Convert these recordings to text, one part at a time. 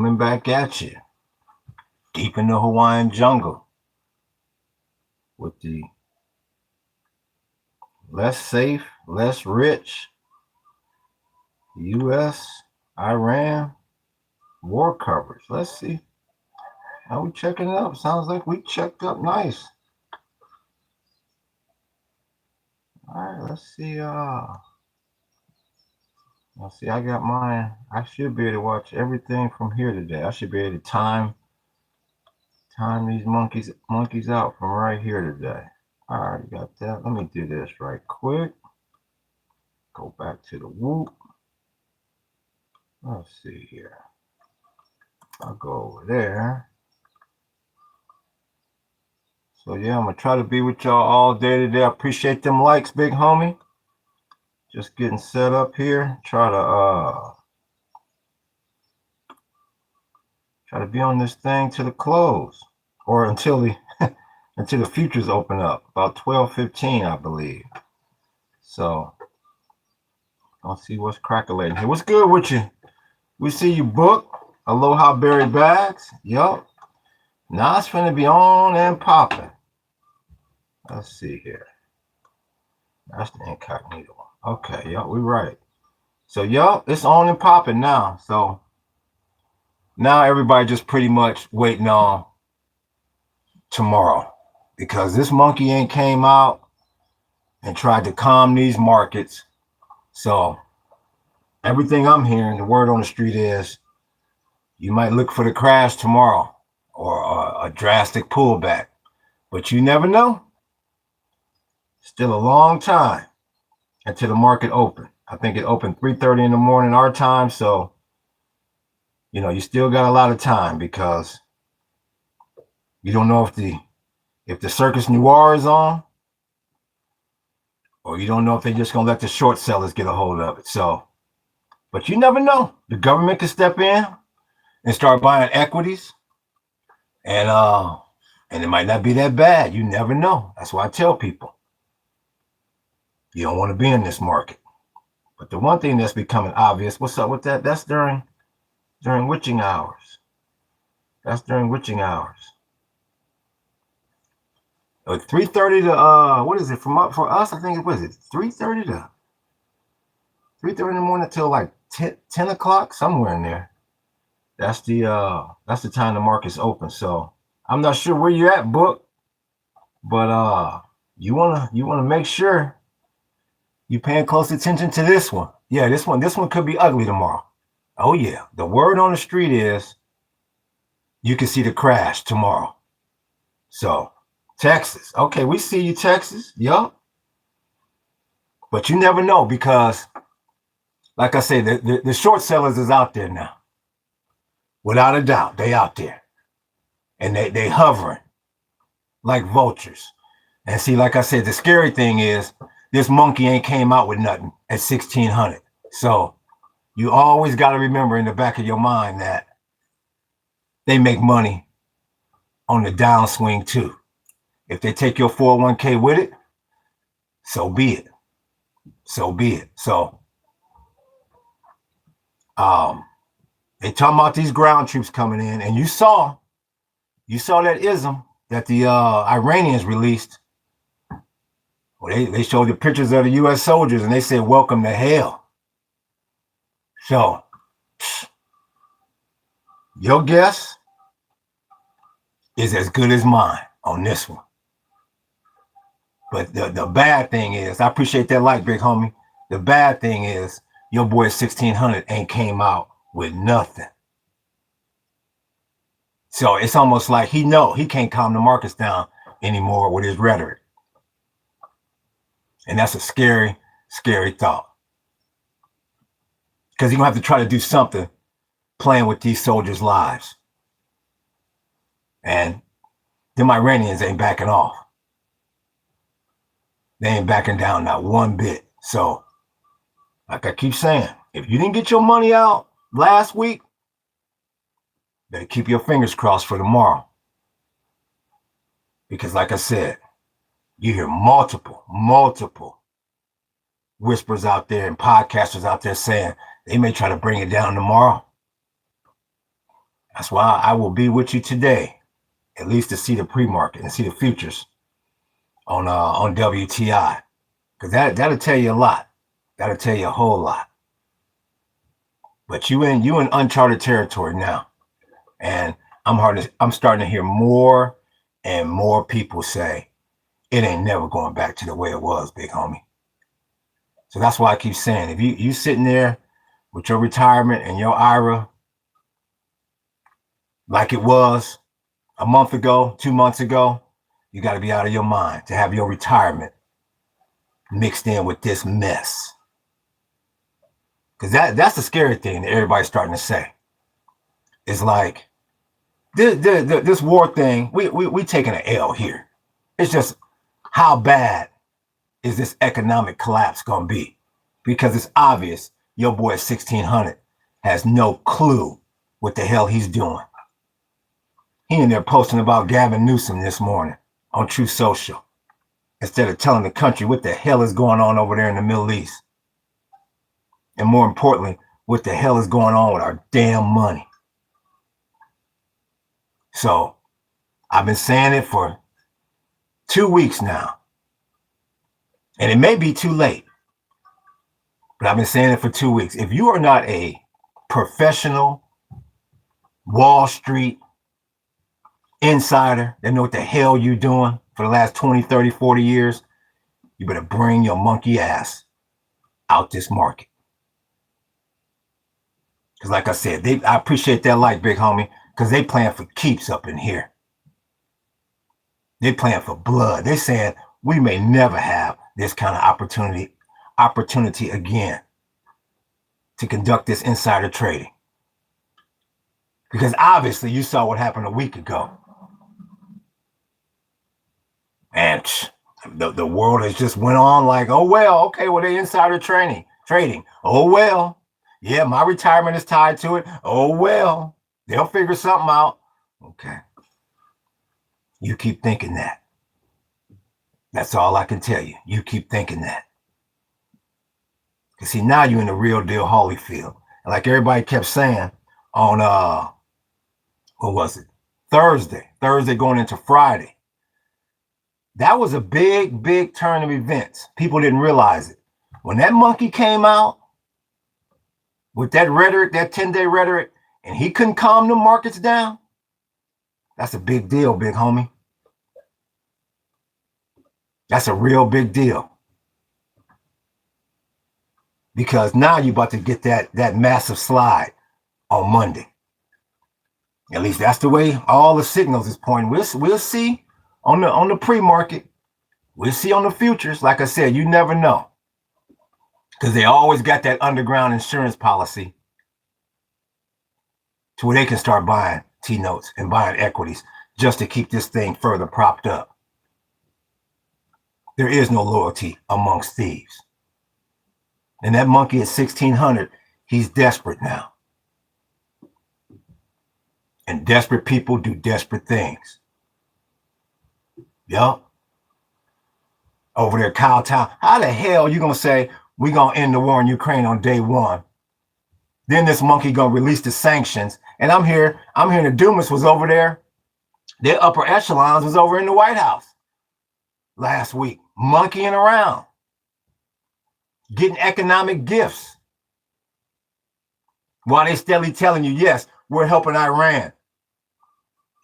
coming back at you deep in the Hawaiian jungle with the less safe, less rich U.S. Iran war coverage. Let's see. How we checking up? Sounds like we checked up nice. All right, let's see. Let's see. I got mine. I should be able to watch everything from here today. I should be able to time these monkeys out from right here today. All right, got that. Let me do this right quick. Go back to the whoop. Let's see here. I'll go over there. So yeah, I'm gonna try to be with y'all all day today. I appreciate them likes, big homie. Just getting set up here. Try to be on this thing to the close, or until the until the futures open up about 12:15, I believe. So I'll see what's crackling here. What's good with you? We see you, Book. Aloha Berry Bags. Yup. Now it's finna be on and popping. Let's see here. That's the incognito one. Okay, yup, we right. So yup, it's on and popping now. So now everybody just pretty much waiting on tomorrow, because this monkey ain't came out and tried to calm these markets. So everything I'm hearing, the word on the street is you might look for the crash tomorrow or a drastic pullback, but you never know. Still a long time until the market open. I think it opened 3:30 in the morning our time, so you know you still got a lot of time, because you don't know if the Circus Noir is on, or you don't know if they're just gonna let the short sellers get a hold of it. So, but you never know. The government can step in and start buying equities, and it might not be that bad. You never know. That's why I tell people you don't want to be in this market. But the one thing that's becoming obvious, what's up with that? That's during witching hours. That's during witching hours. 3:30 to what is it for us? I think it was 3:30 to 3:30 in the morning till like 10 o'clock, somewhere in there. That's the time the market's open. So I'm not sure where you're at, Book, but you wanna make sure you're paying close attention to this one. Yeah, this one could be ugly tomorrow. Oh yeah, the word on the street is you can see the crash tomorrow. So Texas, okay, we see you, Texas. Yup. But you never know, because, like I say, the short sellers is out there now. Without a doubt, they out there, and they hovering like vultures. And see, like I said, the scary thing is this monkey ain't came out with nothing at 1600. So you always got to remember in the back of your mind that they make money on the downswing too. If they take your 401k with it, so be it. So be it. So they talking about these ground troops coming in, and you saw that ism that the Iranians released. Well, they showed the pictures of the U.S. soldiers, and they said, "Welcome to hell." So your guess is as good as mine on this one. But the bad thing is, I appreciate that like, big homie. The bad thing is your boy 1600 ain't came out with nothing. So it's almost like he can't calm the markets down anymore with his rhetoric. And that's a scary, scary thought. Because he's going to have to try to do something playing with these soldiers' lives. And them Iranians ain't backing off. They ain't backing down not one bit. So, like I keep saying, if you didn't get your money out last week, better keep your fingers crossed for tomorrow. Because like I said, you hear multiple whispers out there and podcasters out there saying they may try to bring it down tomorrow. That's why I will be with you today, at least to see the pre-market and see the futures on WTI, because that'll tell you a lot. That'll tell you a whole lot. But you in uncharted territory now, and I'm starting to hear more and more people say it ain't never going back to the way it was, big homie. So that's why I keep saying, if you sitting there with your retirement and your IRA like it was a month ago, 2 months ago, you got to be out of your mind to have your retirement mixed in with this mess. Because that's the scary thing that everybody's starting to say. It's like this war thing, we taking an L here. It's just, how bad is this economic collapse going to be? Because it's obvious your boy at 1600 has no clue what the hell he's doing. He in there posting about Gavin Newsom this morning on True Social, instead of telling the country what the hell is going on over there in the Middle East. And more importantly, what the hell is going on with our damn money. So I've been saying it for 2 weeks now. And it may be too late, but I've been saying it for 2 weeks. If you are not a professional Wall Street insider that know what the hell you're doing for the last 20, 30, 40 years, you better bring your monkey ass out this market. Because like I said, I appreciate that like, big homie, because they playing for keeps up in here. They playing for blood. They saying we may never have this kind of opportunity again to conduct this insider trading. Because obviously you saw what happened a week ago. And the world has just went on like, oh, well, okay, well, they insider trading. Oh, well, yeah, my retirement is tied to it. Oh, well, they'll figure something out. Okay. You keep thinking that. That's all I can tell you. You keep thinking that. Because see, now you're in the real deal Holyfield. And like everybody kept saying on, what was it? Thursday going into Friday. That was a big, big turn of events. People didn't realize it. When that monkey came out with that rhetoric, that 10-day rhetoric, and he couldn't calm the markets down, that's a big deal, big homie. That's a real big deal. Because now you're about to get that massive slide on Monday. At least that's the way all the signals is pointing. We'll see on the pre-market. We'll see on the futures. Like I said, you never know. Because they always got that underground insurance policy to where they can start buying T-notes and buying equities just to keep this thing further propped up. There is no loyalty amongst thieves. And that monkey at 1600, he's desperate now. And desperate people do desperate things. Yup. Over there, Kowtown. How the hell are you going to say we're going to end the war in Ukraine on day one? Then this monkey going to release the sanctions. And I'm hearing the Dumas was over there. Their upper echelons was over in the White House last week, monkeying around, getting economic gifts while they steadily telling you, yes, we're helping Iran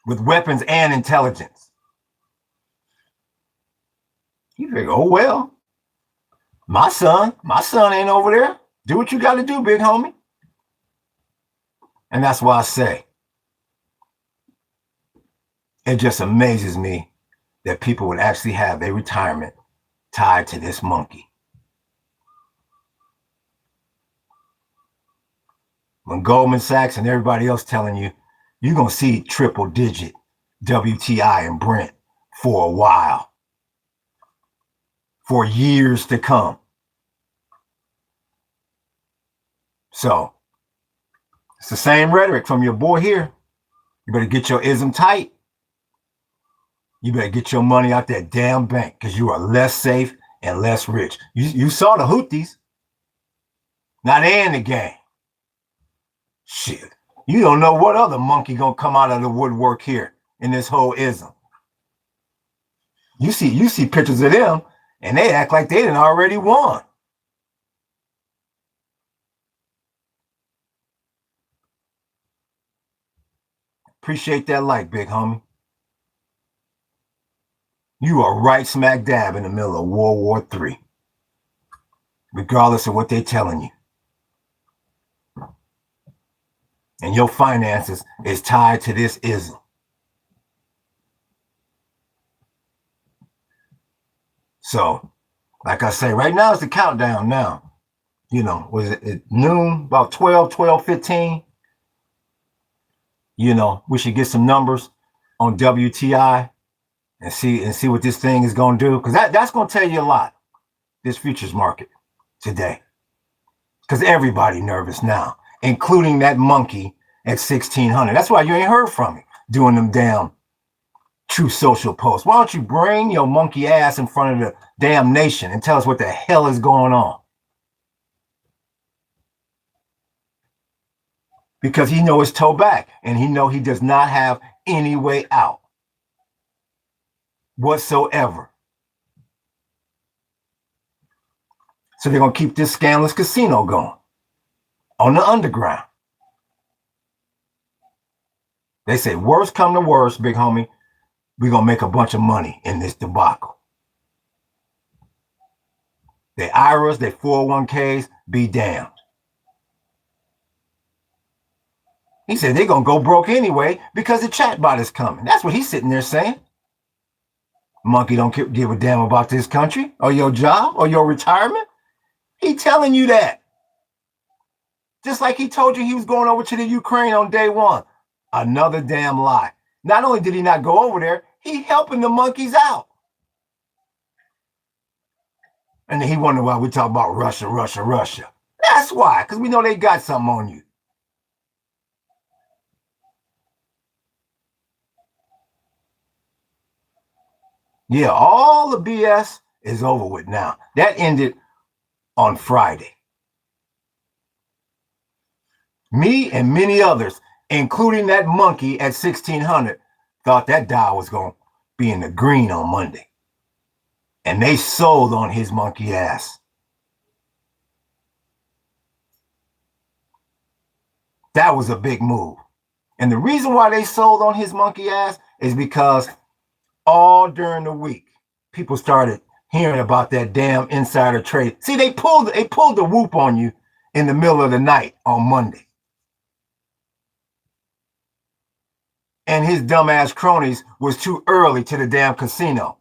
with weapons and intelligence. You figure, oh, well, my son ain't over there. Do what you got to do, big homie. And that's why I say, it just amazes me that people would actually have their retirement tied to this monkey. When Goldman Sachs and everybody else telling you, you're going to see triple digit WTI and Brent for a while, for years to come. So it's the same rhetoric from your boy here. You better get your ism tight. You better get your money out that damn bank because you are less safe and less rich. You saw the Houthis. Now they in the game. Shit. You don't know what other monkey gonna come out of the woodwork here in this whole ism. You see pictures of them, and they act like they done already won. Appreciate that like, big homie. You are right smack dab in the middle of World War III, regardless of what they're telling you. And your finances is tied to this ism. So, like I say, right now it's the countdown now. You know, was it at noon, about 12:15? You know, we should get some numbers on WTI and see what this thing is going to do. Because that's going to tell you a lot, this futures market today. Because everybody nervous now, including that monkey at 1600. That's why you ain't heard from him doing them damn True Social posts. Why don't you bring your monkey ass in front of the damn nation and tell us what the hell is going on? Because he know his toe back, and he know he does not have any way out whatsoever. So they're going to keep this scandalous casino going on the underground. They say, worst come to worst, big homie, we're going to make a bunch of money in this debacle. Their IRAs, their 401ks, be damned. He said they're going to go broke anyway because the chatbot is coming. That's what he's sitting there saying. Monkey don't give a damn about this country or your job or your retirement. He telling you that. Just like he told you he was going over to the Ukraine on day one. Another damn lie. Not only did he not go over there, he helping the monkeys out. And then he wonder why we talk about Russia, Russia, Russia. That's why, because we know they got something on you. Yeah, all the BS is over with now. That ended on Friday. Me and many others, including that monkey at 1600, thought that Dow was going to be in the green on Monday. And they sold on his monkey ass. That was a big move. And the reason why they sold on his monkey ass is because all during the week, people started hearing about that damn insider trade. See, they pulled the whoop on you in the middle of the night on Monday. And his dumbass cronies was too early to the damn casino.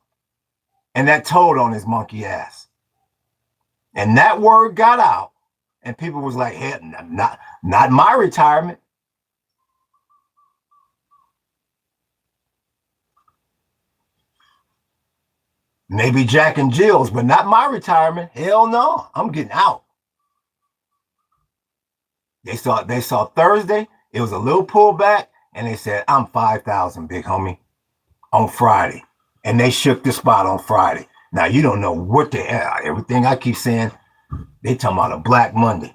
And that told on his monkey ass. And that word got out. And people was like, hey, not my retirement. Maybe Jack and Jill's, but not my retirement. Hell no, I'm getting out. They saw Thursday, it was a little pullback, and they said, I'm 5,000, big homie, on Friday. And they shook the spot on Friday. Now, you don't know what the hell. Everything I keep saying, they talking about a Black Monday.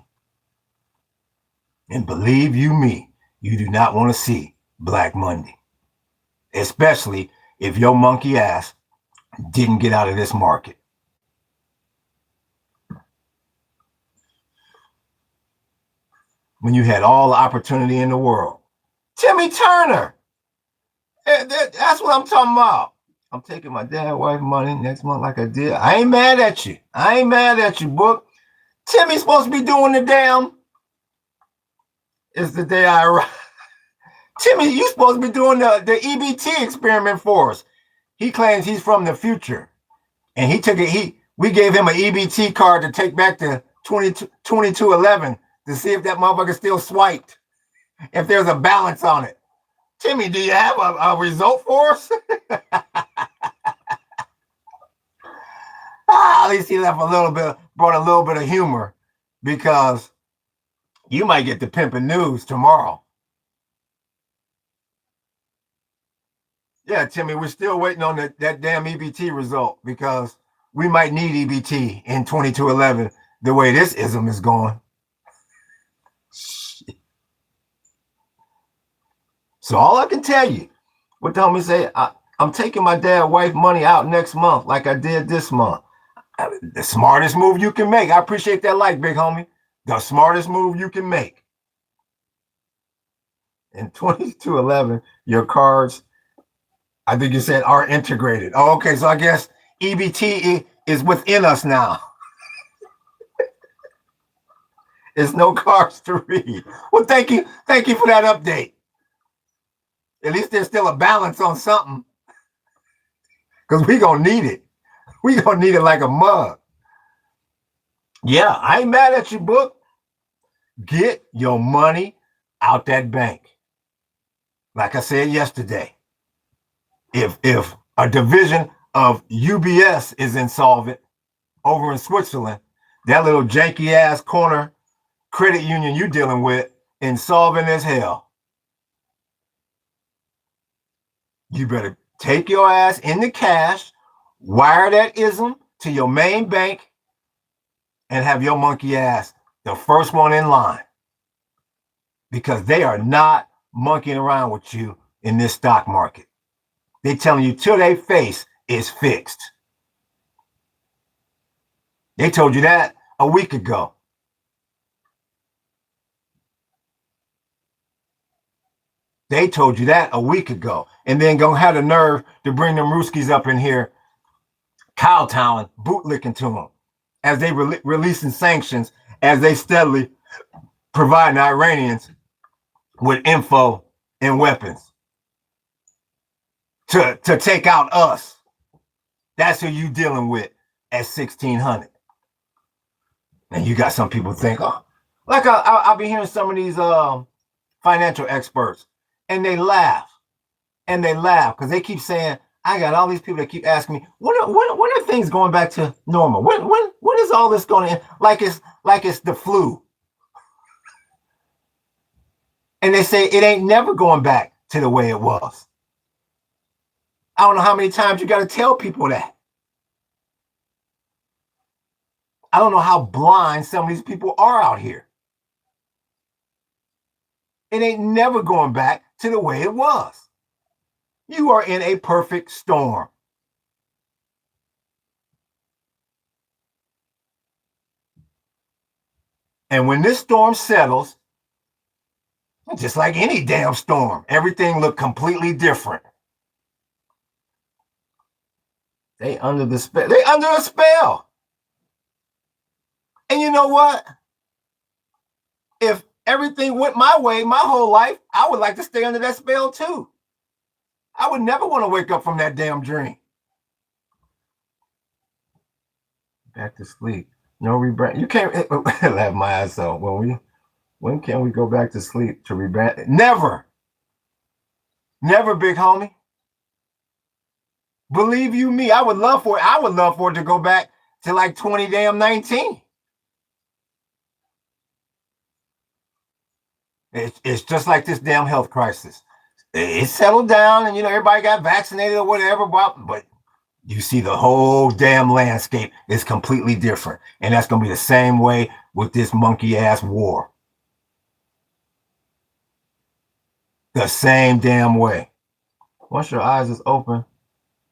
And believe you me, you do not want to see Black Monday. Especially if your monkey ass didn't get out of this market. When you had all the opportunity in the world. Timmy Turner. That's what I'm talking about. I'm taking my dad wife money next month like I did. I ain't mad at you. I ain't mad at you, book. Timmy's supposed to be doing the damn. It's the day I arrive. Timmy, you supposed to be doing the EBT experiment for us. He claims he's from the future. And he took it, we gave him an EBT card to take back to 2211 to see if that motherfucker still swiped, if there's a balance on it. Timmy, do you have a result for us? At least he left brought a little bit of humor, because you might get the pimping news tomorrow. Yeah, Timmy, we're still waiting on that damn EBT result, because we might need EBT in 2211 the way this ism is going. So all I can tell you, what the homie say, I'm taking my dad wife money out next month like I did this month. The smartest move you can make. I appreciate that like, big homie. The smartest move you can make. In 2211, your cards, I think you said, are integrated. Oh, okay. So I guess EBT is within us now. It's no cards to read. Well, thank you. Thank you for that update. At least there's still a balance on something. Because we're going to need it. We're going to need it like a mug. Yeah, I ain't mad at you, book. Get your money out that bank. Like I said yesterday, if a division of UBS is insolvent over in Switzerland, that little janky ass corner credit union you dealing with insolvent as hell, you better take your ass into cash, wire that ism to your main bank, and have your monkey ass the first one in line, because they are not monkeying around with you in this stock market. They telling you till their face is fixed. They told you that a week ago. They told you that a week ago. And then gonna have the nerve to bring them Ruskies up in here, kowtowing, bootlicking to them as they releasing sanctions, as they steadily providing Iranians with info and weapons to take out us. That's who you dealing with at 1600. And you got some people think, oh, like I'll be hearing some of these financial experts, and they laugh because they keep saying, I got all these people that keep asking me, when are things going back to normal? When is all this going to end? Like it's the flu. And they say it ain't never going back to the way it was. I don't know how many times you got to tell people that. I don't know how blind some of these people are out here. It ain't never going back to the way it was. You are in a perfect storm. And when this storm settles, just like any damn storm, everything look completely different. They under the spell. They under a spell. And you know what? If everything went my way my whole life, I would like to stay under that spell too. I would never want to wake up from that damn dream. Back to sleep. No rebrand. You can't laugh my ass off. When can we go back to sleep to rebrand? Never. Never, big homie. Believe you me, I would love for it to go back to like 2019. It's just like this damn health crisis. It settled down, and everybody got vaccinated or whatever, but you see the whole damn landscape is completely different. And that's going to be the same way with this monkey ass war. The same damn way. Once your eyes is open,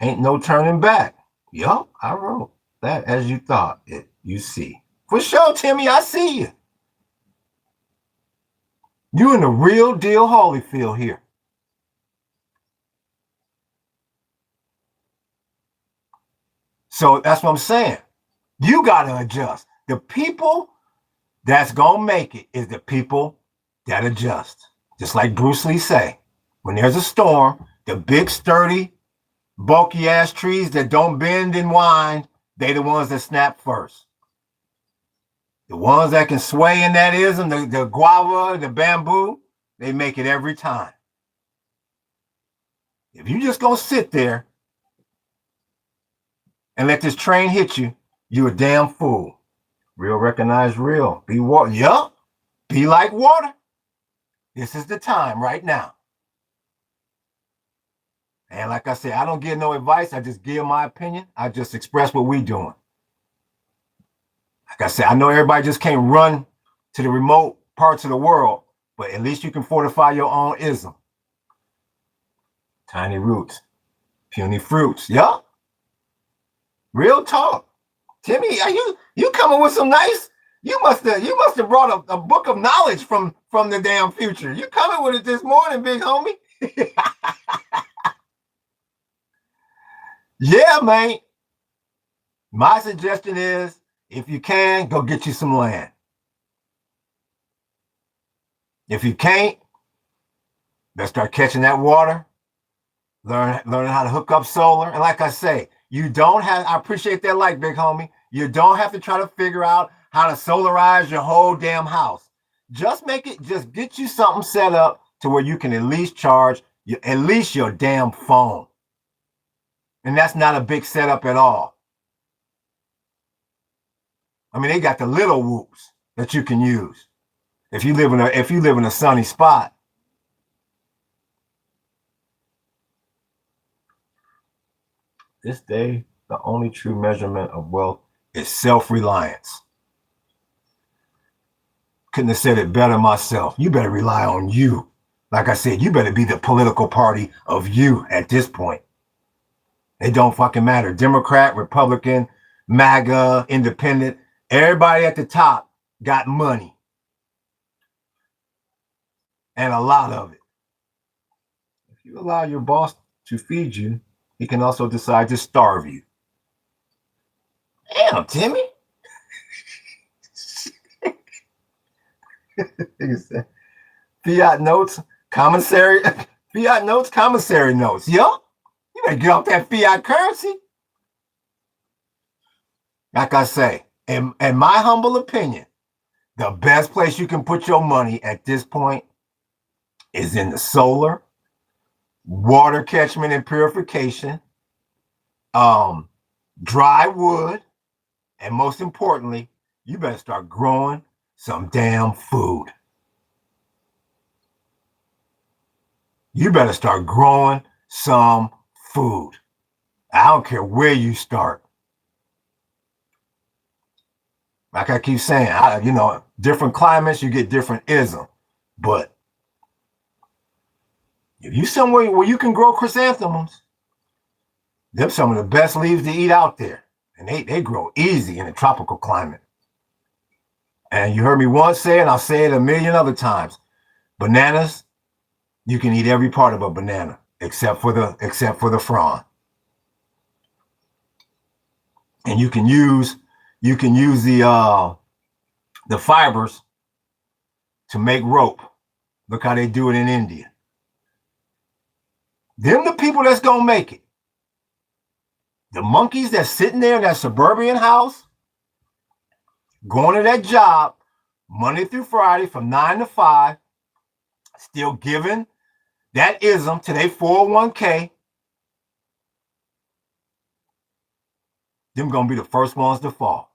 ain't no turning back. Yup, I wrote that as you thought it. You see. For sure, Timmy, I see you. You in the real deal Holyfield here. So that's what I'm saying. You got to adjust. The people that's going to make it is the people that adjust. Just like Bruce Lee say, when there's a storm, the big, sturdy, bulky ass trees that don't bend and wind, they the ones that snap first. The ones that can sway in that ism, the guava, the bamboo, they make it every time. If you just gonna sit there and let this train hit you, you a damn fool. Real recognize real. Be water. Yup. Be like water. This is the time right now. And like I said, I don't give no advice. I just give my opinion. I just express what we doing. Like I said, I know everybody just can't run to the remote parts of the world, but at least you can fortify your own ism. Tiny roots, puny fruits. Yup. Real talk. Timmy, are you coming with some nice? You must have brought a book of knowledge from the damn future. You coming with it this morning, big homie? Yeah, man. My suggestion is, if you can, go get you some land. If you can't, let's start catching that water. Learn how to hook up solar. And like I say, you don't have. I appreciate that, like, big homie. You don't have to try to figure out how to solarize your whole damn house. Just get you something set up to where you can at least charge at least your damn phone. And that's not a big setup at all. I mean, they got the little whoops that you can use if you live in a sunny spot. This day, the only true measurement of wealth is self-reliance. Couldn't have said it better myself. You better rely on you. Like I said, you better be the political party of you at this point. It don't fucking matter. Democrat, Republican, MAGA, independent. Everybody at the top got money. And a lot of it. If you allow your boss to feed you, he can also decide to starve you. Damn, Timmy. Fiat notes, commissary notes. Yup. You better get off that fiat currency. Like I say, in my humble opinion, the best place you can put your money at this point is in the solar, water catchment and purification, dry wood, and most importantly, you better start growing some damn food. You better start growing some food. I don't care where you start. Like I keep saying, different climates, you get different ism. But if you somewhere where you can grow chrysanthemums, they're some of the best leaves to eat out there. And they grow easy in a tropical climate. And you heard me once say, and I'll say it a million other times, bananas, you can eat every part of a banana except for the frond. And you can use the fibers to make rope. Look how they do it in India. Them the people that's gonna make it. The monkeys that's sitting there in that suburban house, going to that job Monday through Friday from 9 to 5, still giving that ism to their 401k. Them gonna be the first ones to fall.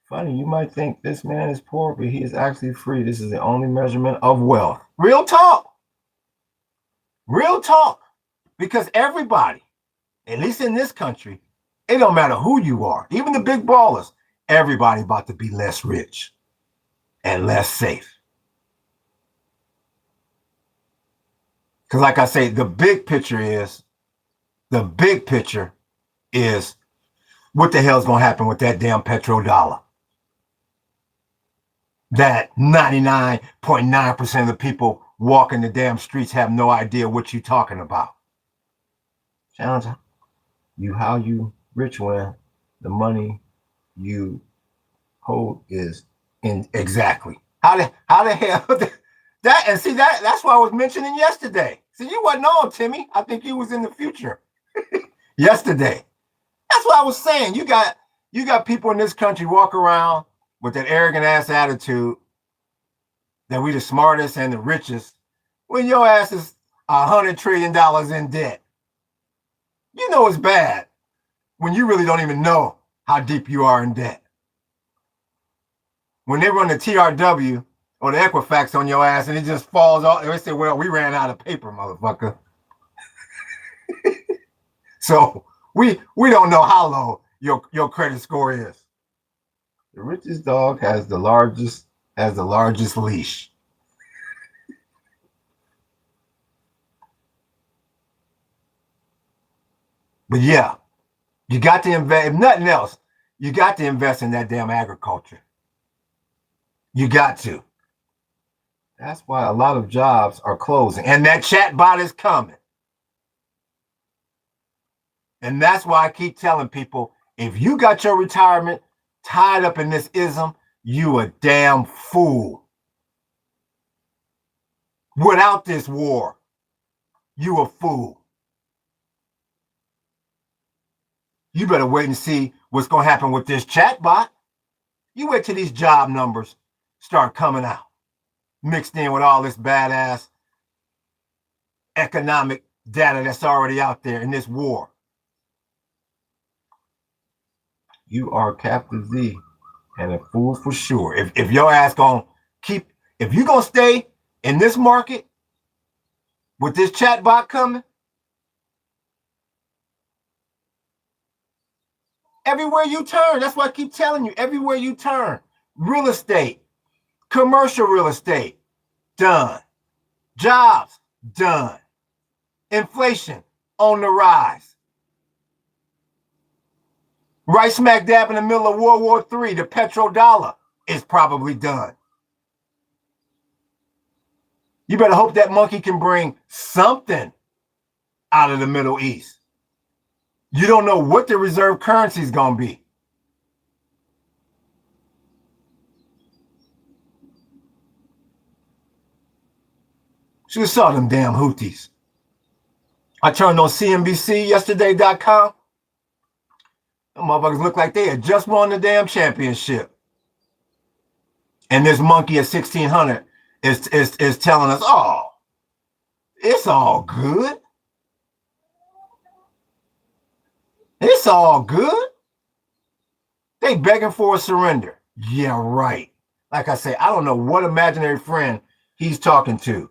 Funny, you might think this man is poor, but he is actually free. This is the only measurement of wealth. Real talk. Real talk. Because everybody, at least in this country, it don't matter who you are, even the big ballers, everybody about to be less rich and less safe. Because like I say, the big picture is what the hell's going to happen with that damn petrodollar? That 99.9% of the people walking the damn streets have no idea what you're talking about. Challenge you how you rich when the money you hold is in exactly. How the hell that and see that's what I was mentioning yesterday. See, you wasn't on, Timmy. I think you was in the future. Yesterday. That's what I was saying. You got people in this country walk around with that arrogant ass attitude that we the smartest and the richest when your ass is $100 trillion in debt. You know it's bad when you really don't even know how deep you are in debt. When they run the TRW or the Equifax on your ass and it just falls off, they say, well, we ran out of paper, motherfucker. So we don't know how low your credit score is. The richest dog has the largest leash. But yeah, you got to invest. If nothing else, you got to invest in that damn agriculture. You got to. That's why a lot of jobs are closing. And that chat bot is coming. And that's why I keep telling people, if you got your retirement tied up in this ism, you a damn fool. Without this war, you a fool. You better wait and see what's going to happen with this chatbot. You wait till these job numbers start coming out, mixed in with all this badass economic data that's already out there in this war. You are Captain Z and a fool for sure. If your ass gonna keep, if you gonna stay in this market with this chatbot coming, everywhere you turn, that's why I keep telling you, everywhere you turn, real estate, commercial real estate, done. Jobs, done. Inflation, on the rise. Right smack dab in the middle of World War III, the petrodollar is probably done. You better hope that monkey can bring something out of the Middle East. You don't know what the reserve currency is going to be. Should have saw them damn Houthis. I turned on CNBC yesterday.com. Them motherfuckers look like they had just won the damn championship. And this monkey at 1600 is telling us, oh, it's all good. It's all good. They begging for a surrender. Yeah, right. Like I say, I don't know what imaginary friend he's talking to.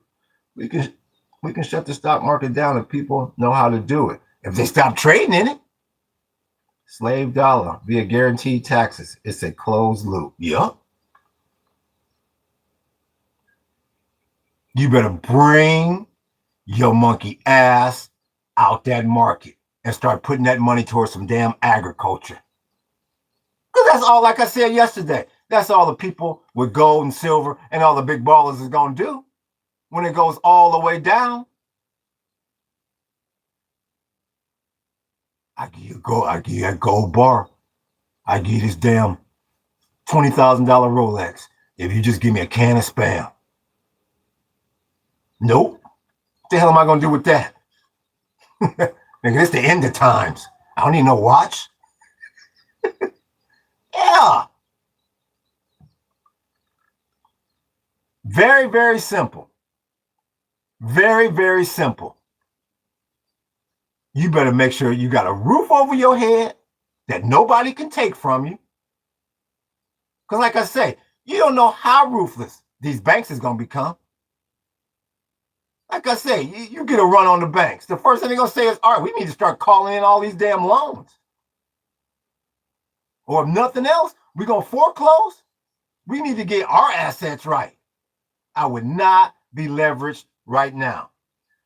We can shut the stock market down if people know how to do it. If they stop trading in it. Slave dollar via guaranteed taxes. It's a closed loop. Yup. You better bring your monkey ass out that market and start putting that money towards some damn agriculture. Because that's all, like I said yesterday, that's all the people with gold and silver and all the big ballers is going to do when it goes all the way down. I give you that gold bar. I give you this damn $20,000 Rolex if you just give me a can of Spam. Nope. What the hell am I going to do with that? Nigga, it's the end of times. I don't need no watch. Yeah. Very, very simple. Very, very simple. You better make sure you got a roof over your head that nobody can take from you. Because like I say, you don't know how ruthless these banks is going to become. Like I say, you get a run on the banks. The first thing they're going to say is, all right, we need to start calling in all these damn loans. Or if nothing else, we're going to foreclose. We need to get our assets right. I would not be leveraged right now.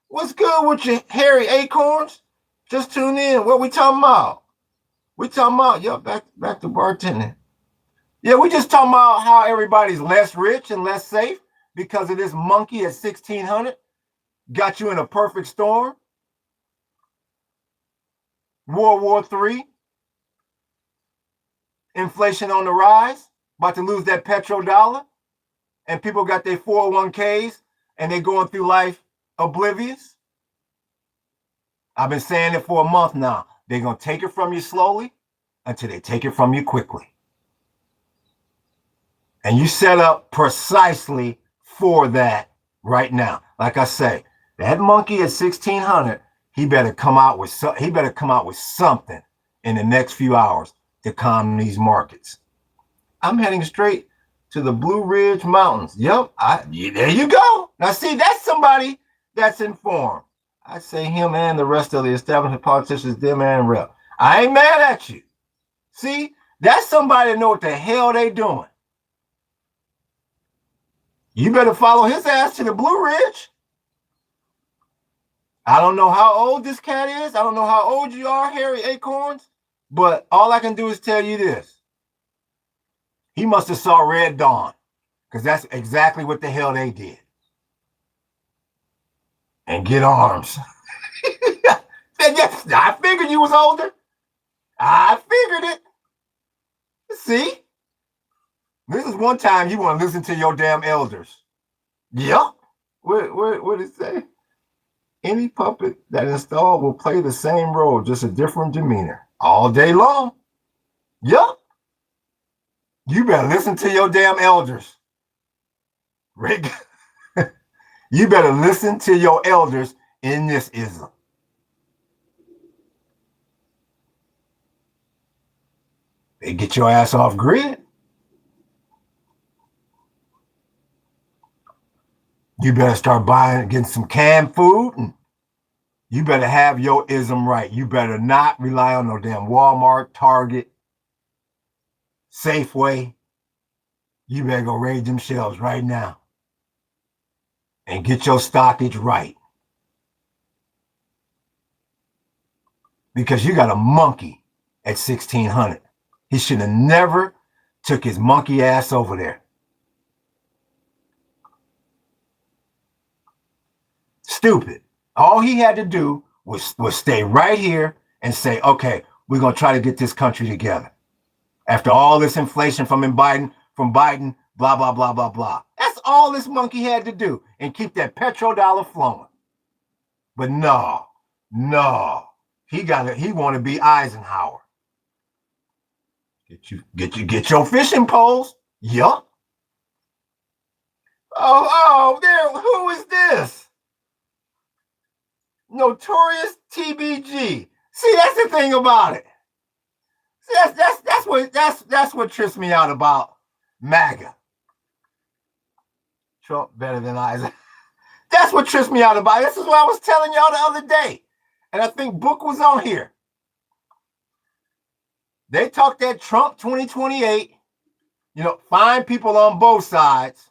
What's good with your hairy acorns? Just tune in. What we talking about? We talking about, yo, back to bartending. Yeah, we just talking about how everybody's less rich and less safe because of this monkey at 1600. Got you in a perfect storm. World War III. Inflation on the rise. About to lose that petrodollar. And people got their 401ks and they're going through life oblivious. I've been saying it for a month now. They're going to take it from you slowly until they take it from you quickly. And you set up precisely for that right now. Like I say, that monkey at 1600, he better come out with something in the next few hours to calm these markets. I'm heading straight to the Blue Ridge Mountains. Yep, there you go. Now see, that's somebody that's informed. I say him and the rest of the establishment politicians, them and rep. I ain't mad at you. See, that's somebody that know what the hell they doing. You better follow his ass to the Blue Ridge. I don't know how old this cat is. I don't know how old you are, Harry Acorns. But all I can do is tell you this. He must have saw Red Dawn, because that's exactly what the hell they did. And get arms. Yes, I figured you was older. I figured it. See? This is one time you want to listen to your damn elders. Yep. What did it say? Any puppet that installed will play the same role, just a different demeanor. All day long. Yep. You better listen to your damn elders. Rick. You better listen to your elders in this ism. They get your ass off grid. You better start getting some canned food, and you better have your ism right. You better not rely on no damn Walmart, Target, Safeway. You better go raid them shelves right now and get your stockage right. Because you got a monkey at 1600. He should have never took his monkey ass over there. Stupid. All he had to do was stay right here and say, okay, we're going to try to get this country together. After all this inflation from Biden, blah, blah, blah, blah, blah. That's all this monkey had to do, and keep that petrodollar flowing. But no. He want to be Eisenhower. Get your fishing poles. Yup. There. Who is this? Notorious TBG. See, that's the thing about it. See, that's what trips me out about MAGA. Trump better than Isaac. That's what trips me out about it. This is what I was telling y'all the other day. And I think Book was on here. They talk that Trump 2028, find people on both sides.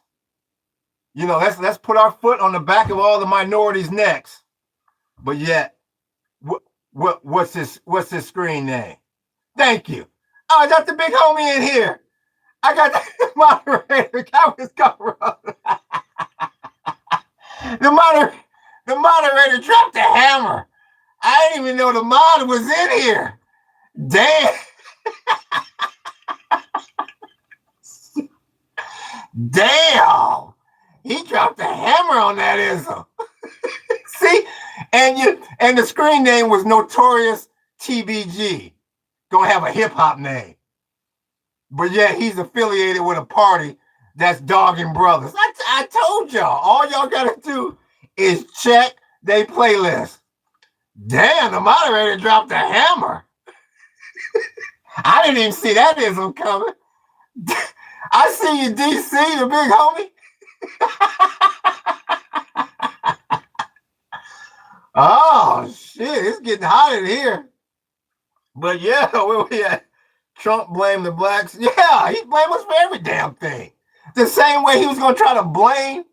Let's put our foot on the back of all the minorities' necks. But yet, what's this screen name? Thank you. Oh, I got the big homie in here. I got the moderator. The moderator dropped the hammer. I didn't even know the mod was in here. Damn. Damn. He dropped the hammer on that ism. See? And the screen name was Notorious TBG. Gonna have a hip-hop name. But yet he's affiliated with a party that's dogging brothers. I told y'all, all y'all gotta do is check their playlist. Damn, the moderator dropped the hammer. I didn't even see that ism coming. I see you, DC, the big homie. Oh, shit, it's getting hot in here. But yeah, where we at? Trump blamed the blacks. Yeah, he blamed us for every damn thing. The same way he was going to try to blame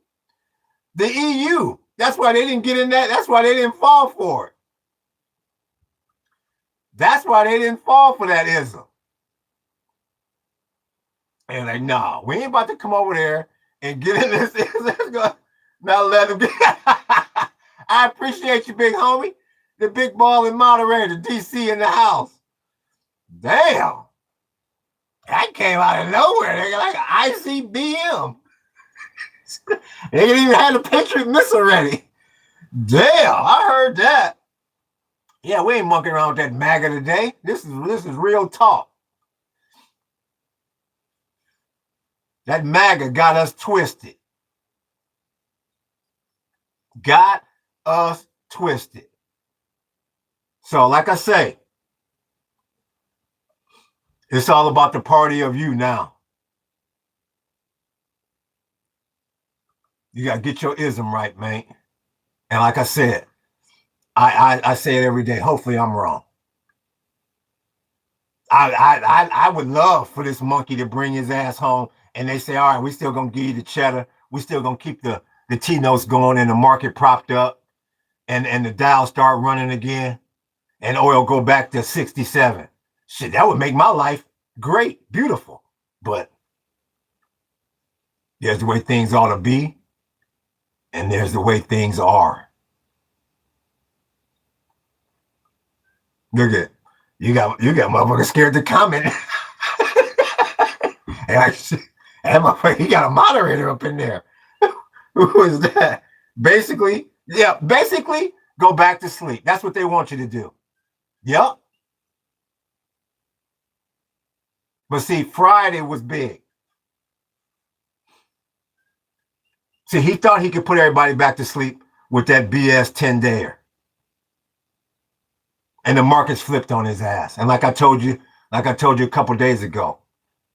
the EU. That's why they didn't get in that. That's why they didn't fall for it. That's why they didn't fall for that ism. And like, no, we ain't about to come over there and get in this. Now let him get. I appreciate you, big homie. The big balling moderator, DC in the house. Damn. That came out of nowhere. They're like ICBM. They didn't even have the Patriot missile ready. Damn, I heard that. Yeah, we ain't monkeying around with that MAGA today. This is real talk. That MAGA got us twisted. Got us twisted. So, like I say, it's all about the party of you now. You got to get your ism right, man. And like I said, I say it every day. Hopefully I'm wrong. I would love for this monkey to bring his ass home and they say, all right, we still going to give you the cheddar. We still going to keep the T-notes going and the market propped up. and the Dow start running again, and oil go back to 67. Shit, that would make my life great, beautiful. But there's the way things ought to be, and there's the way things are. Look at you got motherfuckers scared to comment. And that motherfucker, he got a moderator up in there. Who is that? Basically, yeah, basically, go back to sleep. That's what they want you to do. Yep. But see, Friday was big. See, he thought he could put everybody back to sleep with that BS 10-dayer. And the markets flipped on his ass. And like I told you a couple days ago,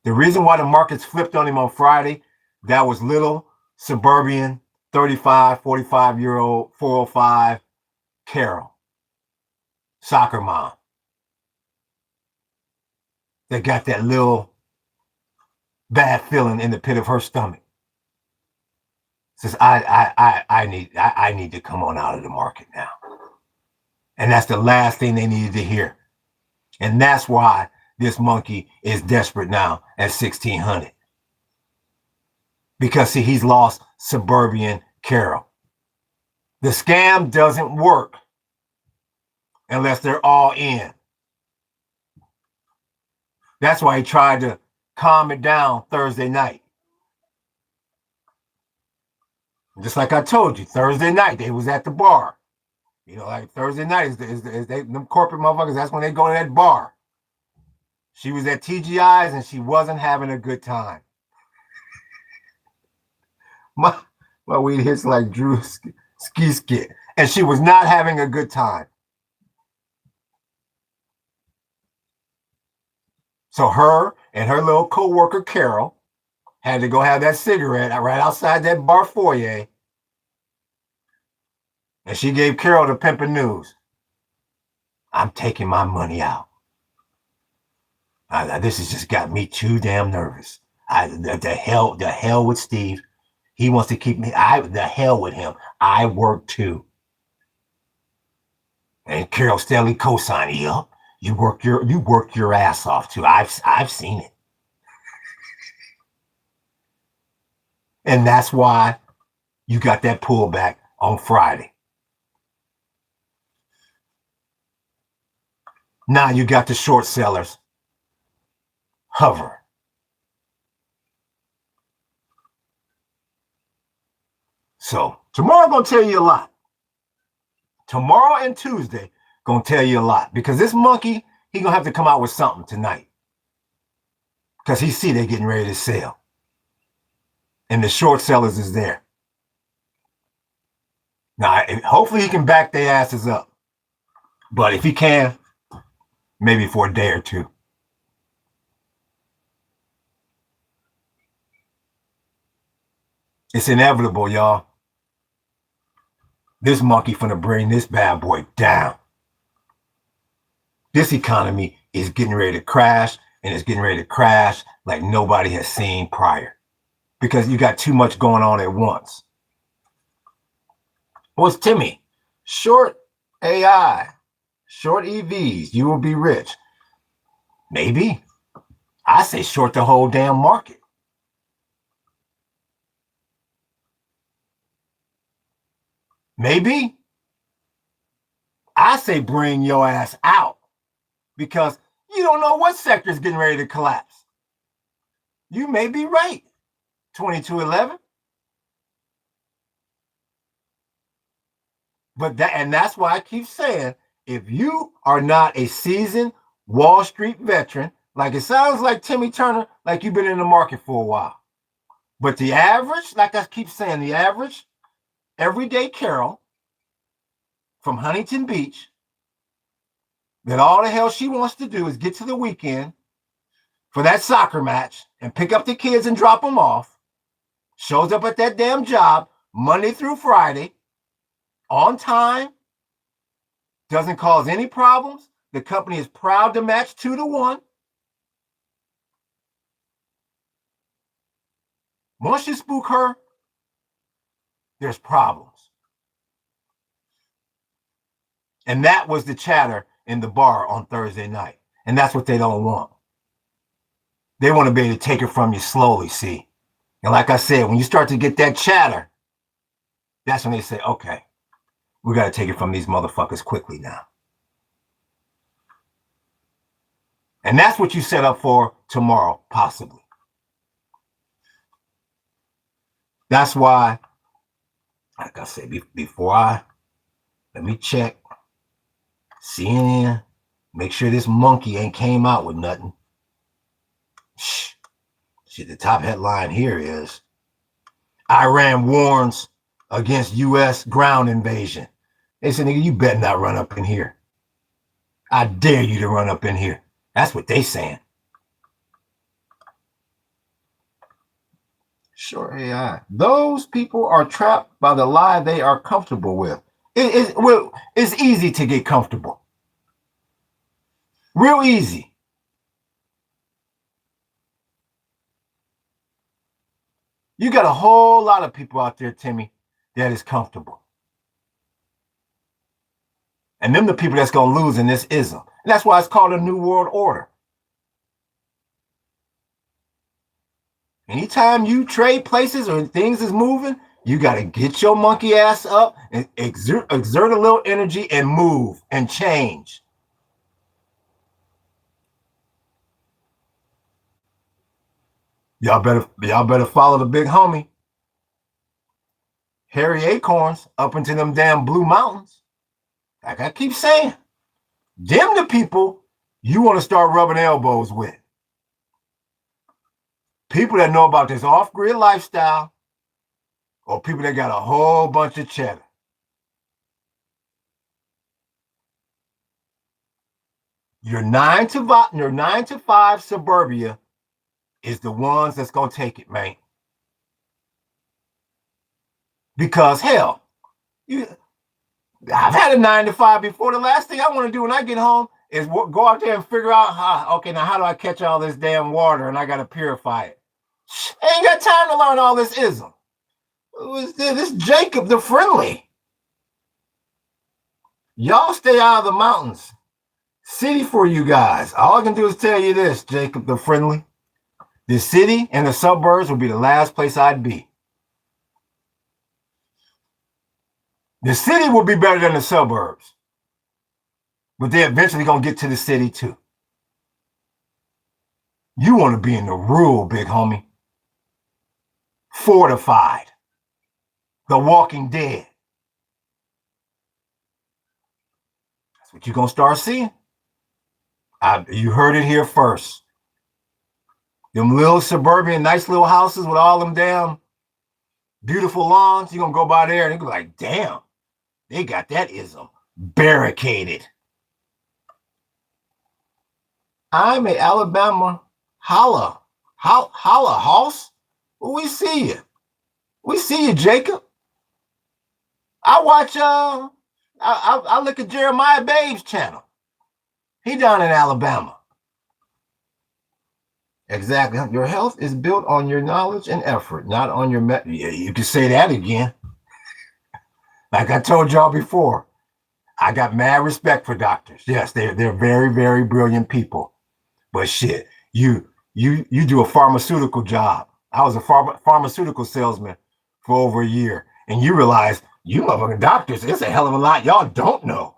the reason why the markets flipped on him on Friday, that was little suburban 35, 45-year-old 405 Carol, soccer mom, that got that little bad feeling in the pit of her stomach. Says, I need to come on out of the market now. And that's the last thing they needed to hear. And that's why this monkey is desperate now at 1600. Because see, he's lost suburban Carol. The scam doesn't work unless they're all in. That's why he tried to calm it down Thursday night. Just like I told you, Thursday night, they was at the bar. You know, like Thursday night is them corporate motherfuckers, that's when they go to that bar. She was at TGI's and she wasn't having a good time. My weed hits like Drew ski skit. And she was not having a good time. So her and her little co-worker, Carol, had to go have that cigarette right outside that bar foyer. And she gave Carol the pimpin' news. I'm taking my money out. This has just got me too damn nervous. The hell with Steve. He wants to keep me. The hell with him. I work too. And Carol steadily co-signed. Yep, you work your ass off too. I've seen it. And that's why you got that pullback on Friday. Now you got the short sellers hover. So tomorrow I'm gonna tell you a lot. Tomorrow and Tuesday gonna tell you a lot, because this monkey, he gonna have to come out with something tonight, because he see they getting ready to sell, and the short sellers is there. Now hopefully he can back their asses up, but if he can, maybe for a day or two. It's inevitable, y'all. This monkey finna bring this bad boy down. This economy is getting ready to crash, and it's getting ready to crash like nobody has seen prior, because you got too much going on at once. What's Timmy? Short AI, short EVs, you will be rich. Maybe. I say short the whole damn market. Maybe. I say bring your ass out, because you don't know what sector is getting ready to collapse. You may be right. 2211. But that's why I keep saying, if you are not a seasoned Wall Street veteran, like it sounds like Timmy Turner, like you've been in the market for a while. But the average, like I keep saying, the average everyday Carol from Huntington Beach, that all the hell she wants to do is get to the weekend for that soccer match and pick up the kids and drop them off, shows up at that damn job Monday through Friday, on time, doesn't cause any problems. The company is proud to match 2-1. Once you spook her, there's problems. And that was the chatter in the bar on Thursday night. And that's what they don't want. They want to be able to take it from you slowly, see? And like I said, when you start to get that chatter, that's when they say, okay, we got to take it from these motherfuckers quickly now. And that's what you set up for tomorrow, possibly. That's why, like I said, let me check CNN, make sure this monkey ain't came out with nothing. Shit, the top headline here is Iran warns against U.S. ground invasion. They said, nigga, you better not run up in here. I dare you to run up in here. That's what they saying. Sure, AI. Those people are trapped by the lie they are comfortable with. It's easy to get comfortable. Real easy. You got a whole lot of people out there, Timmy, that is comfortable. And them the people that's going to lose in this ism. And that's why it's called a New World Order. Anytime you trade places or things is moving, you got to get your monkey ass up and exert a little energy and move and change. Y'all better follow the big homie, Harry Acorns, up into them damn Blue Mountains. Like I keep saying, them the people you want to start rubbing elbows with. People that know about this off-grid lifestyle, or people that got a whole bunch of cheddar. Your 9 to 5 suburbia is the ones that's gonna take it, man. Because hell, I've had a 9 to 5 before. The last thing I want to do when I get home is go out there and figure out, how do I catch all this damn water and I gotta purify it. I ain't got time to learn all this ism. This Jacob the Friendly. Y'all stay out of the mountains. City for you guys. All I can do is tell you this, Jacob the Friendly. The city and the suburbs will be the last place I'd be. The city will be better than the suburbs. But they're eventually going to get to the city too. You want to be in the rural, big homie. Fortified. The Walking Dead. That's what you're going to start seeing. You heard it here first. Them little suburban, nice little houses with all them damn beautiful lawns. You're going to go by there and you're like, damn, they got that ism barricaded. I'm a Alabama holla house. Well, we see you. We see you, Jacob. I watch, I look at Jeremiah Babe's channel. He down in Alabama. Exactly. Your health is built on your knowledge and effort, not on your Yeah, you can say that again. Like I told y'all before, I got mad respect for doctors. Yes, they're very, very brilliant people. But shit, you do a pharmaceutical job. I was a pharmaceutical salesman for over a year, and you realize you motherfucking doctors, it's a hell of a lot y'all don't know.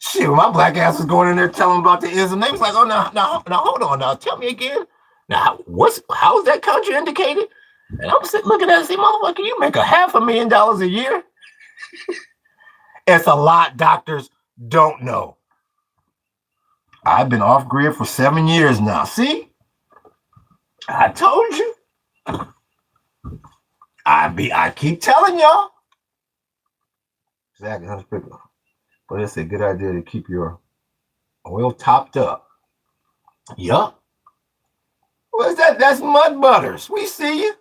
Shit, when my black ass was going in there telling them about the ism, they was like, oh, now, hold on, now, tell me again. Now, how is that contraindicated? And I'm sitting looking at it and say, motherfucker, you make $500,000 a year? It's a lot doctors don't know. I've been off grid for 7 years now. See? I told you. I keep telling y'all. Exactly. But it's a good idea to keep your oil topped up. Yup. What's that? That's Mud Butters. We see you.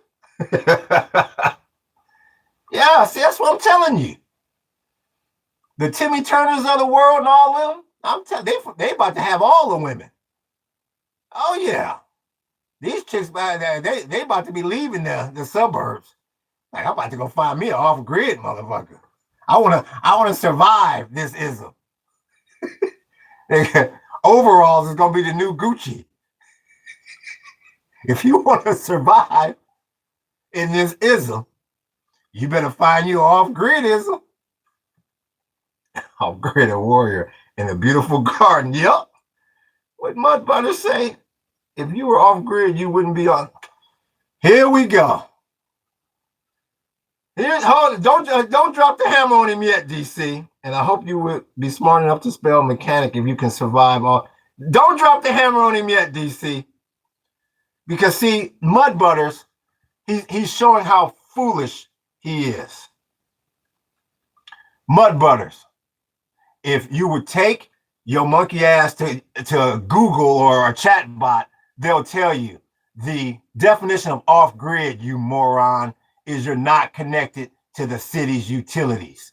Yeah, see, that's what I'm telling you. The Timmy Turners of the world and all them, I'm telling they about to have all the women. Oh yeah. These chicks, they about to be leaving the suburbs. Like, I'm about to go find me an off-grid motherfucker. I wanna survive this ism. Overalls is gonna be the new Gucci. If you want to survive in this ism, you better find you off-grid ism. Off-grid warrior in a beautiful garden. Yep. What Mud Butter say? If you were off-grid, you wouldn't be on. Here we go. Don't drop the hammer on him yet, DC. And I hope you would be smart enough to spell mechanic if you can survive all. Don't drop the hammer on him yet, DC. Because see, Mud Butters, he's showing how foolish he is. Mud Butters, if you would take your monkey ass to Google or a chat bot, they'll tell you the definition of off-grid, you moron, is you're not connected to the city's utilities.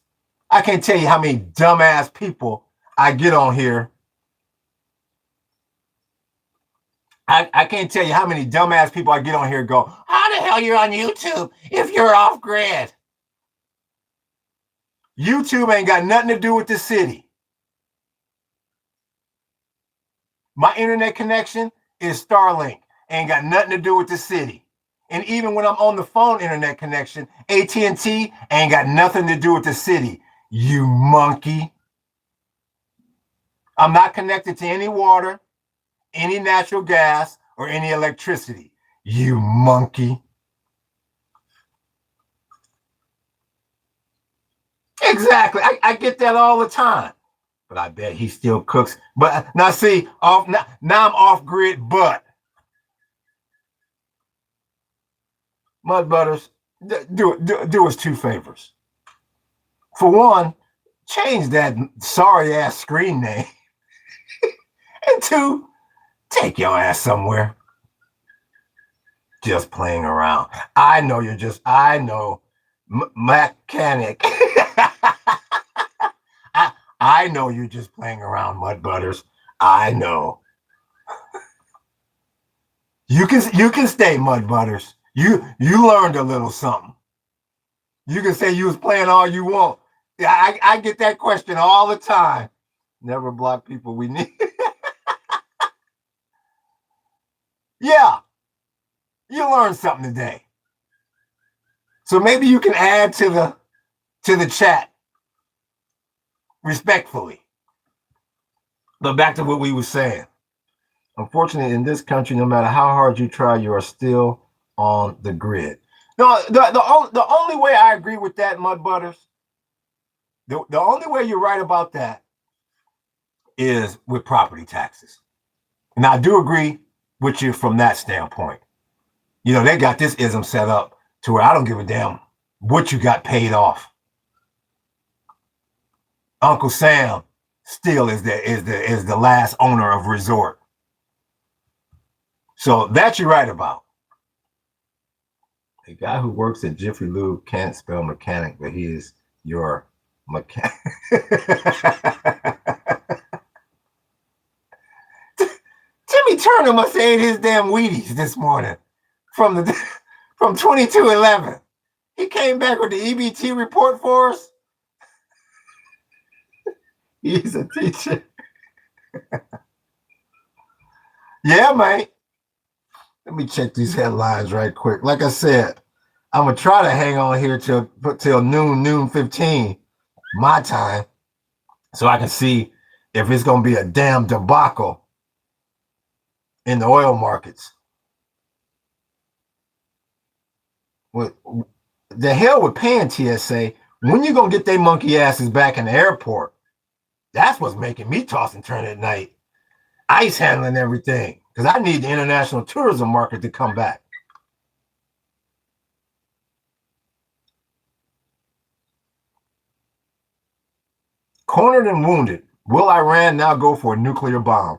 I can't tell you how many dumbass people I get on here. I can't tell you how many dumbass people I get on here and go, how the hell you're on YouTube if you're off-grid? YouTube ain't got nothing to do with the city. My internet connection is Starlink. Ain't got nothing to do with the city. And even when I'm on the phone internet connection, AT&T ain't got nothing to do with the city. You monkey. I'm not connected to any water, any natural gas, or any electricity. You monkey. Exactly. I get that all the time. But I bet he still cooks. But now see, now I'm off grid, but Mud Butters, do us two favors. For one, change that sorry ass screen name. And two, take your ass somewhere. Just playing around. I know mechanic. I know you're just playing around, Mud Butters. I know. You can stay, Mud Butters. You learned a little something. You can say you was playing all you want. I get that question all the time. Never block people we need. Yeah, you learned something today. So maybe you can add to the chat respectfully. But back to what we were saying. Unfortunately, in this country, no matter how hard you try, you are still on the grid. No, the only way I agree with that, Mud Butters, the only way you're right about that is with property taxes. And I do agree with you from that standpoint. You know, they got this ism set up to where I don't give a damn what you got paid off. Uncle Sam still is the last owner of resort. So that you're right about. A guy who works at Jiffy Lube can't spell mechanic, but he is your mechanic. Timmy Turner must have ate his damn Wheaties this morning from 2211. He came back with the EBT report for us. He's a teacher. Yeah, mate. Let me check these headlines right quick. Like I said, I'm gonna try to hang on here till noon 15 my time, so I can see if it's gonna be a damn debacle in the oil markets. What the hell with paying TSA? When you gonna get their monkey asses back in the airport? That's what's making me toss and turn at night. ICE handling everything. Because I need the international tourism market to come back. Cornered and wounded. Will Iran now go for a nuclear bomb?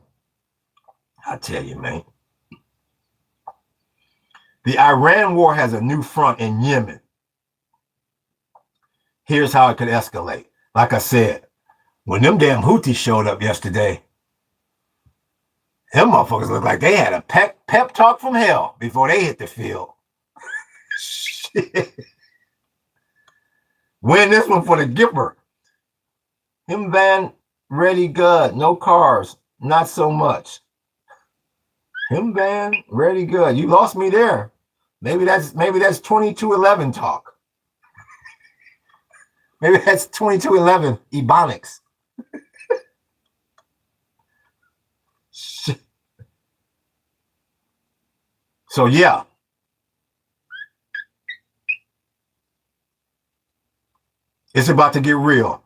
I tell you, man. The Iran war has a new front in Yemen. Here's how it could escalate. Like I said, when them damn Houthis showed up yesterday, them motherfuckers look like they had a pep talk from hell before they hit the field. Shit. Win this one for the Gipper. Him van ready good. No cars. Not so much. Him van ready good. You lost me there. Maybe that's 2211 talk. Maybe that's 2211 Ebonics. So yeah. It's about to get real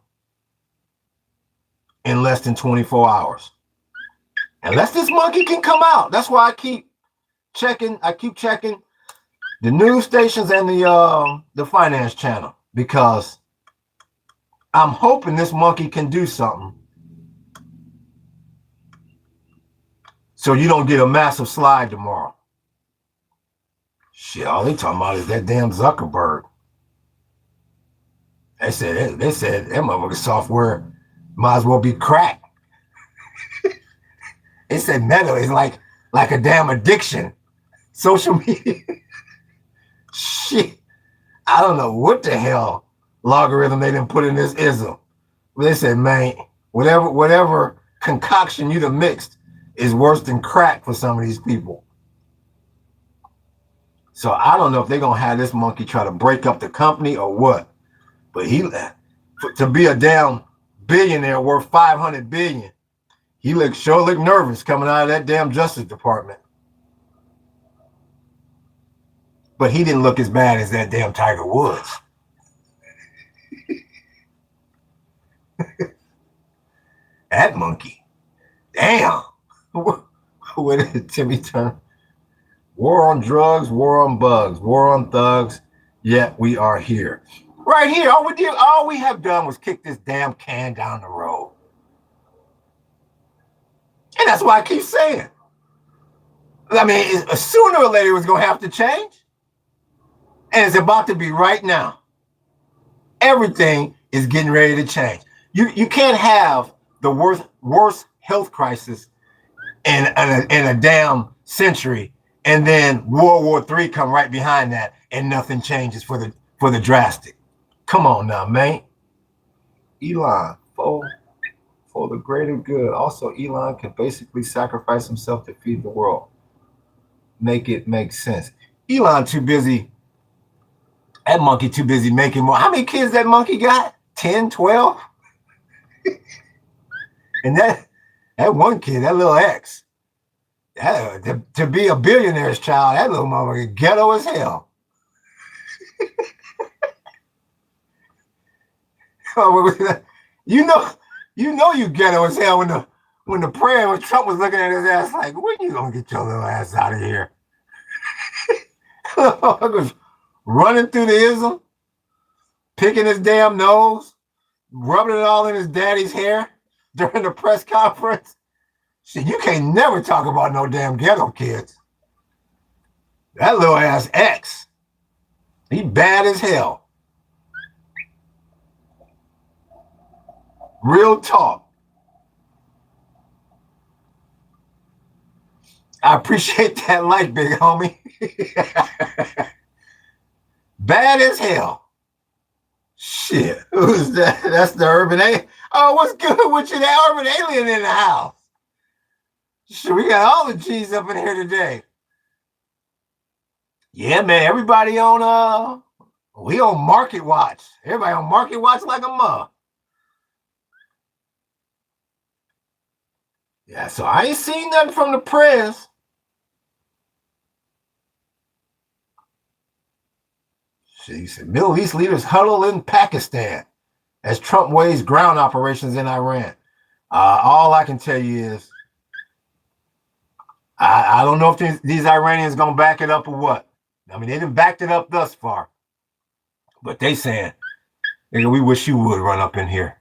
in less than 24 hours. Unless this monkey can come out. That's why I keep checking the news stations and the finance channel, because I'm hoping this monkey can do something so you don't get a massive slide tomorrow. Shit, all they talking about is that damn Zuckerberg. They said that motherfucking software might as well be crack. They said Meta is like a damn addiction. Social media. Shit. I don't know what the hell logarithm they didn't put in this ism. They said, man, whatever concoction you done mixed is worse than crack for some of these people. So I don't know if they're gonna have this monkey try to break up the company or what. But to be a damn billionaire worth 500 billion, he sure looked nervous coming out of that damn Justice Department. But he didn't look as bad as that damn Tiger Woods. That monkey. Damn. What did Timmy Turner? War on drugs, war on bugs, war on thugs, yet we are here. Right here. All we have done was kick this damn can down the road. And that's why I keep saying. I mean, sooner or later it was going to have to change. And it's about to be right now. Everything is getting ready to change. You can't have the worst health crisis in a damn century, and then World War III come right behind that, and nothing changes for the drastic. Come on now, man. Elon, for the greater good. Also, Elon can basically sacrifice himself to feed the world. Make it make sense. Elon too busy. That monkey too busy making more. How many kids that monkey got? 10, 12? And that one kid, that little X, to be a billionaire's child, that little motherfucker ghetto as hell. you know you ghetto as hell when Trump was looking at his ass like, when you gonna get your little ass out of here? Running through the ism, picking his damn nose, rubbing it all in his daddy's hair during the press conference. Shit, you can't never talk about no damn ghetto kids. That little ass X, he bad as hell. Real talk. I appreciate that like, big homie. Bad as hell. Shit, who's that? That's the urban alien. Oh, what's good with you? That urban alien in the house. Shit, we got all the G's up in here today. Yeah, man, everybody on we on Market Watch. Everybody on Market Watch like a mother. Yeah, so I ain't seen nothing from the press. She said Middle East leaders huddle in Pakistan as Trump weighs ground operations in Iran. All I can tell you is I don't know if these Iranians gonna back it up or what. I mean, they didn't back it up thus far, but they saying, nigga, we wish you would run up in here.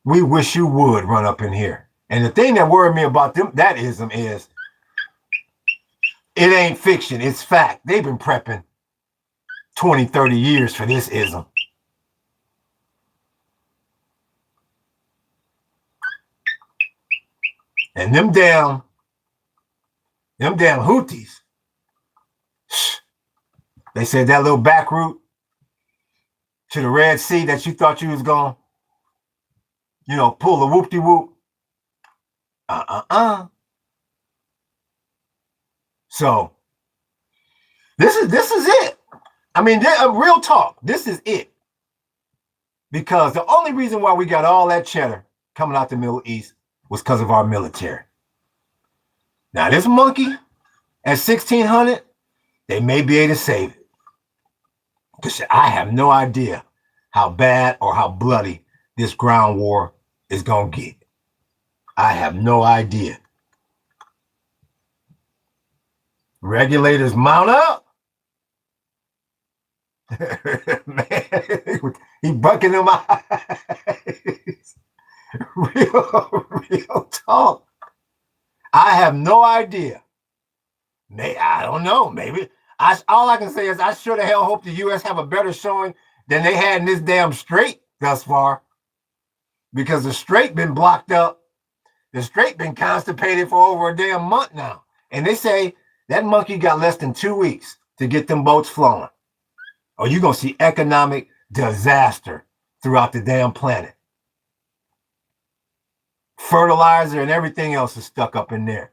We wish you would run up in here. And the thing that worried me about that ism is it ain't fiction, it's fact. They've been prepping 20, 30 years for this ism. And them damn Houthis, They said that little back route to the Red Sea that you thought you was going, pull a whoop-de-whoop. So this is it. I mean, real talk. This is it. Because the only reason why we got all that cheddar coming out the Middle East was because of our military. Now, this monkey at 1600, they may be able to save it. Because I have no idea how bad or how bloody this ground war is going to get. I have no idea. Regulators mount up. Man, he bucking them eyes. Real talk. I have no idea. I don't know. Maybe all I can say is I sure the hell hope the U.S. have a better showing than they had in this damn strait thus far, because the strait been blocked up. The strait been constipated for over a damn month now, and they say that monkey got less than 2 weeks to get them boats flowing. Or you're gonna see economic disaster throughout the damn planet. Fertilizer and everything else is stuck up in there.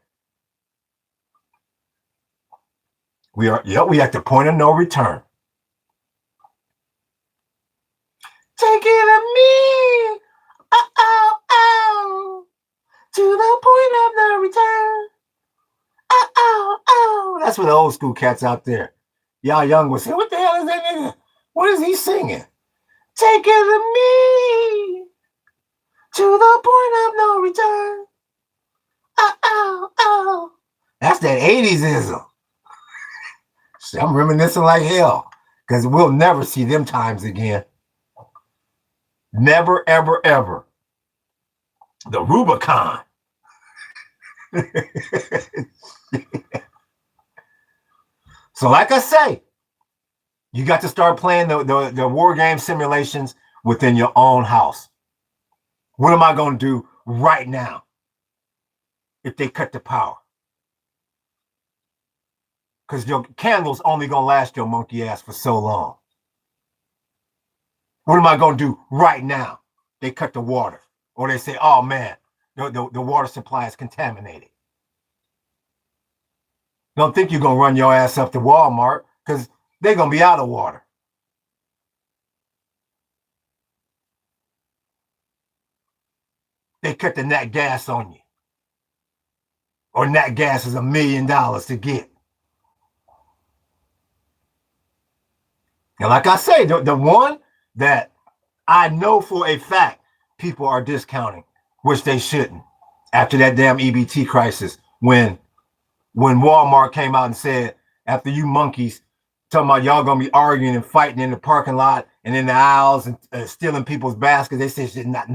We at the point of no return. Take it to me, to the point of no return. That's for the old school cats out there. Y'all young was saying, what the hell is that nigga? What is he singing? Take it to me, to the point of no return. That's that 80s-ism. I'm reminiscing like hell, because we'll never see them times again. Never, ever, ever. The Rubicon. So like I say, you got to start playing the war game simulations within your own house. What am I going to do right now if they cut the power? Because your candle's only going to last your monkey ass for so long. What am I going to do right now? They cut the water. Or they say, oh man, the water supply is contaminated. Don't think you're going to run your ass up to Walmart, because they're going to be out of water. They cut the nat gas on you. Or nat gas is $1 million to get. And like I say, the one that I know for a fact people are discounting, which they shouldn't, after that damn EBT crisis, when Walmart came out and said, after you monkeys talking about y'all gonna be arguing and fighting in the parking lot and in the aisles and stealing people's baskets, they said, not in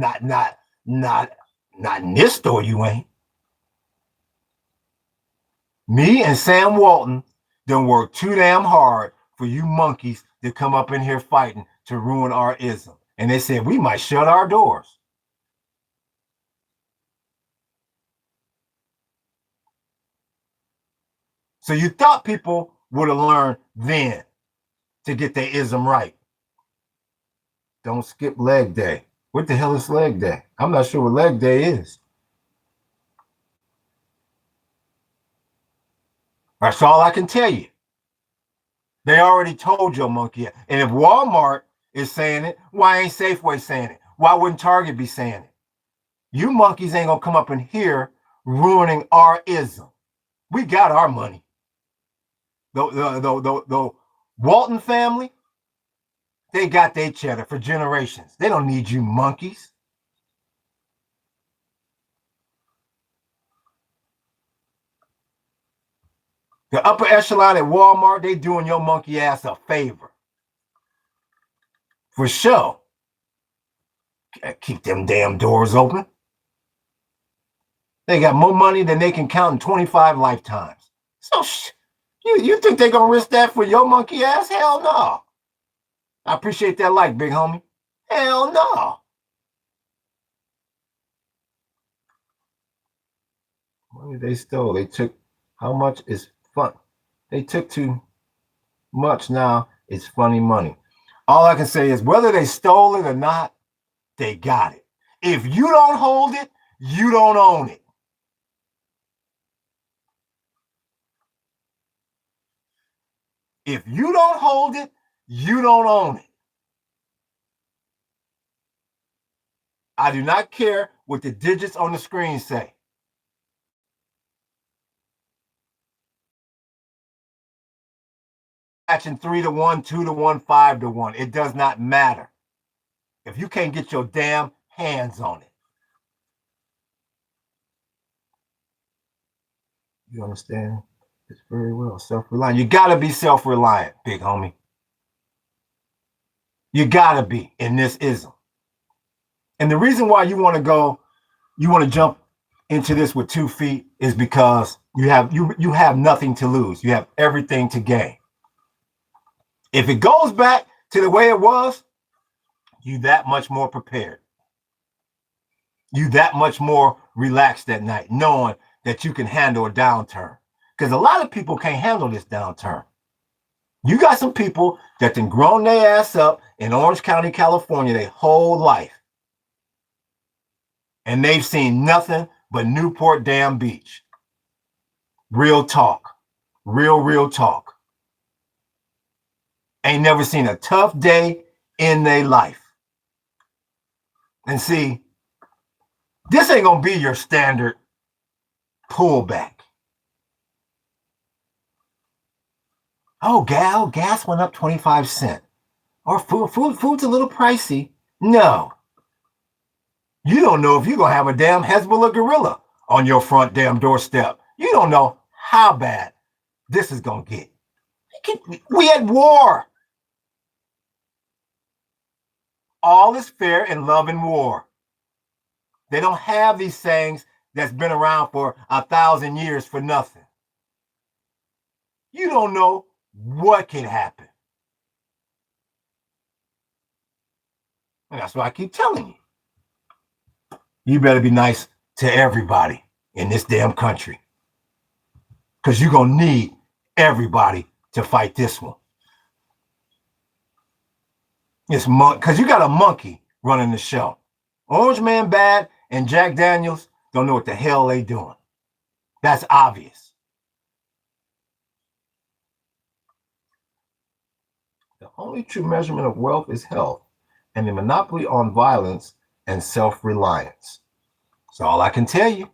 this store, you ain't. Me and Sam Walton done worked too damn hard for you monkeys to come up in here fighting to ruin our ism. And they said we might shut our doors. So you thought people would have learned then to get their ism right. Don't skip leg day. What the hell is leg day? I'm not sure what leg day is. That's all I can tell you. They already told your monkey. And if Walmart is saying it, why ain't Safeway saying it? Why wouldn't Target be saying it? You monkeys ain't gonna come up in here ruining our ism. We got our money. The Walton family, they got their cheddar for generations. They don't need you monkeys. The upper echelon at Walmart, they doing your monkey ass a favor. For sure. Keep them damn doors open. They got more money than they can count in 25 lifetimes. So you think they're gonna risk that for your monkey ass? Hell no. I appreciate that like, big homie. Hell no. Money they stole. They took, how much is fun? They took to much now, it's funny money. All I can say is whether they stole it or not, they got it. If you don't hold it, you don't own it. If you don't hold it, you don't own it. I do not care what the digits on the screen say. Matching 3-1, 2-1, 5-1. It does not matter if you can't get your damn hands on it. You understand? It's very well. Self-reliant. You gotta be self-reliant, big homie. You gotta be in this ism. And the reason why you want to jump into this with 2 feet is because you have nothing to lose. You have everything to gain. If it goes back to the way it was, you that much more prepared. You that much more relaxed at night, knowing that you can handle a downturn. Because a lot of people can't handle this downturn. You got some people that done grown their ass up in Orange County, California, their whole life. And they've seen nothing but Newport Dam Beach. Real talk. Real talk. Ain't never seen a tough day in their life. And see, this ain't gonna be your standard pullback. Oh, gas went up 25 cents. Or food's a little pricey. No. You don't know if you're gonna have a damn Hezbollah guerrilla on your front damn doorstep. You don't know how bad this is gonna get. We at war. All is fair in love and war. They don't have these sayings that's been around for 1,000 years for nothing. You don't know what can happen. And that's why I keep telling you. You better be nice to everybody in this damn country. Because you're going to need everybody to fight this one. Because you got a monkey running the show. Orange Man Bad and Jack Daniels don't know what the hell they doing. That's obvious. The only true measurement of wealth is health and the monopoly on violence and self-reliance. That's all I can tell you.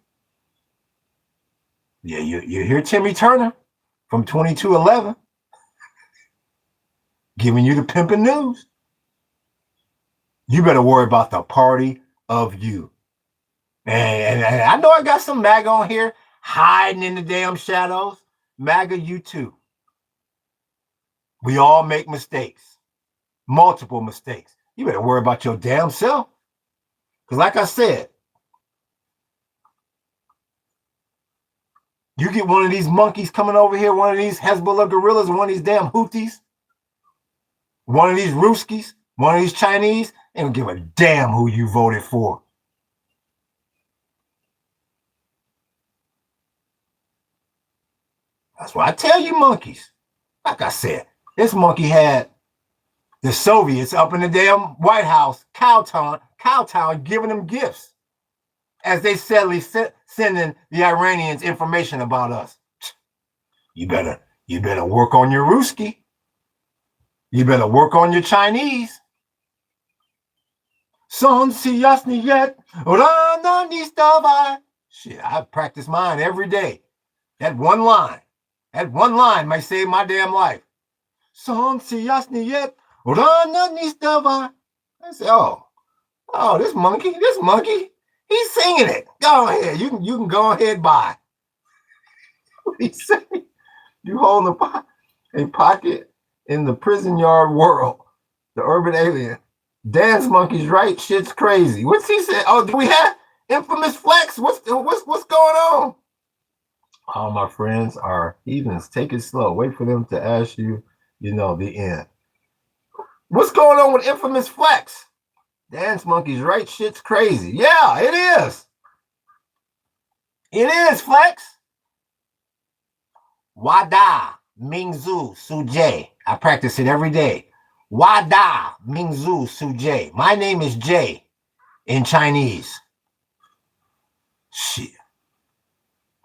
Yeah, you hear Timmy Turner from 2211 giving you the pimping news. You better worry about the party of you. And I know I got some MAGA on here hiding in the damn shadows. MAGA, you too. We all make mistakes, multiple mistakes. You better worry about your damn self. Because like I said, you get one of these monkeys coming over here, one of these Hezbollah guerrillas, one of these damn Houthis, one of these Ruskies, one of these Chinese, they don't give a damn who you voted for. That's why I tell you monkeys. Like I said, this monkey had the Soviets up in the damn White House, Cowtown, giving them gifts as they steadily sending the Iranians information about us. You better work on your Ruski. You better work on your Chinese. Shit, I practice mine every day. That one line might save my damn life. I say, oh, this monkey, he's singing it. Go ahead, you can go ahead by. What he say? You holding a pocket in the prison yard world, the urban alien. Dance monkeys, right? Shit's crazy. What's he say? Oh, do we have infamous flex? What's going on? All my friends are heathens. Take it slow. Wait for them to ask you, the end. What's going on with infamous flex? Dance monkeys, right? Shit's crazy. Yeah, it is. It is, Flex. Wada, Mingzu, Suje. I practice it every day. Wada Mingzu Suje. My name is Jay in Chinese. Shit.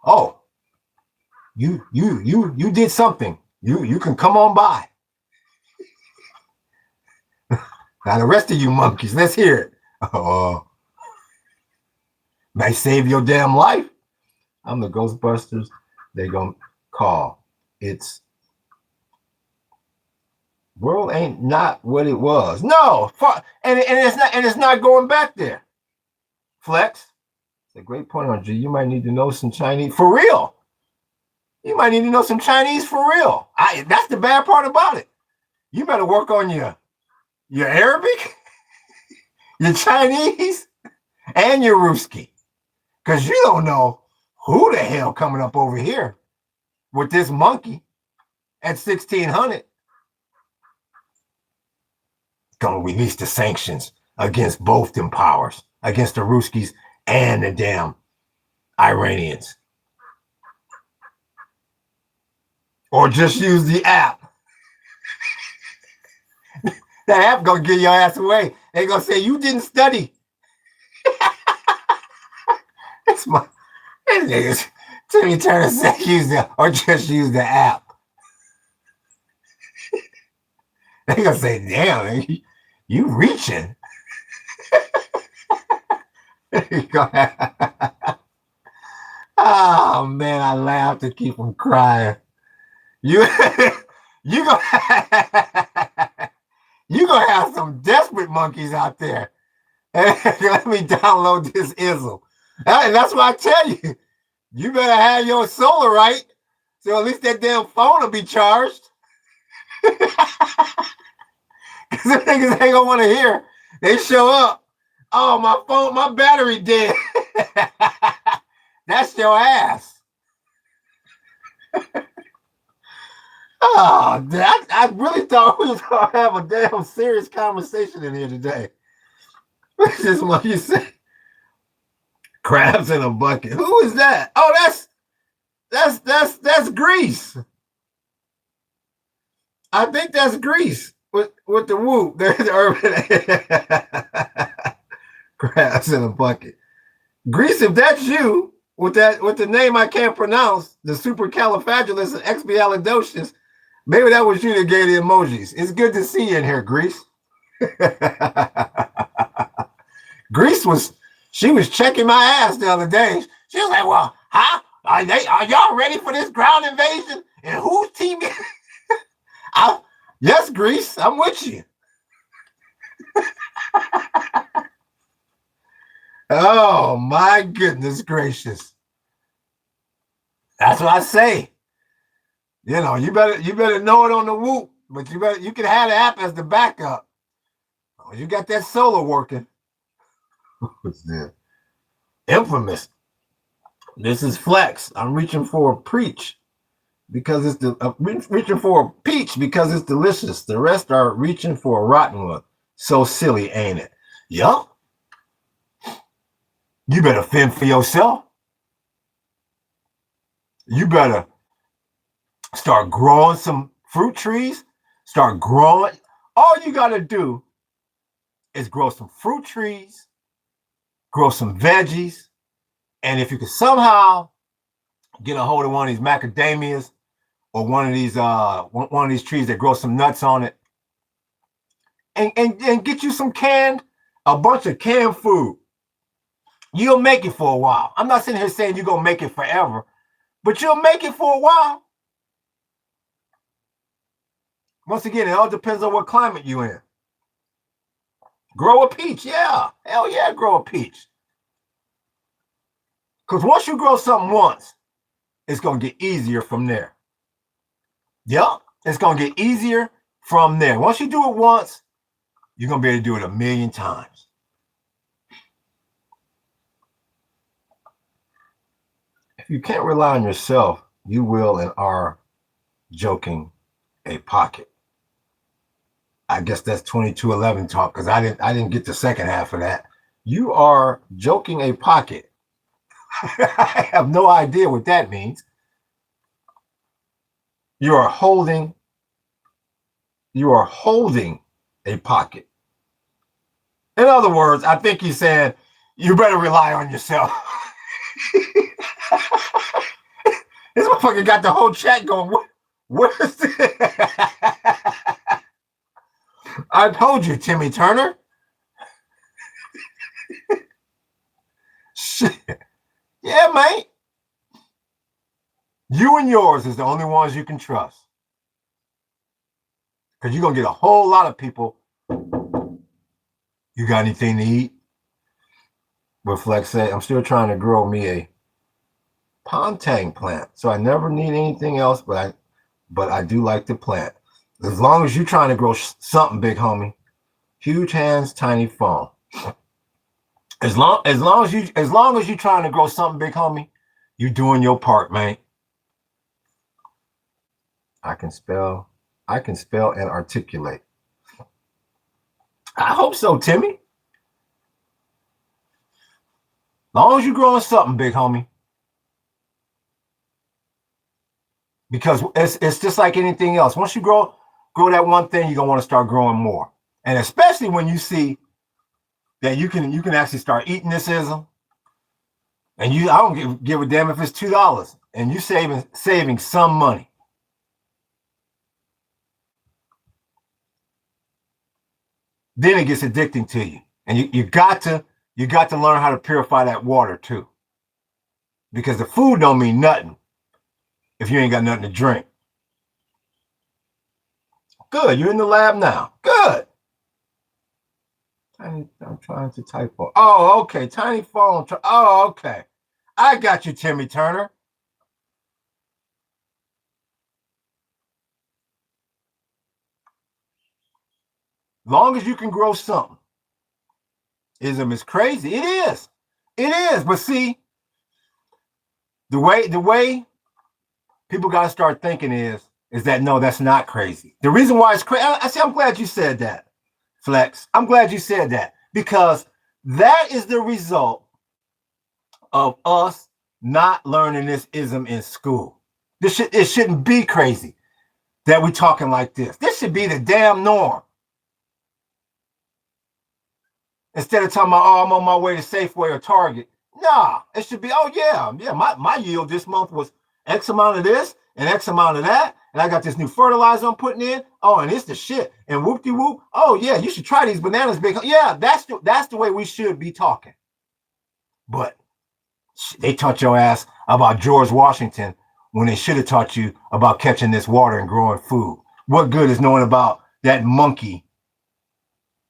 Oh, you did something. You can come on by. Now the rest of you monkeys, let's hear it. Oh, might save your damn life. I'm the Ghostbusters. They gonna call. It's world ain't not what it was. No, and it's not going back there. Flex. It's a great point on G. You might need to know some Chinese for real. You might need to know some Chinese for real. That's the bad part about it. You better work on your Arabic, your Chinese, and your Ruski. Because you don't know who the hell coming up over here with this monkey at 1600 going to release the sanctions against both them powers, against the Ruskies and the damn Iranians. Or just use the app. That app gonna get your ass away. They gonna say you didn't study. That's my niggas. Timmy Turner said just use the app. They gonna say, damn, you reaching. Oh man, I laughed to keep from crying. You gonna have some desperate monkeys out there. Let me download this Izzle. And that's why I tell you, you better have your solar right, so at least that damn phone will be charged. Because the niggas ain't gonna want to hear. They show up. Oh, my phone, my battery dead. That's your ass. Oh, I really thought we was gonna have a damn serious conversation in here today. What's this one you say? Crabs in a bucket. Who is that? Oh, that's Greece. I think that's Greece with the whoop. The urban crabs in a bucket. Greece, if that's you with the name I can't pronounce, the supercalifragilisticexpialidocious, maybe that was you that gave the emojis. It's good to see you in here, Greece. Greece she was checking my ass the other day. She was like, well, huh? Are y'all ready for this ground invasion? And who's teaming? Yes, Greece, I'm with you. Oh my goodness gracious. That's what I say. You know, you better know it on the whoop, but you can have the app as the backup. You got that solar working. What's that? Infamous. This is Flex. I'm reaching for a preach because it's reaching for a peach because it's delicious. The rest are reaching for a rotten one. So silly, ain't it? Yup. You better fend for yourself. You better start growing some fruit trees. Start growing. All you got to do is grow some fruit trees, grow some veggies, and if you can somehow get a hold of one of these macadamias or one of these trees that grow some nuts on it, and get you a bunch of canned food, you'll make it for a while. I'm not sitting here saying you're gonna make it forever, but you'll make it for a while. Once again, it all depends on what climate you're in. Grow a peach, yeah. Hell yeah, grow a peach. Because once you grow something once, it's going to get easier from there. Yep, it's going to get easier from there. Once you do it once, you're going to be able to do it 1,000,000 times. If you can't rely on yourself, you will and are joking a pocket. I guess that's 2211 talk because I didn't get the second half of that. You are joking a pocket. I have no idea what that means. You are holding You are holding a pocket. In other words, I think he's saying you better rely on yourself. This motherfucker got the whole chat going. What is this? I told you, Timmy Turner. Shit. Yeah, mate. You and yours is the only ones you can trust. Because you're going to get a whole lot of people. You got anything to eat? But Flex said, I'm still trying to grow me a Pontang plant. So I never need anything else, but I do like to plant. As long as you're trying to grow something big, homie. Huge hands, tiny phone. As long as you're trying to grow something big, homie, you're doing your part, man. I can spell and articulate. I hope so, Timmy. As long as you're growing something big, homie. Because it's just like anything else. Once you grow that one thing, you're gonna want to start growing more. And especially when you see that you can actually start eating this ism. And I don't give a damn if it's $2 and you saving some money. Then it gets addicting to you. And you got to learn how to purify that water too. Because the food don't mean nothing if you ain't got nothing to drink. Good, you're in the lab now. Good. I'm trying to typo. Oh, okay. Tiny phone. Oh, okay. I got you, Timmy Turner. Long as you can grow something. Ism is crazy. It is. It is. But see, the way people got to start thinking is that no, that's not crazy. The reason why it's crazy, I'm glad you said that, Flex. I'm glad you said that because that is the result of us not learning this ism in school. It shouldn't be crazy that we're talking like this. This should be the damn norm. Instead of talking about, oh, I'm on my way to Safeway or Target. Nah, it should be, oh, yeah, my yield this month was X amount of this and X amount of that. And I got this new fertilizer I'm putting in. Oh, and it's the shit. And whoop-de-whoop. Oh, yeah, you should try these bananas big. Yeah, that's the way we should be talking. But they taught your ass about George Washington when they should have taught you about catching this water and growing food. What good is knowing about that monkey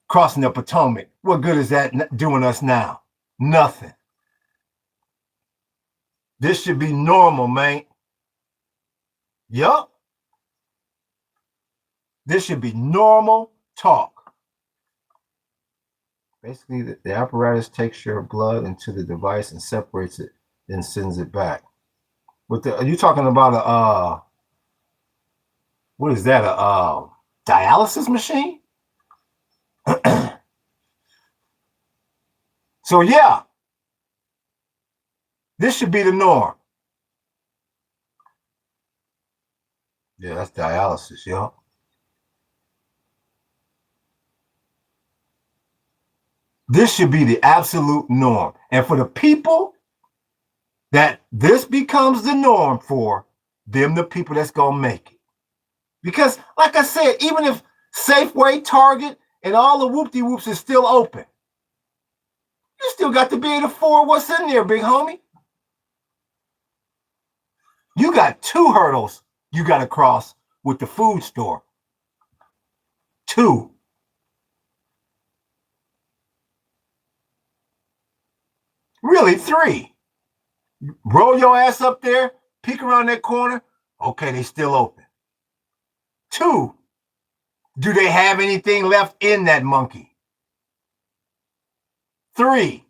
crossing the Potomac? What good is that doing us now? Nothing. This should be normal, man. Yup. This should be normal talk. Basically, the apparatus takes your blood into the device and separates it, then sends it back. Are you talking about what is that? A dialysis machine? So yeah, this should be the norm. Yeah, that's dialysis, yo. This should be the absolute norm. And for the people that this becomes the norm for, them the people that's going to make it. Because, like I said, even if Safeway, Target, and all the whoop-de-whoops is still open, you still got to be able to afford what's in there, big homie. You got 2 hurdles you got to cross with the food store. 2. Really, 3. Roll your ass up there, peek around that corner. Okay, they still open. 2, do they have anything left in that monkey? 3,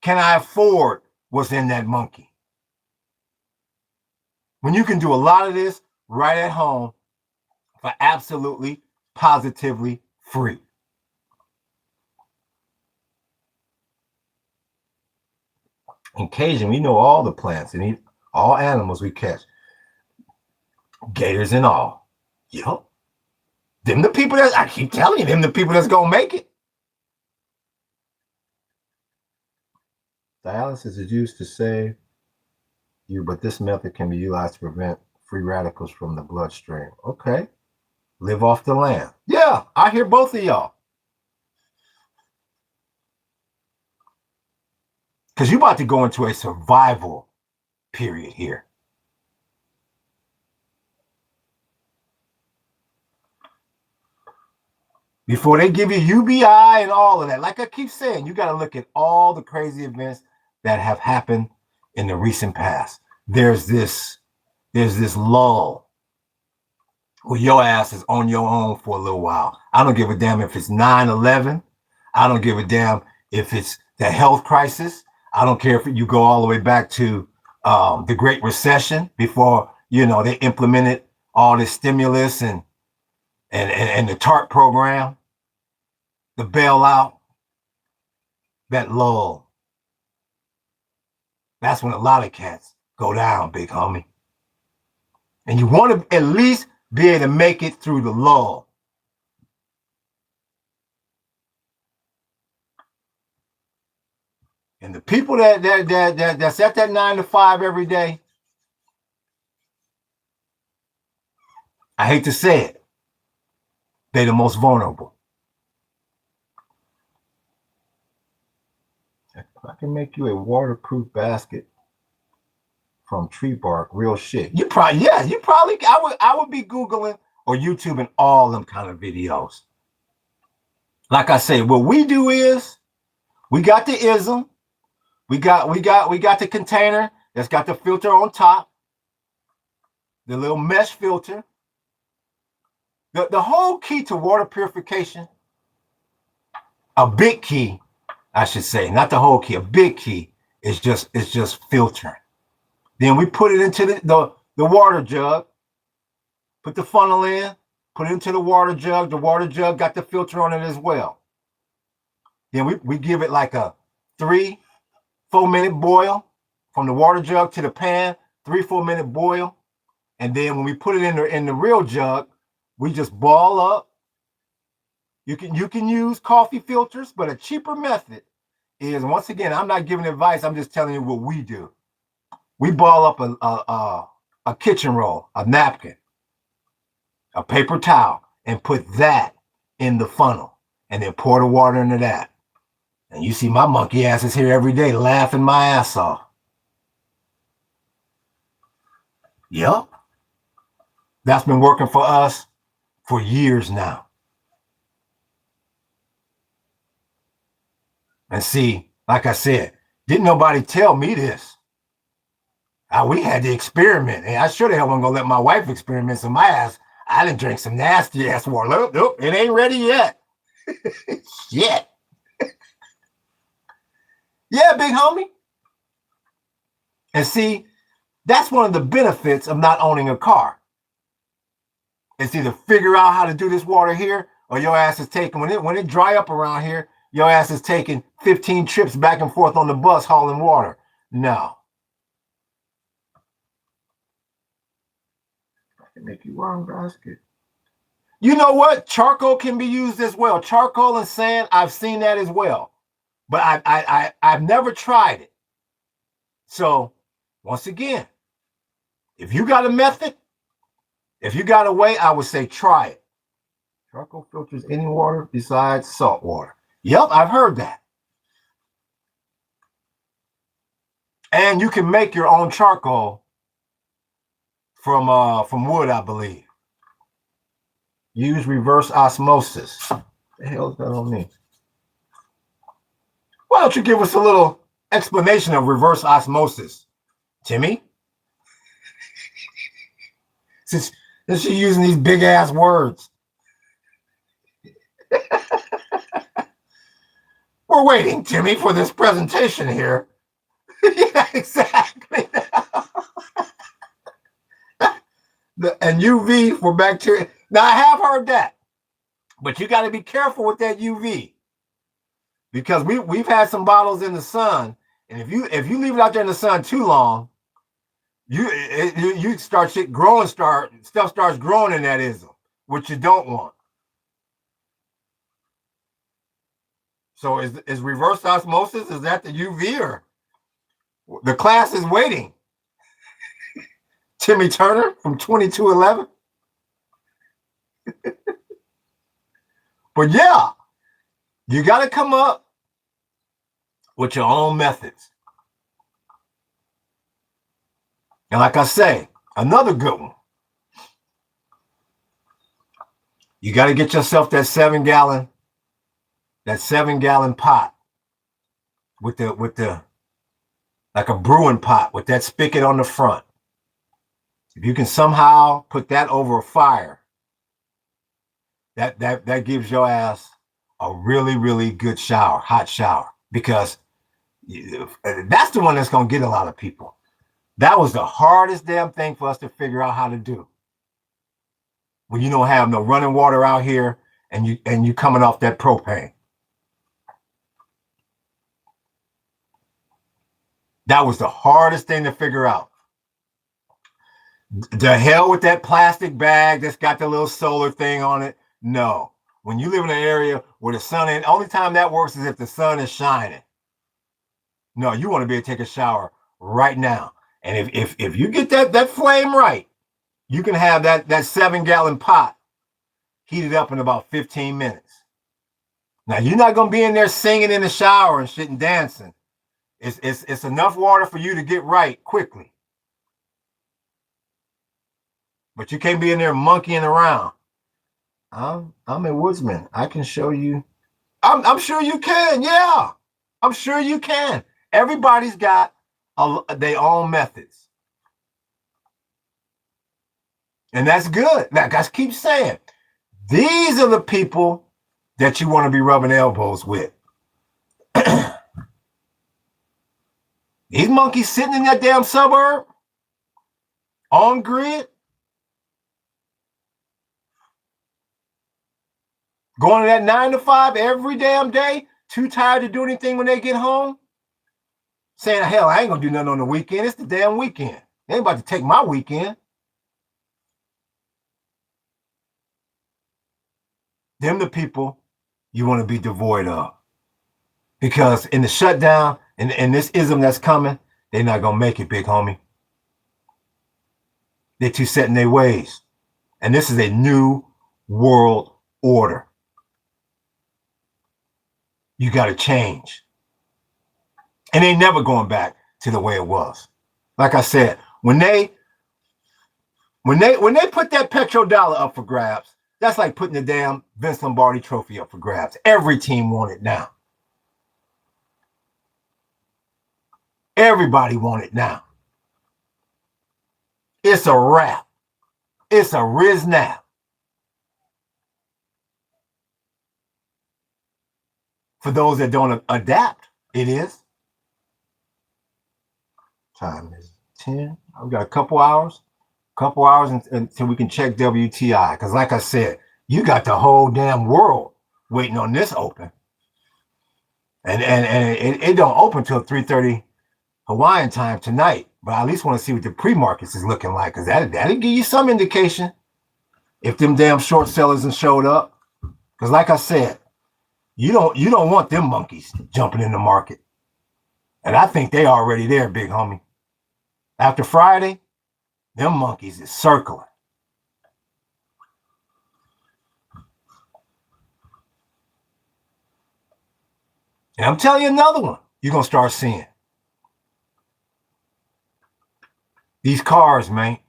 can I afford what's in that monkey? When you can do a lot of this right at home for absolutely, positively free. In Cajun, we know all the plants and all animals we catch. Gators and all. Yup. Them the people that I keep telling you, them the people that's gonna make it. Dialysis is used to save you, but this method can be utilized to prevent free radicals from the bloodstream. Okay. Live off the land. Yeah, I hear both of y'all. Because you're about to go into a survival period here. Before they give you UBI and all of that, like I keep saying, you got to look at all the crazy events that have happened in the recent past. There's this lull where your ass is on your own for a little while. I don't give a damn if it's 9/11. I don't give a damn if it's the health crisis. I don't care if you go all the way back to the Great Recession before, they implemented all this stimulus and the TARP program, the bailout, that lull. That's when a lot of cats go down, big homie. And you want to at least be able to make it through the lull. And the people that's at that 9 to 5 every day, I hate to say it, they're the most vulnerable. I can make you a waterproof basket from tree bark, real shit. I would be Googling or YouTubing all them kind of videos. Like I say, what we do is we got the ism, we got the container that's got the filter on top, the little mesh filter. The whole key to water purification, a big key, I should say, not the whole key, a big key is just filtering. Then we put it into the water jug, put the funnel in, put it into the water jug. The water jug got the filter on it as well. Then we give it like a 3-4 minute boil from the water jug to the pan, 3-4 minute boil. And then when we put it in the real jug, we just ball up. You can use coffee filters, but a cheaper method is, once again, I'm not giving advice, I'm just telling you what we do. We ball up a kitchen roll, a napkin, a paper towel, and put that in the funnel, and then pour the water into that. And you see my monkey asses here every day laughing my ass off. Yep. That's been working for us for years now. And see, like I said, didn't nobody tell me this. We had to experiment. And I sure the hell wasn't going to let my wife experiment some ass. I done drank some nasty ass water. Nope, it ain't ready yet. Shit. Yeah, big homie. And see, that's one of the benefits of not owning a car. It's either figure out how to do this water here, or your ass is taking, when it dry up around here, your ass is taking 15 trips back and forth on the bus hauling water. No. I can make you wrong, basket. You know what? Charcoal can be used as well. Charcoal and sand, I've seen that as well. But I've never tried it. So, once again, if you got a method, if you got a way, I would say try it. Charcoal filters any water besides salt water. Yep, I've heard that. And you can make your own charcoal from wood, I believe. Use reverse osmosis. What the hell is that on me? Why don't you give us a little explanation of reverse osmosis, Timmy? Since you're using these big ass words. We're waiting, Timmy, for this presentation here. Yeah, exactly. And UV for bacteria. Now, I have heard that, but you got to be careful with that UV, because we've had some bottles in the sun, and if you leave it out there in the sun too long, you start shit growing. Stuff starts growing in that ism, which you don't want. So is reverse osmosis, is that the UV or the class is waiting? Timmy Turner from 2211. But yeah, you got to come up with your own methods. And like I say, another good one. You got to get yourself that 7-gallon pot with the like a brewing pot with that spigot on the front. If you can somehow put that over a fire, that gives your ass a really, really good shower, hot shower, because that's the one that's going to get a lot of people. That was the hardest damn thing for us to figure out how to do. When you don't have no running water out here and you coming off that propane. That was the hardest thing to figure out. The hell with that plastic bag that's got the little solar thing on it. No. When you live in an area where the sun ain't, only time that works is if the sun is shining. No, you want to be able to take a shower right now. And if you get that flame right, you can have that 7-gallon pot heated up in about 15 minutes. Now, you're not going to be in there singing in the shower and shit and dancing. It's enough water for you to get right quickly. But you can't be in there monkeying around. I'm a woodsman. I can show you. I'm sure you can. Yeah, I'm sure you can. Everybody's got their own methods. And that's good. Like I keep saying, these are the people that you want to be rubbing elbows with. These monkeys sitting in that damn suburb, on grid, going to that 9 to 5 every damn day, too tired to do anything when they get home, saying, hell, I ain't going to do nothing on the weekend. It's the damn weekend. They ain't about to take my weekend. Them the people you want to be devoid of. Because in the shutdown and this ism that's coming, they're not going to make it, big homie. They're too set in their ways. And this is a new world order. You got to change. And they never going back to the way it was. Like I said, when they put that petrodollar up for grabs, that's like putting the damn Vince Lombardi trophy up for grabs. Every team want it now. Everybody want it now. It's a wrap. It's a riznap. For those that don't adapt, it is. Time is 10. I've got a couple hours until we can check WTI. Because like I said, you got the whole damn world waiting on this open. And it don't open till 3:30 Hawaiian time tonight. But I at least want to see what the pre-markets is looking like. Because that'll give you some indication if them damn short sellers have showed up. Because like I said, you don't want them monkeys jumping in the market. And I think they already there, big homie. After Friday, them monkeys is circling. And I'm telling you another one you're going to start seeing. These cars, man.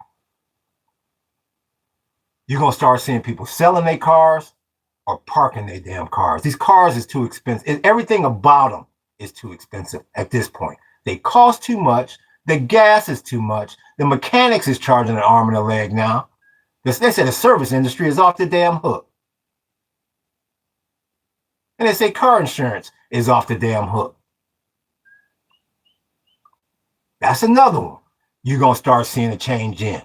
You're going to start seeing people selling their cars or parking their damn cars. These cars is too expensive. Everything about them is too expensive at this point. They cost too much. The gas is too much. The mechanics is charging an arm and a leg now. They say the service industry is off the damn hook. And they say car insurance is off the damn hook. That's another one you're going to start seeing a change in.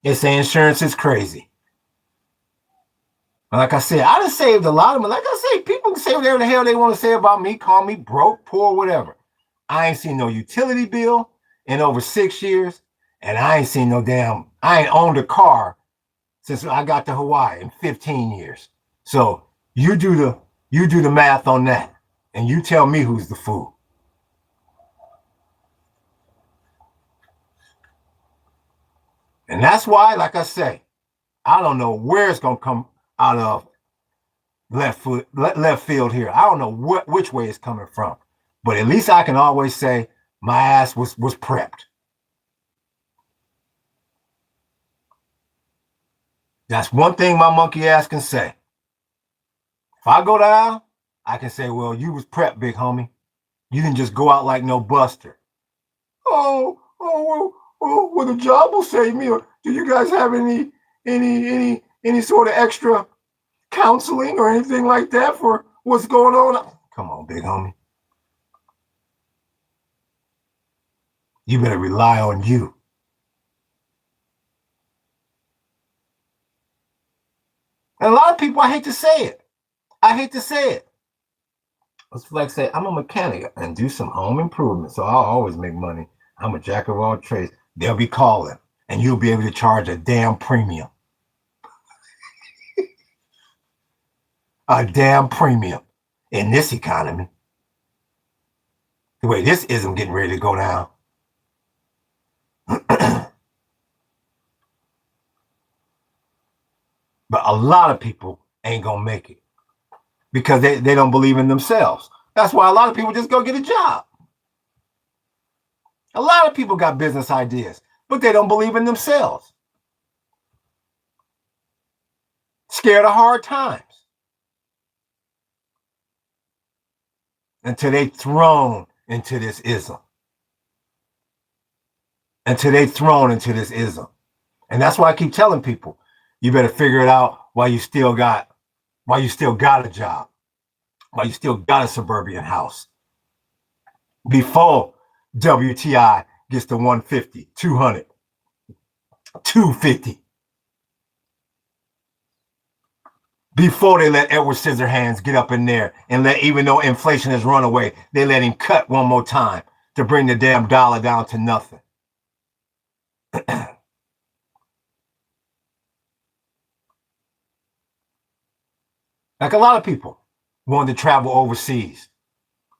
They say insurance is crazy. But like I said, I done saved a lot of money. Like I say, people can say whatever the hell they want to say about me, call me broke, poor, whatever. I ain't seen no utility bill in over 6 years, and I ain't owned a car since I got to Hawaii in 15 years. So you do You do the math on that, and you tell me who's the fool. And that's why, like I say, I don't know where it's gonna come out of left field here. I don't know which way it's coming from, but at least I can always say my ass was prepped. That's one thing my monkey ass can say. If I go down, I can say, well, you was prepped, big homie. You didn't just go out like no buster. Well, the job will save me. Or do you guys have any sort of extra counseling or anything like that for what's going on? Come on, big homie. You better rely on you. And a lot of people, I hate to say it. Let's like say I'm a mechanic and do some home improvement, so I'll always make money. I'm a jack of all trades. They'll be calling, and you'll be able to charge a damn premium. A damn premium in this economy. The way this isn't getting ready to go down. But a lot of people ain't gonna make it because they don't believe in themselves. That's why a lot of people just go get a job. A lot of people got business ideas, but they don't believe in themselves. Scared of hard times. Until they thrown into this ism. And that's why I keep telling people, you better figure it out while you still got a job, while you still got a suburban house. Before WTI gets to 150, 200, 250. Before they let Edward Scissorhands get up in there and even though inflation has run away, they let him cut one more time to bring the damn dollar down to nothing. Like a lot of people wanted to travel overseas,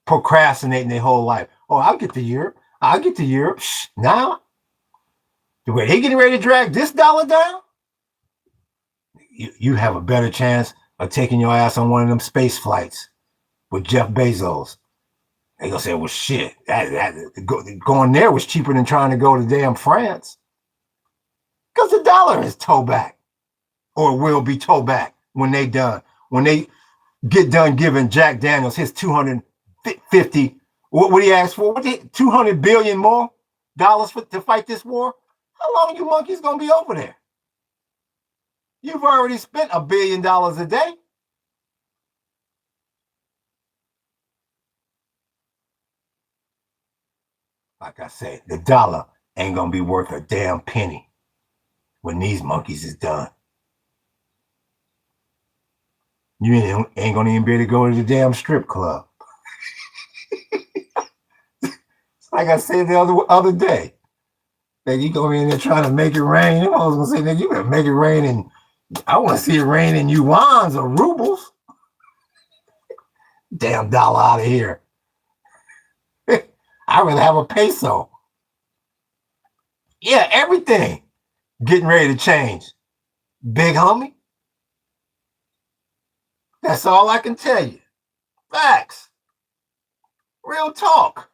procrastinating their whole life. Oh, I'll get to Europe. Now, the way they getting ready to drag this dollar down, you have a better chance of taking your ass on one of them space flights with Jeff Bezos. They gonna say, well, shit, going there was cheaper than trying to go to damn France. Because the dollar is towed back, or will be towed back when they done. When they get done giving Jack Daniels his 250, what he asked for? 200 billion more dollars to fight this war? How long are you monkeys gonna be over there? You've already spent $1 billion a day. Like I said, the dollar ain't gonna be worth a damn penny when these monkeys is done. You ain't gonna even be able to go to the damn strip club. Like I said the other day, that you go in there trying to make it rain. I was gonna say, that you better make it rain, and I want to see it rain in yuans or rubles. Damn dollar out of here. I'd rather have a peso. Yeah, everything getting ready to change. Big homie. That's all I can tell you. Facts. Real talk.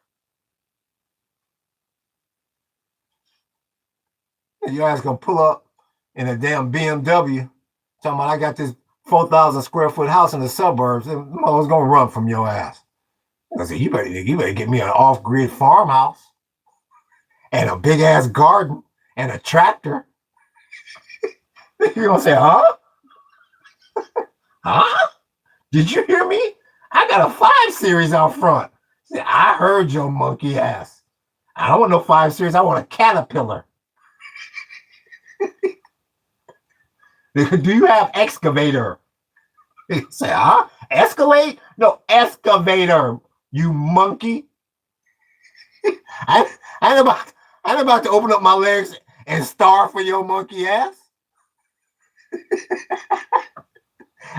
And your ass gonna pull up in a damn BMW talking about I got this 4,000 square foot house in the suburbs. I was gonna run from your ass. I said, you better get me an off-grid farmhouse and a big ass garden and a tractor. You're gonna say, huh? Huh? Did you hear me? I got a 5 Series out front. I heard your monkey ass. I don't want no 5 Series. I want a Caterpillar. Do you have excavator? You say, huh? Escalade? No, excavator, you monkey. I'm about to open up my legs and starve for your monkey ass.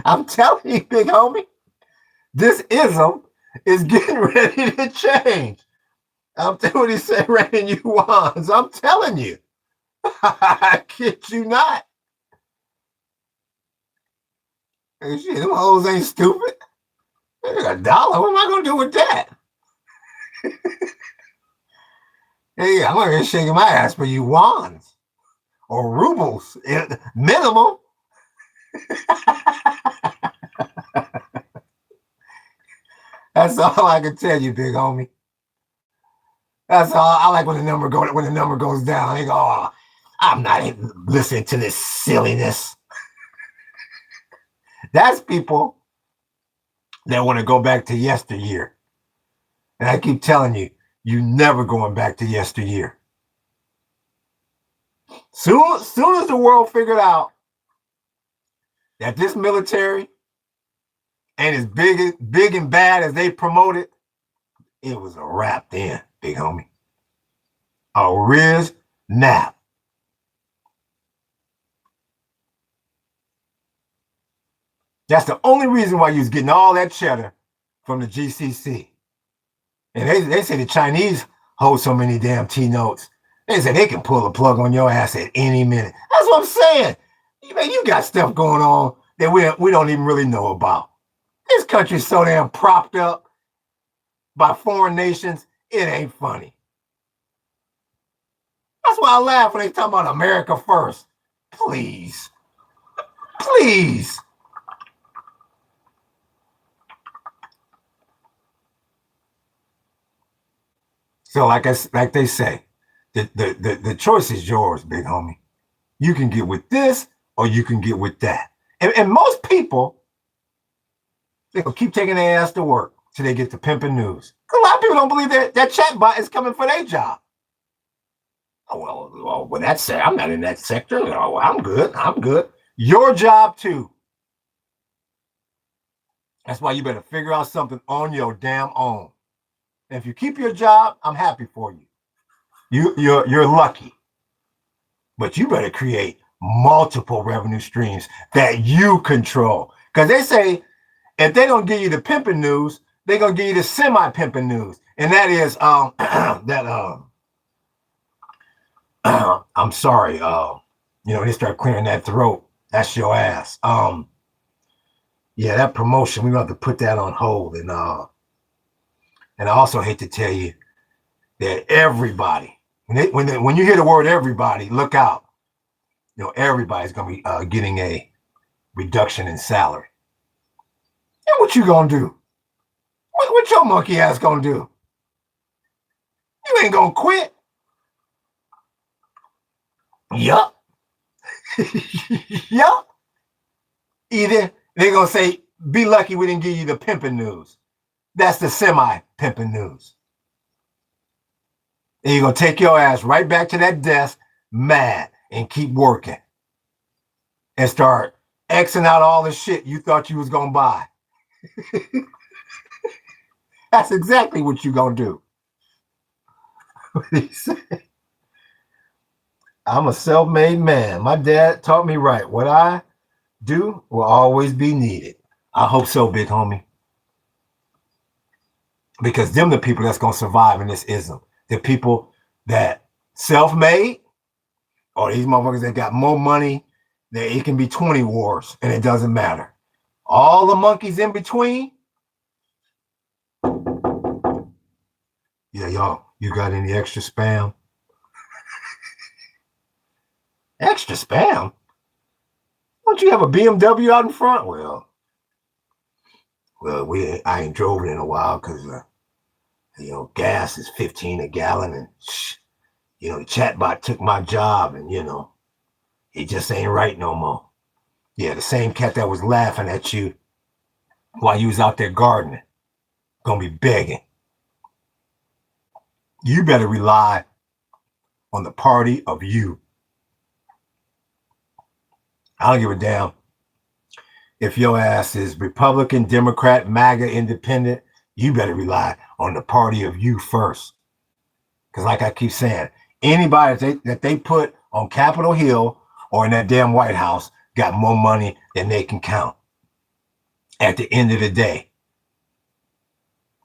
I'm telling you, big homie. This ism is getting ready to change. I'm telling you what he said, raining you wands. I'm telling you. I kid you not. Hey, shit, them hoes ain't stupid. $1. What am I gonna do with that? Hey, I'm gonna get shaking my ass for you wands or rubles minimum. That's all I can tell you, big homie. That's all. I like when the number goes down. They go, oh, I'm not listening to this silliness. That's people that want to go back to yesteryear. And I keep telling you, you're never going back to yesteryear. Soon as the world figured out that this military ain't as big and bad as they promoted, it was a wrap then, big homie. A Riz nap. That's the only reason why you was getting all that cheddar from the GCC. And they say the Chinese hold so many damn T-notes. They say they can pull a plug on your ass at any minute. That's what I'm saying. Man, you got stuff going on that we don't even really know about. This country's so damn propped up by foreign nations, it ain't funny. That's why I laugh when they talk about America first. Please. Please. So like they say, the choice is yours, big homie. You can get with this or you can get with that. And most people, they'll keep taking their ass to work till they get the pimping news. A lot of people don't believe that chat bot is coming for their job. Oh, well, that's it. I'm not in that sector. Oh, I'm good. Your job too. That's why you better figure out something on your damn own. And if you keep your job, I'm happy for you. You're lucky. But you better create multiple revenue streams that you control. Because they say if they don't give you the pimping news, they're gonna give you the semi-pimping news. And that is I'm sorry, they start clearing that throat. That's your ass. Yeah, that promotion, we're gonna have to put that on hold. And I also hate to tell you that everybody, when you hear the word everybody, look out. Everybody's gonna be getting a reduction in salary. And what you gonna do? What your monkey ass gonna do? You ain't gonna quit. Yup. Yup. Either they're gonna say, be lucky we didn't give you the pimping news. That's the semi-pimping news. And you're gonna take your ass right back to that desk, mad, and keep working. And start Xing out all the shit you thought you was gonna buy. That's exactly what you're gonna do. I'm a self-made man. My dad taught me right. What I do will always be needed. I hope so, big homie. Because them the people that's gonna survive in this ism. The people that self-made, or these motherfuckers that got more money, that it can be 20 wars and it doesn't matter. All the monkeys in between. Yeah, y'all, you got any extra spam? Extra spam? Don't you have a BMW out in front? Well, I ain't drove it in a while because gas is 15 a gallon, and the chatbot took my job, and it just ain't right no more. Yeah, the same cat that was laughing at you while you was out there gardening, gonna be begging. You better rely on the party of you. I don't give a damn if your ass is Republican, Democrat, MAGA, Independent. You better rely on the party of you first. Because like I keep saying, anybody that they put on Capitol Hill or in that damn White House got more money than they can count at the end of the day.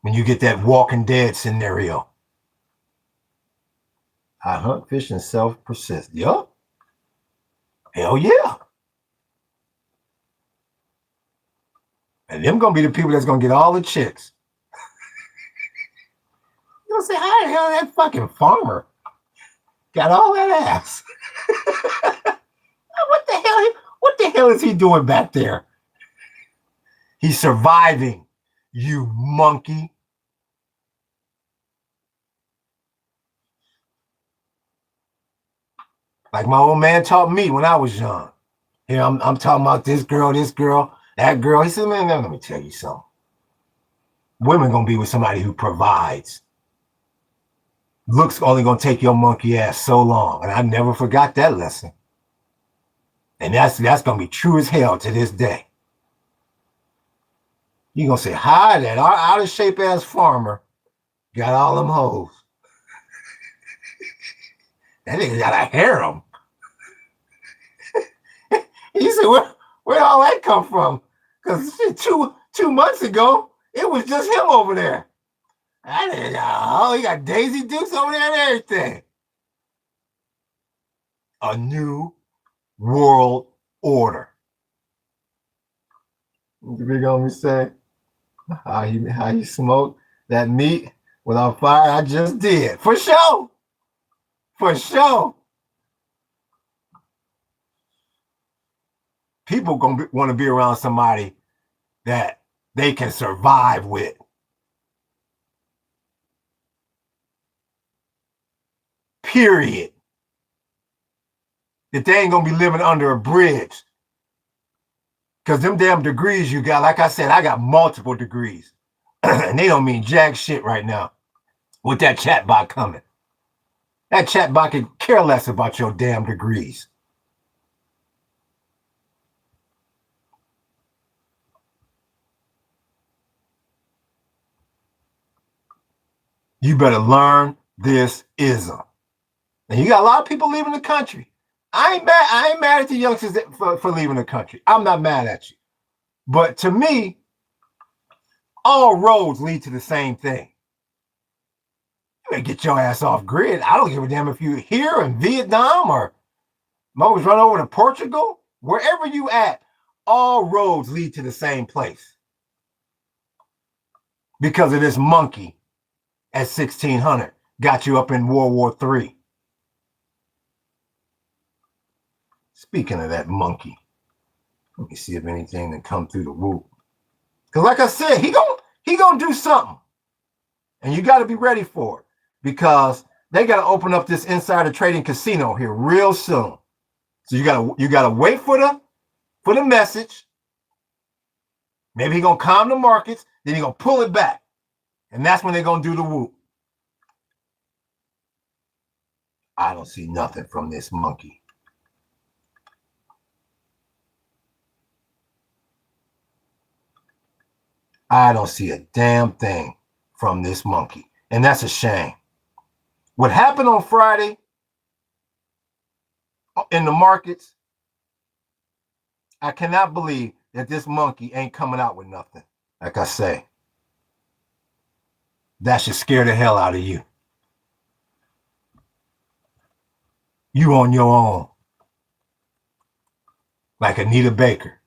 when you get that Walking Dead scenario. I hunt, fish, and self-persist. Yup. Hell yeah. And them gonna be the people that's gonna get all the chicks. You gonna say, how the hell that fucking farmer got all that ass? What the hell? What the hell is he doing back there? He's surviving, you monkey. Like my old man taught me when I was young. Here I'm talking about this girl, that girl. He said, man, let me tell you something. Women gonna be with somebody who provides. Looks only gonna take your monkey ass so long. And I never forgot that lesson. And that's gonna be true as hell to this day. You gonna say, hi, that out of shape ass farmer got all them hoes. That nigga got a harem. He said, where all that come from? Because two months ago, it was just him over there. I didn't know. He got Daisy Dukes over there and everything. A new world order. The big homie say, how you smoke that meat without fire? I just did. For sure. For sure. People gonna want to be around somebody that they can survive with. Period. That they ain't gonna be living under a bridge. Because them damn degrees you got, like I said, I got multiple degrees. And they don't mean jack shit right now with that chatbot coming. That chatbot can care less about your damn degrees. You better learn this ism. And you got a lot of people leaving the country. I ain't mad at the youngsters for leaving the country. I'm not mad at you. But to me, all roads lead to the same thing. You better get your ass off grid. I don't give a damn if you're here in Vietnam or Motors run over to Portugal. Wherever you at, all roads lead to the same place. Because of this monkey at 1600 got you up in World War III. Speaking of that monkey, let me see if anything that come through the whoop. Because like I said, he gonna do something. And you got to be ready for it. Because they got to open up this insider trading casino here real soon. So you gotta wait for the message. Maybe he's gonna calm the markets, then he's gonna pull it back. And that's when they're gonna do the whoop. I don't see nothing from this monkey. I don't see a damn thing from this monkey. And that's a shame. What happened on Friday in the markets, I cannot believe that this monkey ain't coming out with nothing. Like I say, that should scare the hell out of you. You on your own. Like Anita Baker.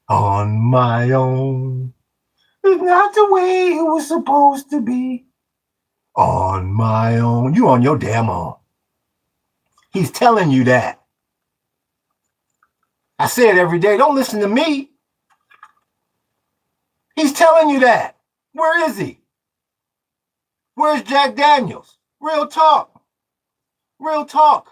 On my own. It's not the way it was supposed to be. On my own. You on your damn own. He's telling you that. I say it every day. Don't listen to me. He's telling you that. Where is he? Where's Jack Daniels? Real talk. Real talk.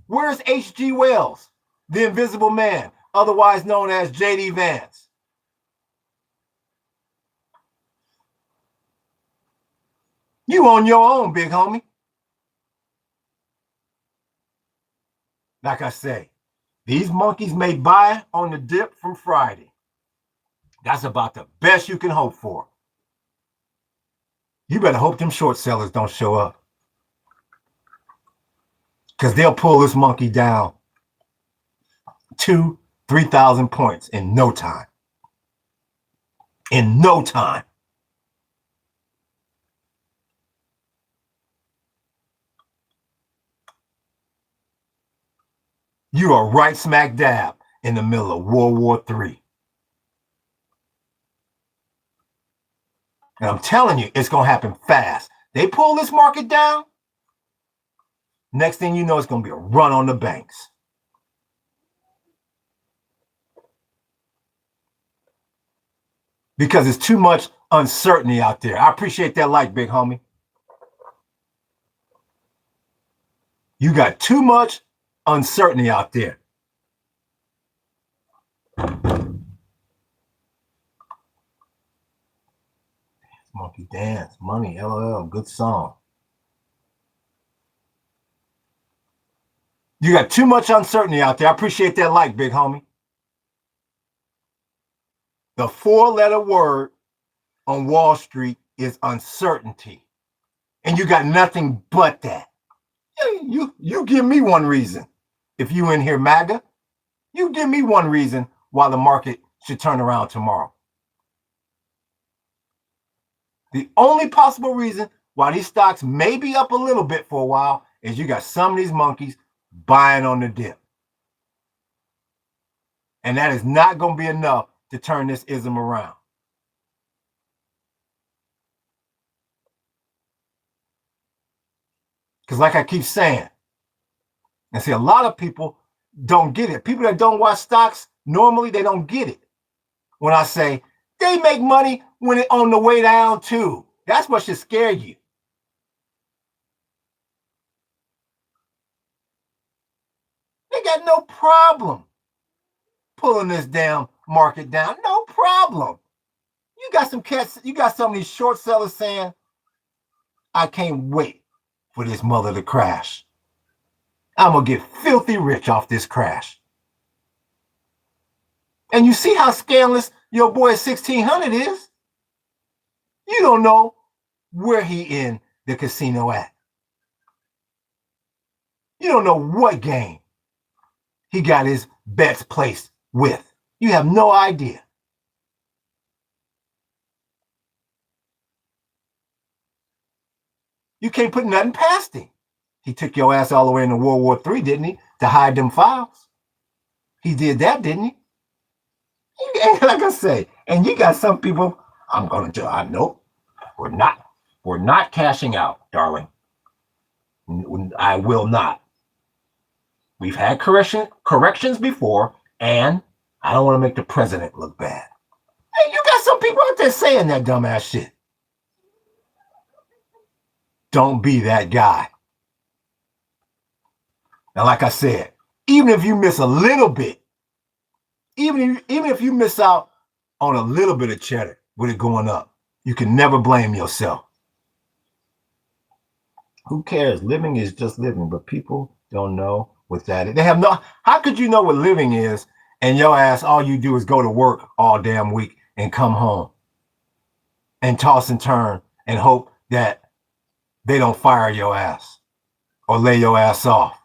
Where's H.G. Wells, the Invisible Man, otherwise known as J.D. Vance? You on your own, big homie. Like I say, these monkeys may buy on the dip from Friday. That's about the best you can hope for. You better hope them short sellers don't show up. Because they'll pull this monkey down 2,000-3,000 points in no time. in no time. You are right smack dab in the middle of World War III. And I'm telling you, it's going to happen fast. They pull this market down, next thing you know, it's going to be a run on the banks. Because it's too much uncertainty out there. I appreciate that like, big homie. You got too much uncertainty out there. Monkey Dance, Money, LOL, good song. You got too much uncertainty out there. I appreciate that like, big homie. The 4-letter word on Wall Street is uncertainty. And you got nothing but that. You give me one reason. If you in here MAGA, you give me one reason why the market should turn around tomorrow. The only possible reason why these stocks may be up a little bit for a while is you got some of these monkeys buying on the dip. And that is not going to be enough to turn this ism around. Because like I keep saying, and see, a lot of people don't get it. People that don't watch stocks, normally they don't get it. When I say, they make money when it's on the way down too. That's what should scare you. They got no problem pulling this damn market down. No problem. You got some cats, you got some of these short sellers saying, I can't wait for this mother to crash. I'm going to get filthy rich off this crash. And you see how scandalous your boy 1600 is? You don't know where he in the casino at. You don't know what game he got his bets placed with. You have no idea. You can't put nothing past him. He took your ass all the way into World War III, didn't he? To hide them files. He did that, didn't he? Like I say, and you got some people, I'm going to, nope, we're not cashing out, darling. I will not. We've had corrections before, and I don't want to make the president look bad. Hey, you got some people out there saying that dumbass shit. Don't be that guy. And like I said, even if you miss a little bit, even if you miss out on a little bit of cheddar with it going up, you can never blame yourself. Who cares? Living is just living, but people don't know what that is. They have no, how could you know what living is and your ass, all you do is go to work all damn week and come home and toss and turn and hope that they don't fire your ass or lay your ass off.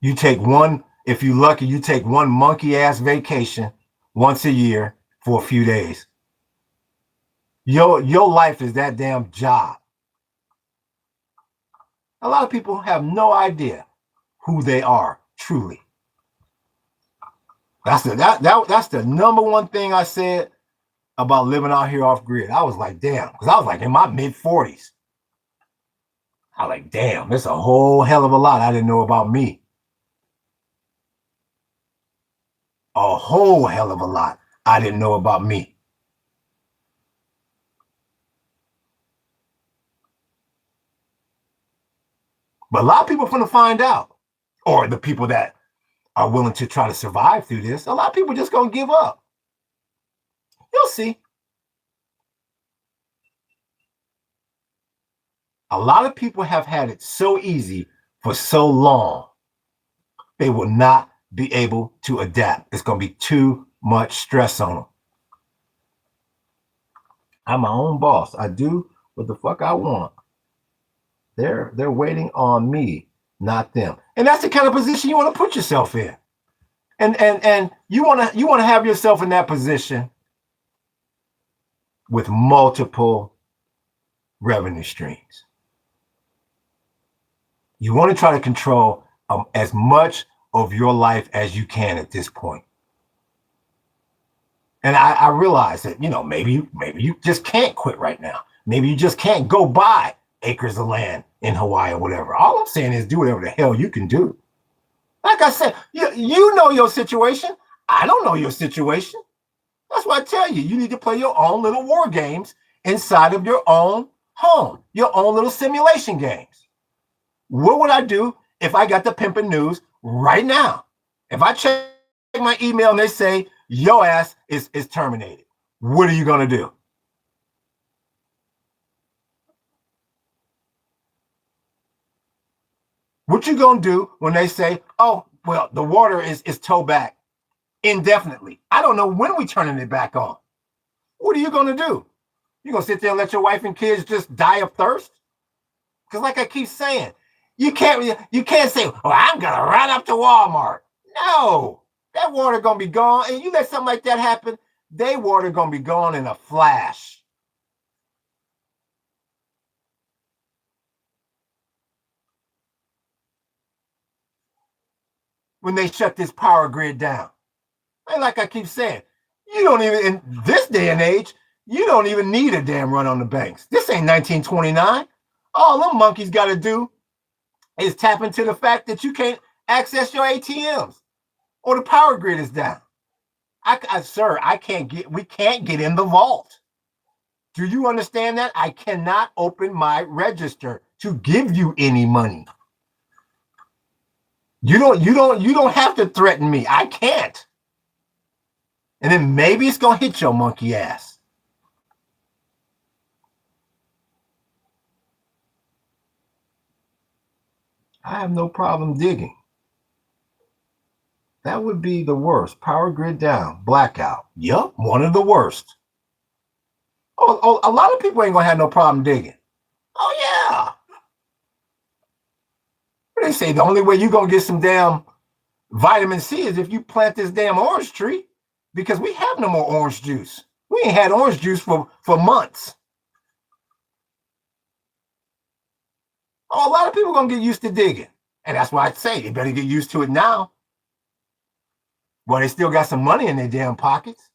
You take one, if you're lucky, you take one monkey ass vacation once a year for a few days. Your life is that damn job. A lot of people have no idea who they are truly. That's the number one thing I said about living out here off grid. I was like, damn, because I was like in my mid-40s. I was like, damn, there's a whole hell of a lot I didn't know about me. A whole hell of a lot I didn't know about me. But a lot of people are going to find out, or the people that are willing to try to survive through this, a lot of people just going to give up. You'll see. A lot of people have had it so easy for so long, they will not be able to adapt. It's going to be too much stress on them. I'm my own boss. I do what the fuck I want. They're waiting on me, not them. And that's the kind of position you want to put yourself in. And you want to have yourself in that position with multiple revenue streams. You want to try to control as much of your life as you can at this point. And I realize that, maybe you just can't quit right now. Maybe you just can't go buy acres of land in Hawaii or whatever. All I'm saying is do whatever the hell you can do. Like I said, you know your situation. I don't know your situation. That's why I tell you, you need to play your own little war games inside of your own home, your own little simulation games. What would I do if I got the pimping news right now? If I check my email and they say, your ass is terminated, what are you going to do? What you going to do when they say, oh, well, the water is towed back indefinitely? I don't know when we turning it back on. What are you going to do? You going to sit there and let your wife and kids just die of thirst? Because like I keep saying, you can't say, oh, I'm going to run up to Walmart. No, that water going to be gone. And you let something like that happen, they water going to be gone in a flash. When they shut this power grid down. And like I keep saying, you don't even, in this day and age, you don't even need a damn run on the banks. This ain't 1929. All them monkeys got to do is tap into the fact that you can't access your ATMs or the power grid is down. Sir, we can't get in the vault. Do you understand that? I cannot open my register to give you any money. You don't have to threaten me. I can't. And then maybe it's going to hit your monkey ass. I have no problem digging. That would be the worst. Power grid down, blackout. Yup, one of the worst. Oh, a lot of people ain't going to have no problem digging. Oh, yeah. They say the only way you're going to get some damn vitamin C is if you plant this damn orange tree, because we have no more orange juice. We ain't had orange juice for months. Oh, a lot of people are going to get used to digging. And that's why I say they better get used to it now. Well, they still got some money in their damn pockets.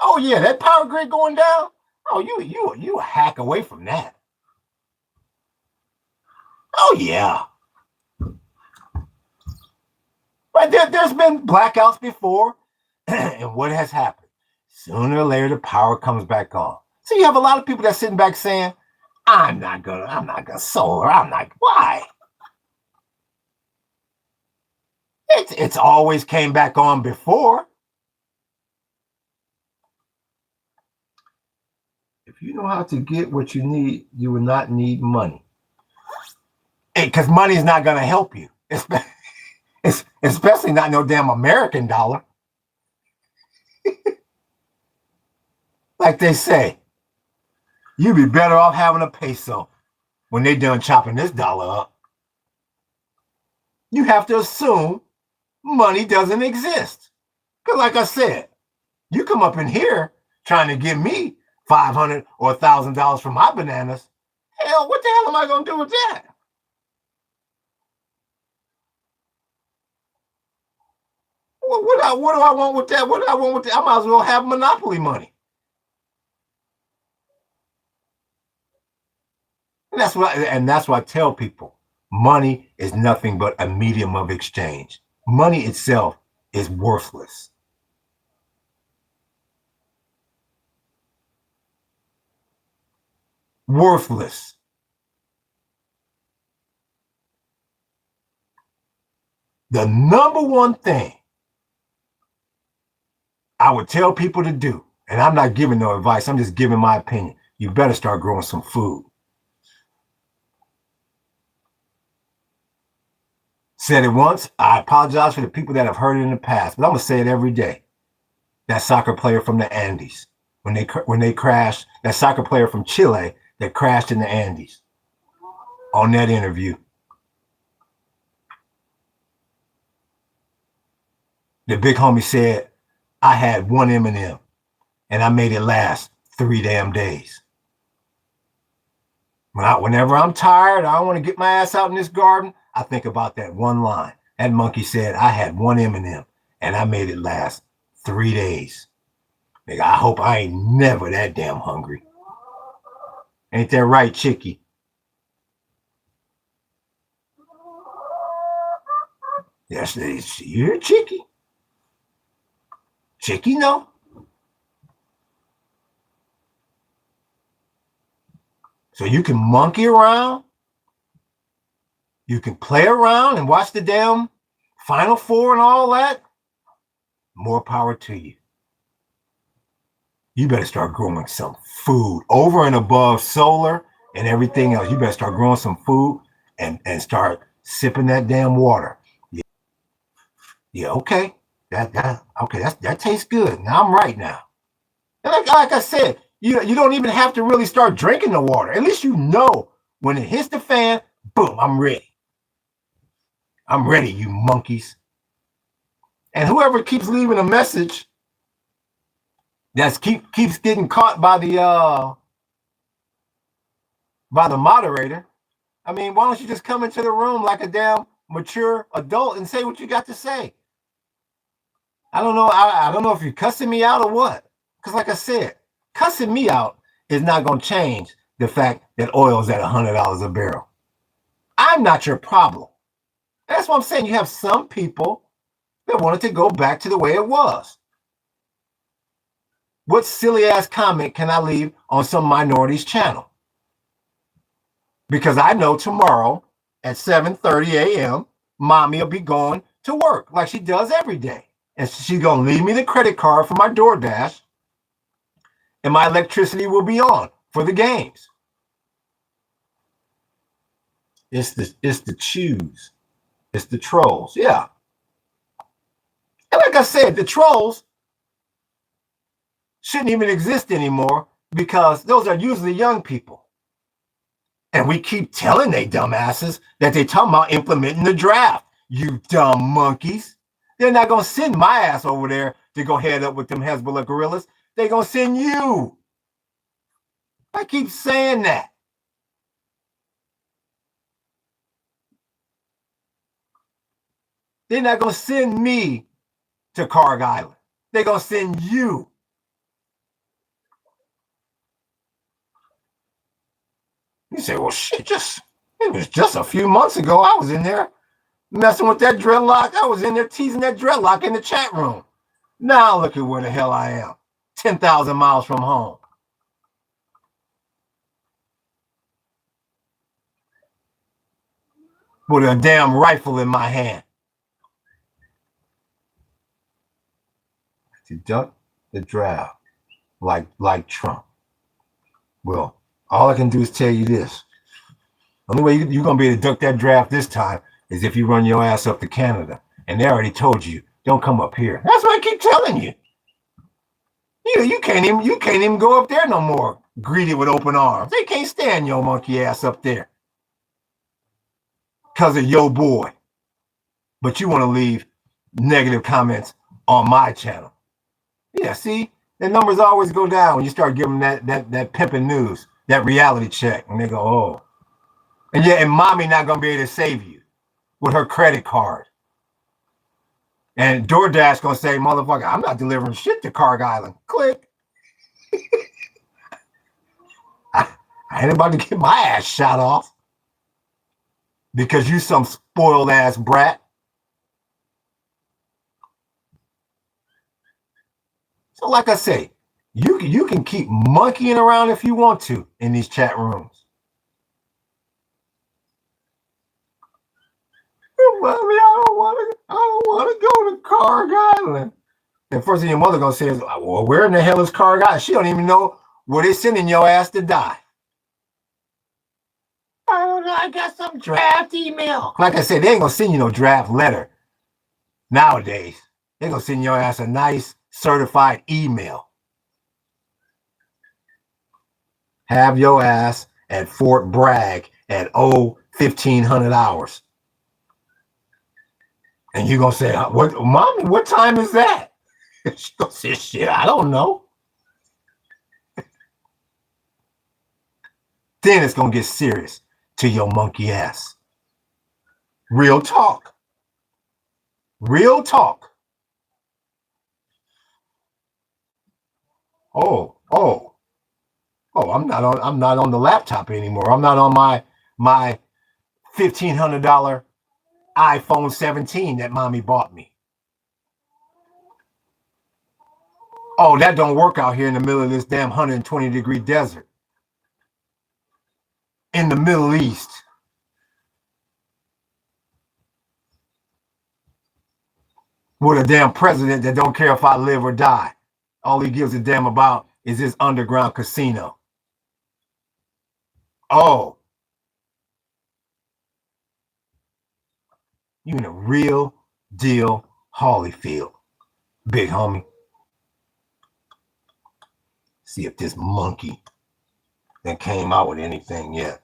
Oh, yeah, that power grid going down. Oh, you a hack away from that. Oh, yeah. But there's been blackouts before. And what has happened? Sooner or later, the power comes back on. So you have a lot of people that's sitting back saying, I'm not gonna solar. I'm not. Why? It's always came back on before. If you know how to get what you need, you will not need money. Because money is not going to help you, especially not no damn American dollar. Like they say, you'd be better off having a peso when they're done chopping this dollar up. You have to assume money doesn't exist. Because like I said, you come up in here trying to give me $500 or $1,000 for my bananas. Hell, what the hell am I going to do with that? Well, what do I want with that? What do I want with that? I might as well have monopoly money. And that's what I tell people. Money is nothing but a medium of exchange. Money itself is worthless. Worthless. The number one thing I would tell people to do, and I'm not giving no advice, I'm just giving my opinion. You better start growing some food. Said it once. I apologize for the people that have heard it in the past, but I'm gonna say it every day. That soccer player from the Andes, when they crashed, that soccer player from Chile that crashed in the Andes, on that interview, the big homie said, I had one M&M. and I made it last 3 damn days. Whenever I'm tired, I don't want to get my ass out in this garden, I think about that one line. That monkey said I had one M&M and I made it last 3 days. Nigga, I hope I ain't never that damn hungry. Ain't that right, Chicky? Yes, you're Chicky. Chicky, no. So you can monkey around. You can play around and watch the damn Final Four and all that. More power to you. You better start growing some food over and above solar and everything else. You better start growing some food and start sipping that damn water. Yeah, okay. That tastes good. Now I'm right now. And like I said, you don't even have to really start drinking the water. At least you know when it hits the fan, boom, I'm ready. I'm ready, you monkeys. And whoever keeps leaving a message that keeps getting caught by the moderator, I mean, why don't you just come into the room like a damn mature adult and say what you got to say? I don't know. I don't know if you're cussing me out or what. Because like I said, cussing me out is not going to change the fact that oil is at $100 a barrel. I'm not your problem. That's what I'm saying. You have some people that wanted to go back to the way it was. What silly ass comment can I leave on some minority's channel? Because I know tomorrow at 7:30 a.m., mommy will be going to work like she does every day. And she's going to leave me the credit card for my DoorDash, and my electricity will be on for the games. It's the chews. It's the trolls. Yeah. And like I said, the trolls shouldn't even exist anymore because those are usually young people. And we keep telling they dumbasses that they talking about implementing the draft. You dumb monkeys. They're not going to send my ass over there to go head up with them Hezbollah guerrillas. They're going to send you. I keep saying that. They're not going to send me to Carg Island. They're going to send you. You say, well, shit, it was just a few months ago. I was in there messing with that dreadlock. I was in there teasing that dreadlock in the chat room. Now look at where the hell I am. 10,000 miles from home. With a damn rifle in my hand. To duck the draft like Trump. Well, all I can do is tell you this. The only way you're going to be able to duck that draft this time is if you run your ass up to Canada. And they already told you, don't come up here. That's what I keep telling you. You can't even go up there no more, greeted with open arms. They can't stand your monkey ass up there. Because of your boy. But you want to leave negative comments on my channel. Yeah, see? The numbers always go down when you start giving that pimping news, that reality check. And they go, oh. And mommy not going to be able to save you with her credit card. And DoorDash going to say, motherfucker, I'm not delivering shit to Carg Island. Click. I ain't about to get my ass shot off because you some spoiled ass brat. So like I say, you can keep monkeying around if you want to in these chat rooms. Mommy, I don't want to go to Carg Island. And first thing your mother gonna say is, well, where in the hell is Carg Island? She don't even know where they sending your ass to die. I don't know, I got some draft email. Like I said, they ain't gonna send you no draft letter nowadays. They're gonna send your ass a nice certified email. Have your ass at Fort Bragg at 1500 hours. And you're going to say, Mommy, what time is that? She going to say, shit, I don't know. then it's going to get serious to your monkey ass. Real talk. Real talk. Oh, I'm not on the laptop anymore. I'm not on my $1,500 iPhone 17 that mommy bought me. Oh, that don't work out here in the middle of this damn 120-degree desert. In the Middle East. With a damn president that don't care if I live or die. All he gives a damn about is his underground casino. Oh. You in a real deal Holyfield, big homie. See if this monkey that came out with anything yet.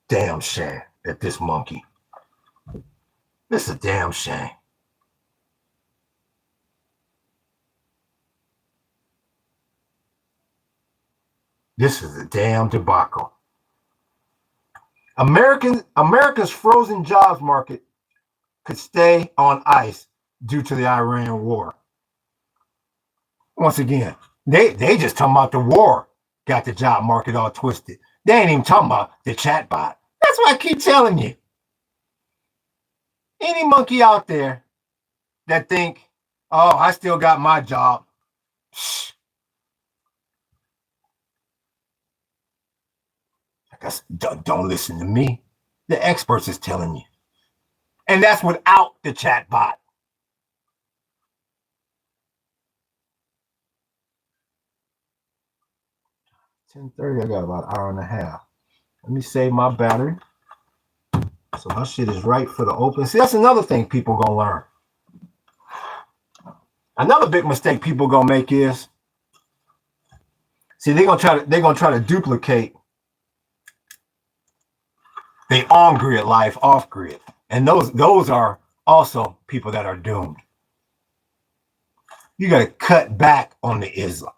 Damn shame at this monkey. This is a damn shame. This is a damn debacle. America's frozen jobs market could stay on ice due to the Iran war. Once again, they just talking about the war got the job market all twisted. They ain't even talking about the chatbot. That's what I keep telling you. Any monkey out there that think, oh, I still got my job. Shh. I guess don't listen to me. The experts is telling you. And that's without the chatbot. $10:30, I got about an hour and a half. Let me save my battery. So my shit is right for the open. See, that's another thing people gonna learn. Another big mistake people gonna make is, see, they're gonna try to duplicate the on-grid life off-grid. And those are also people that are doomed. You gotta cut back on the Islam.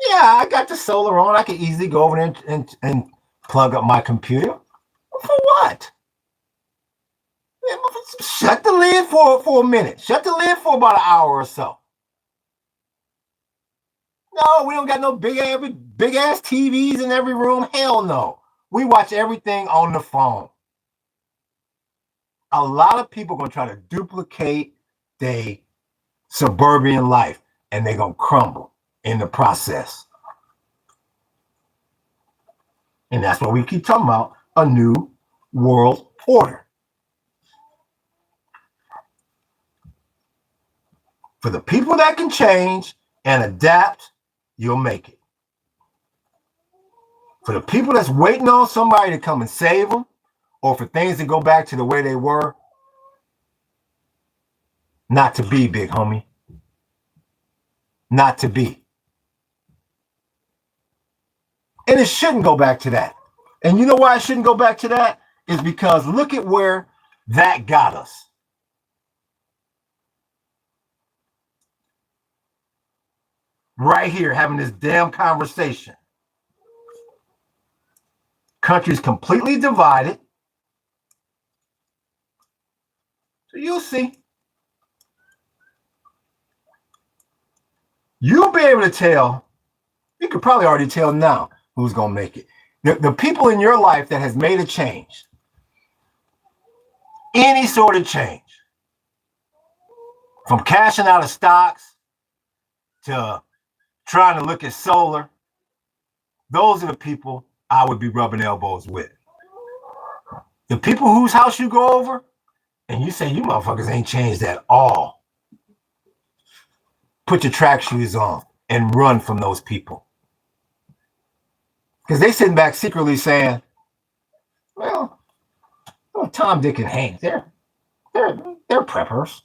Yeah, I got the solar on. I can easily go over there and plug up my computer. For what? Shut the lid for a minute. Shut the lid for about an hour or so. No, we don't got no big ass TVs in every room. Hell no. We watch everything on the phone. A lot of people gonna try to duplicate their suburban life, and they're gonna crumble in the process. And that's what we keep talking about, a new world order. For the people that can change and adapt, you'll make it. For the people that's waiting on somebody to come and save them, or for things to go back to the way they were, not to be, big homie. Not to be. And it shouldn't go back to that. And you know why it shouldn't go back to that? Is because look at where that got us. Right here, having this damn conversation. Country's completely divided. So you'll see. You'll be able to tell. You could probably already tell now who's going to make it. The people in your life that has made a change, any sort of change, from cashing out of stocks to trying to look at solar, those are the people I would be rubbing elbows with. The people whose house you go over, and you say, you motherfuckers ain't changed at all. Put your track shoes on and run from those people. Because they sitting back secretly saying, well, Tom, Dick, and Hank, they're preppers.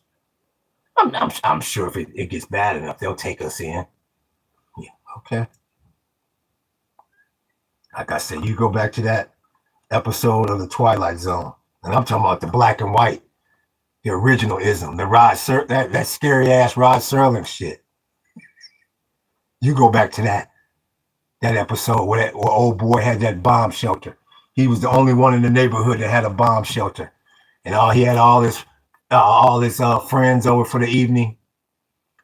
I'm sure if it gets bad enough, they'll take us in. Yeah, okay. Like I said, you go back to that episode of The Twilight Zone, and I'm talking about the black and white, the original ism, the that scary ass Rod Serling shit. You go back to that episode where old boy had that bomb shelter. He was the only one in the neighborhood that had a bomb shelter, and he had all his friends over for the evening.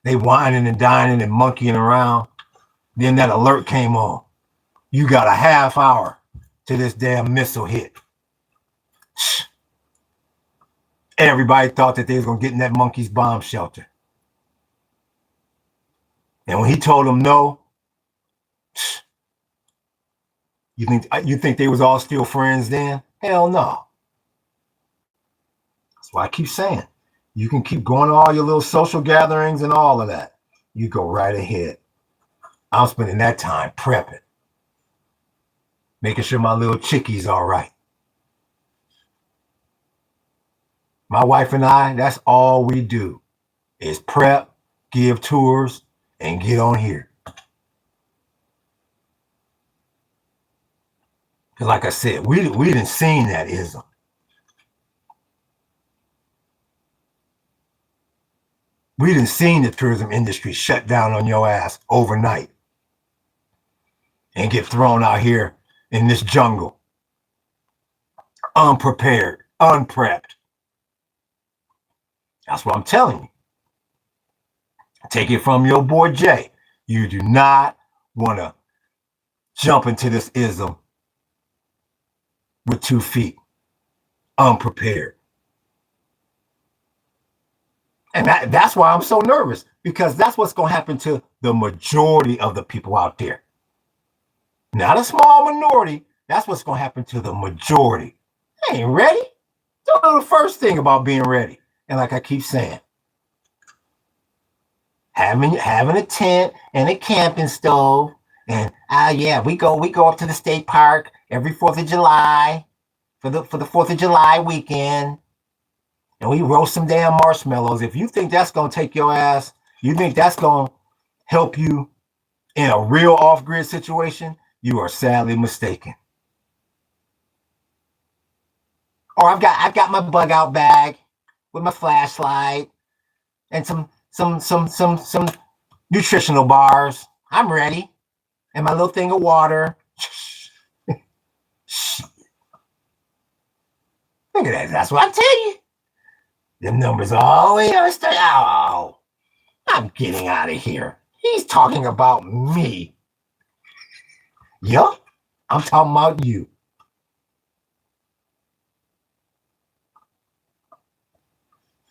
They whining and dining and monkeying around. Then that alert came on. You got a half hour to this damn missile hit. Everybody thought that they was gonna get in that monkey's bomb shelter. And when he told them no, you think they was all still friends then? Hell no. That's why I keep saying, you can keep going to all your little social gatherings and all of that. You go right ahead. I'm spending that time prepping, making sure my little chickie's all right. My wife and I, that's all we do is prep, give tours, and get on here. Because like I said, we didn't seen that ism. We didn't seen the tourism industry shut down on your ass overnight and get thrown out here in this jungle, unprepared, unprepped. That's what I'm telling you. Take it from your boy Jay. You do not want to jump into this ism with 2 feet, unprepared. And that's why I'm so nervous, because that's what's going to happen to the majority of the people out there. Not a small minority. That's what's going to happen to the majority. They ain't ready. Don't know the first thing about being ready. And like I keep saying, having a tent and a camping stove, and yeah, we go up to the state park every 4th of July for the 4th of July weekend, and we roast some damn marshmallows. If you think that's gonna take your ass, you think that's gonna help you in a real off-grid situation, you are sadly mistaken. Or I've got my bug out bag with my flashlight and some nutritional bars. I'm ready. And my little thing of water. Look at that. That's what I tell you. The numbers all the way on the Oh, I'm getting out of here. He's talking about me. Yup, I'm talking about you.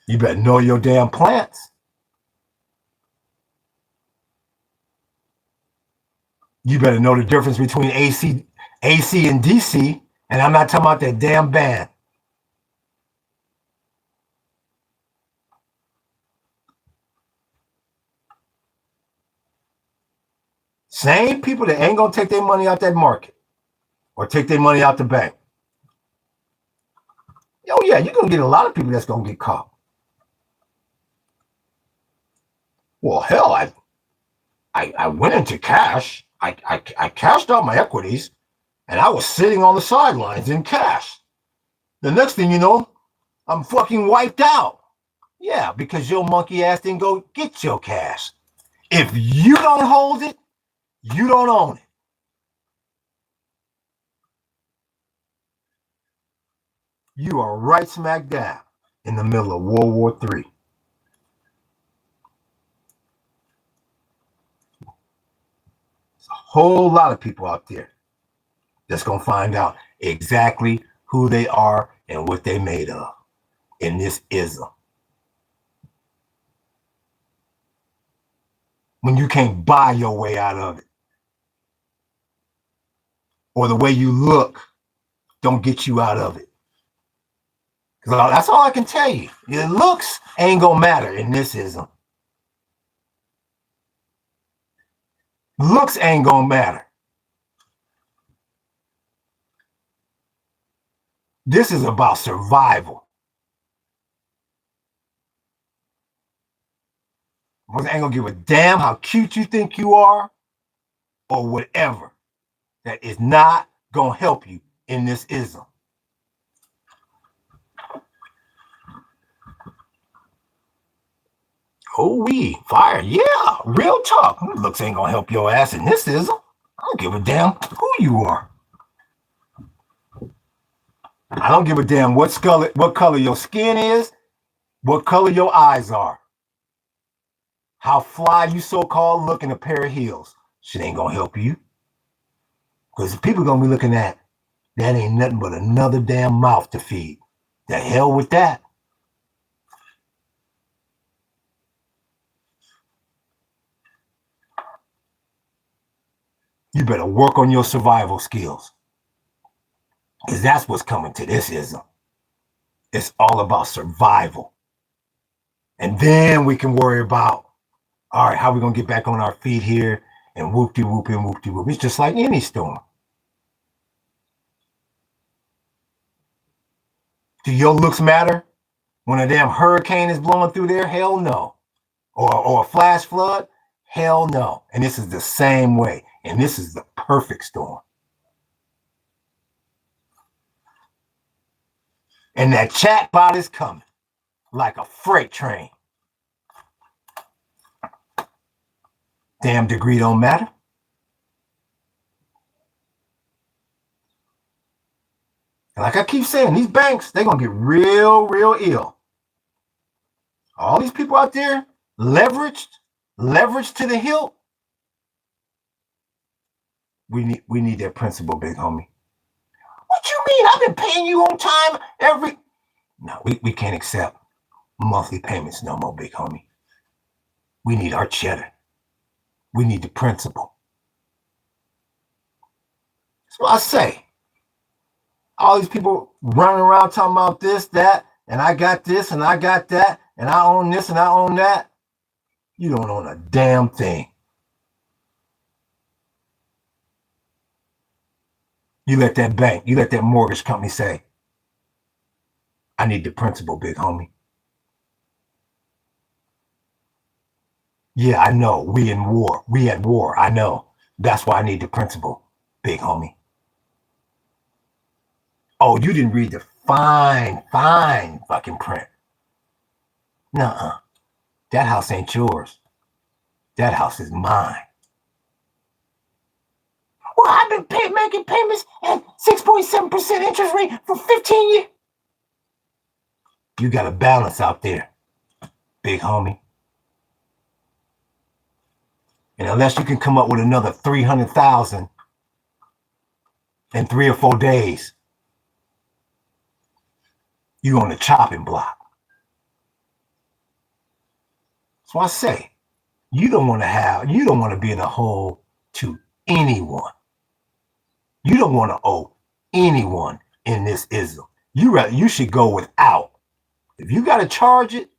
You better know your damn plants. You better know the difference between AC and DC, and I'm not talking about that damn band. Same people that ain't gonna take their money out that market or take their money out the bank. Oh yeah, you're gonna get a lot of people that's gonna get caught. Well, hell, I went into cash. I cashed out my equities, and I was sitting on the sidelines in cash. The next thing you know, I'm fucking wiped out. Yeah, because your monkey ass didn't go get your cash. If you don't hold it, you don't own it. You are right smack dab in the middle of World War III. There's a whole lot of people out there that's going to find out exactly who they are and what they made of in this ism. When you can't buy your way out of it, or the way you look don't get you out of it. Because that's all I can tell you. Your looks ain't going to matter in this ism. Looks ain't going to matter. This is about survival. I ain't going to give a damn how cute you think you are or whatever. That is not going to help you in this ism. Oh, we fire. Yeah, real talk. Looks ain't gonna help your ass in this, is it? I don't give a damn who you are. I don't give a damn what color your skin is, what color your eyes are, how fly you so-called look in a pair of heels. Shit ain't gonna help you. Because people gonna be looking at, that ain't nothing but another damn mouth to feed. The hell with that. You better work on your survival skills. Because that's what's coming to this ism. It's all about survival. And then we can worry about, all right, how we going to get back on our feet here and whoop-de-whoop and whoop-de-whoop. It's just like any storm. Do your looks matter when a damn hurricane is blowing through there? Hell no. Or a flash flood? Hell no. And this is the same way. And this is the perfect storm. And that chatbot is coming like a freight train. Damn degree don't matter. And like I keep saying, these banks, they're going to get real, real ill. All these people out there, leveraged to the hilt. We need that principle, big homie. What you mean? I've been paying you on time every... No, we can't accept monthly payments no more, big homie. We need our cheddar. We need the principle. So I say, all these people running around talking about this, that, and I got this, and I got that, and I own this, and I own that. You don't own a damn thing. You let that bank, you let that mortgage company say, I need the principal, big homie. Yeah, I know. We in war. We at war. I know. That's why I need the principal, big homie. Oh, you didn't read the fine fucking print. Nuh-uh. That house ain't yours. That house is mine. Well, I've been making payments at 6.7% interest rate for 15 years. You got a balance out there, big homie. And unless you can come up with another 300,000 in 3 or 4 days, you on the chopping block. So I say, you don't want to be in a hole to anyone. You don't want to owe anyone in this ism. You should go without. If you got to charge it,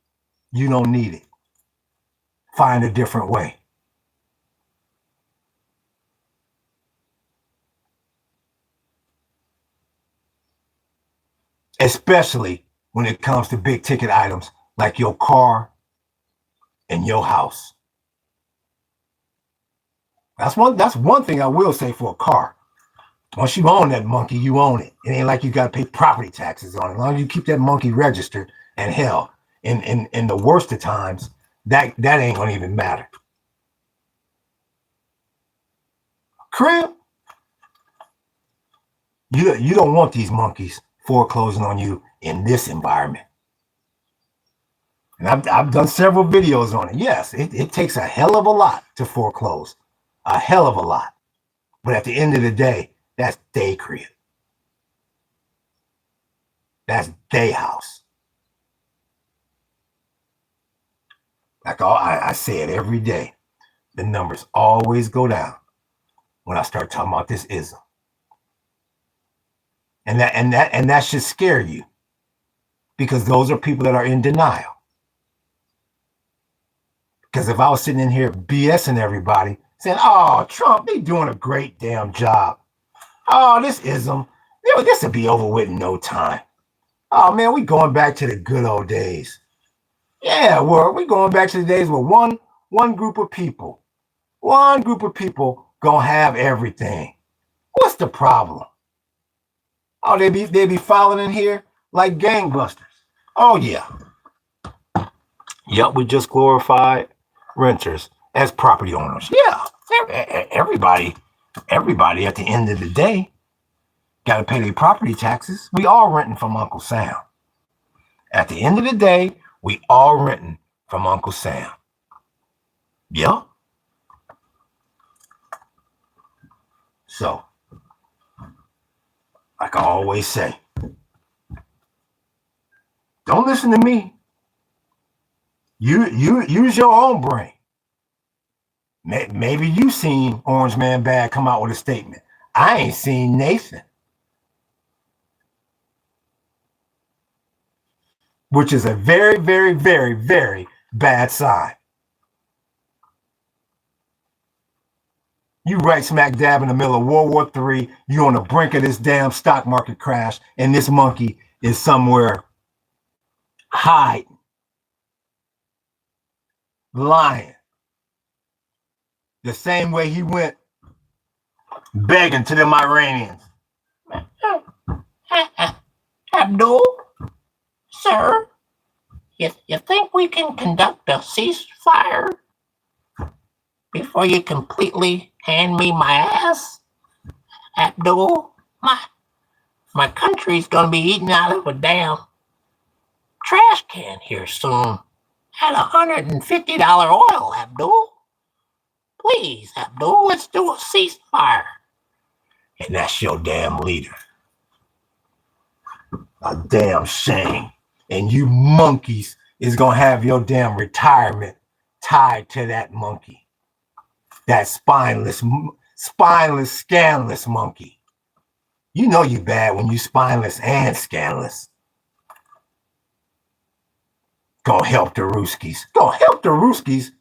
you don't need it. Find a different way. Especially when it comes to big ticket items like your car and your house. That's one thing I will say for a car. Once you own that monkey, you own it. It ain't like you got to pay property taxes on it. As long as you keep that monkey registered, and hell, in the worst of times, that ain't gonna even matter. Crib, you don't want these monkeys foreclosing on you in this environment. And I've done several videos on it. Yes, it takes a hell of a lot to foreclose. A hell of a lot. But at the end of the day, that's their crib. That's their house. Like I say it every day. The numbers always go down when I start talking about this ism. And that should scare you. Because those are people that are in denial. Because if I was sitting in here BSing everybody, saying, oh, Trump, they doing a great damn job. Oh, this ism, this will be over with in no time. Oh, man, we going back to the good old days. Yeah, we're going back to the days where one group of people gonna have everything. What's the problem? Oh, they be filing in here like gangbusters. Oh, yeah. Yep, we just glorified renters as property owners. Yeah, everybody at the end of the day got to pay their property taxes. We all renting from Uncle Sam. At the end of the day, we all renting from Uncle Sam. Yeah. So, like I always say, don't listen to me. You use your own brain. Maybe you seen Orange Man Bad come out with a statement. I ain't seen Nathan. Which is a very, very, very, very bad sign. You right smack dab in the middle of World War III. You on the brink of this damn stock market crash, and this monkey is somewhere hiding, lying. The same way he went begging to them Iranians. Abdul, sir, you think we can conduct a ceasefire before you completely hand me my ass? Abdul, my country's gonna be eaten out of a damn trash can here soon at $150 oil, Abdul. Please, Abdul, let's do a ceasefire. And that's your damn leader. A damn shame. And you monkeys is gonna have your damn retirement tied to that monkey. That spineless, scandalous monkey. You know you bad when you spineless and scandalous. Gonna help the Ruskies. Gonna help the Ruskies.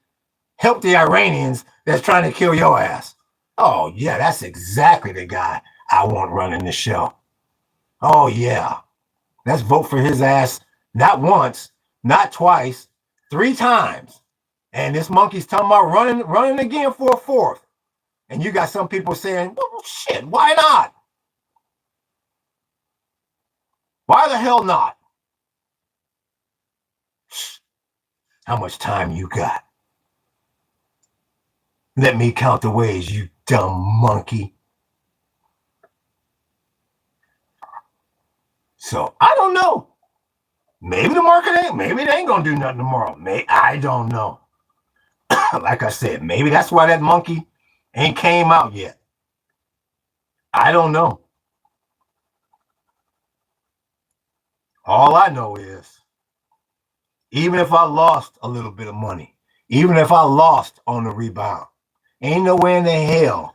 Help the Iranians that's trying to kill your ass. Oh, yeah, that's exactly the guy I want running the show. Oh, yeah. Let's vote for his ass not once, not twice, 3 times. And this monkey's talking about running again for a 4th. And you got some people saying, well, shit, why not? Why the hell not? How much time you got? Let me count the ways, you dumb monkey. So I don't know. Maybe the market maybe they ain't gonna do nothing tomorrow. I don't know. Like I said, maybe that's why that monkey ain't came out yet. I don't know. All I know is, even if I lost a little bit of money, even if I lost on the rebound, ain't no way in the hell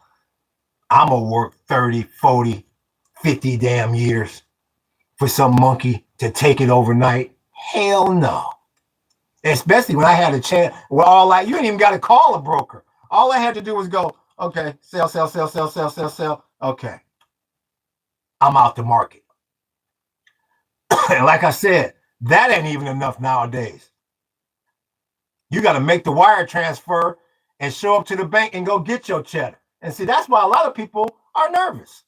I'm gonna work 30, 40, 50 damn years for some monkey to take it overnight. Hell no. Especially when I had a chance. Well, you ain't even got to call a broker. All I had to do was go, okay, sell. Okay. I'm out the market. And like I said, that ain't even enough nowadays. You got to make the wire transfer and show up to the bank and go get your cheddar. And see, that's why a lot of people are nervous.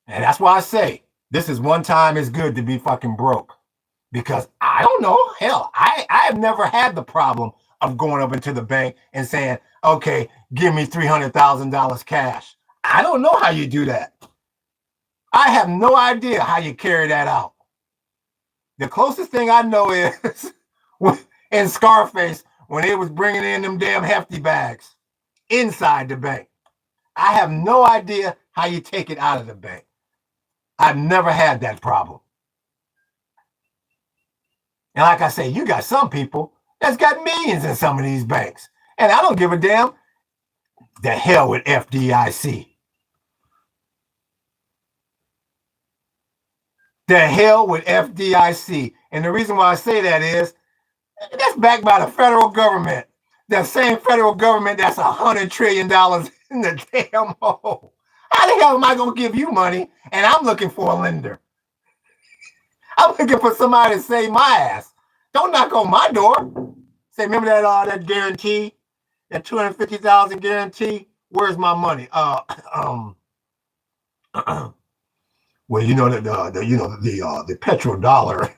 And that's why I say, this is one time it's good to be fucking broke. Because I don't know, hell, I have never had the problem of going up into the bank and saying, okay, give me $300,000 cash. I don't know how you do that. I have no idea how you carry that out. The closest thing I know is in Scarface, when they was bringing in them damn hefty bags inside the bank. I have no idea how you take it out of the bank. I've never had that problem. And like I say, you got some people that's got millions in some of these banks. And I don't give a damn. The hell with FDIC. The hell with FDIC. And the reason why I say that is, that's backed by the federal government. The same federal government that's $100 trillion in the damn hole. How the hell am I going to give you money and I'm looking for a lender? I'm looking for somebody to save my ass. Don't knock on my door. Say, remember that guarantee, that $250,000 guarantee? Where's my money? Well, you know the petrodollar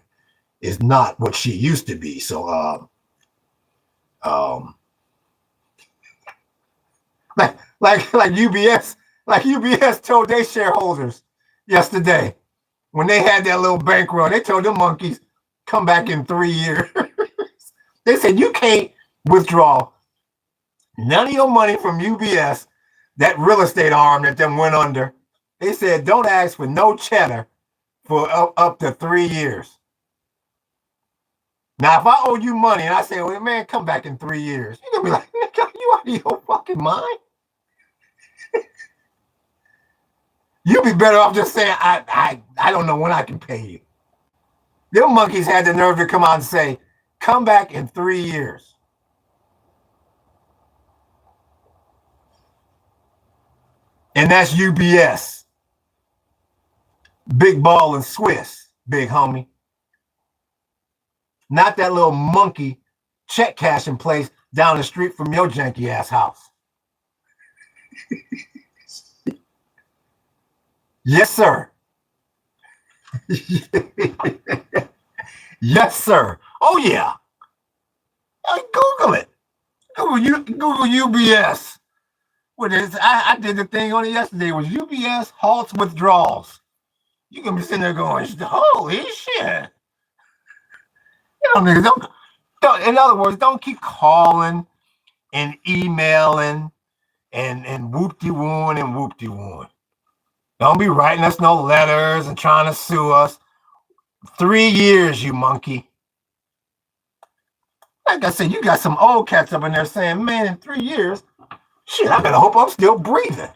is not what she used to be. So, like UBS told their shareholders yesterday when they had that little bank run, they told them monkeys, come back in 3 years. They said, you can't withdraw none of your money from UBS, that real estate arm that them went under. They said, don't ask for no cheddar for up to 3 years. Now, if I owe you money and I say, well, man, come back in 3 years, you're going to be like, you out of your fucking mind? You'd be better off just saying, I don't know when I can pay you. Them monkeys had the nerve to come out and say, come back in 3 years. And that's UBS. Big ball and Swiss, big homie. Not that little monkey check cashing place down the street from your janky ass house. Yes, sir. Yes, sir. Oh, yeah. Google it. Google UBS. What is? I did the thing on it yesterday. It was UBS halts withdrawals. You can be sitting there going, holy shit. You know, niggas, don't, in other words, don't keep calling and emailing and whoop-de-woon and whoop-de-woon. Don't be writing us no letters and trying to sue us. 3 years, you monkey. Like I said, you got some old cats up in there saying, man, in 3 years, shit, I better hope I'm still breathing.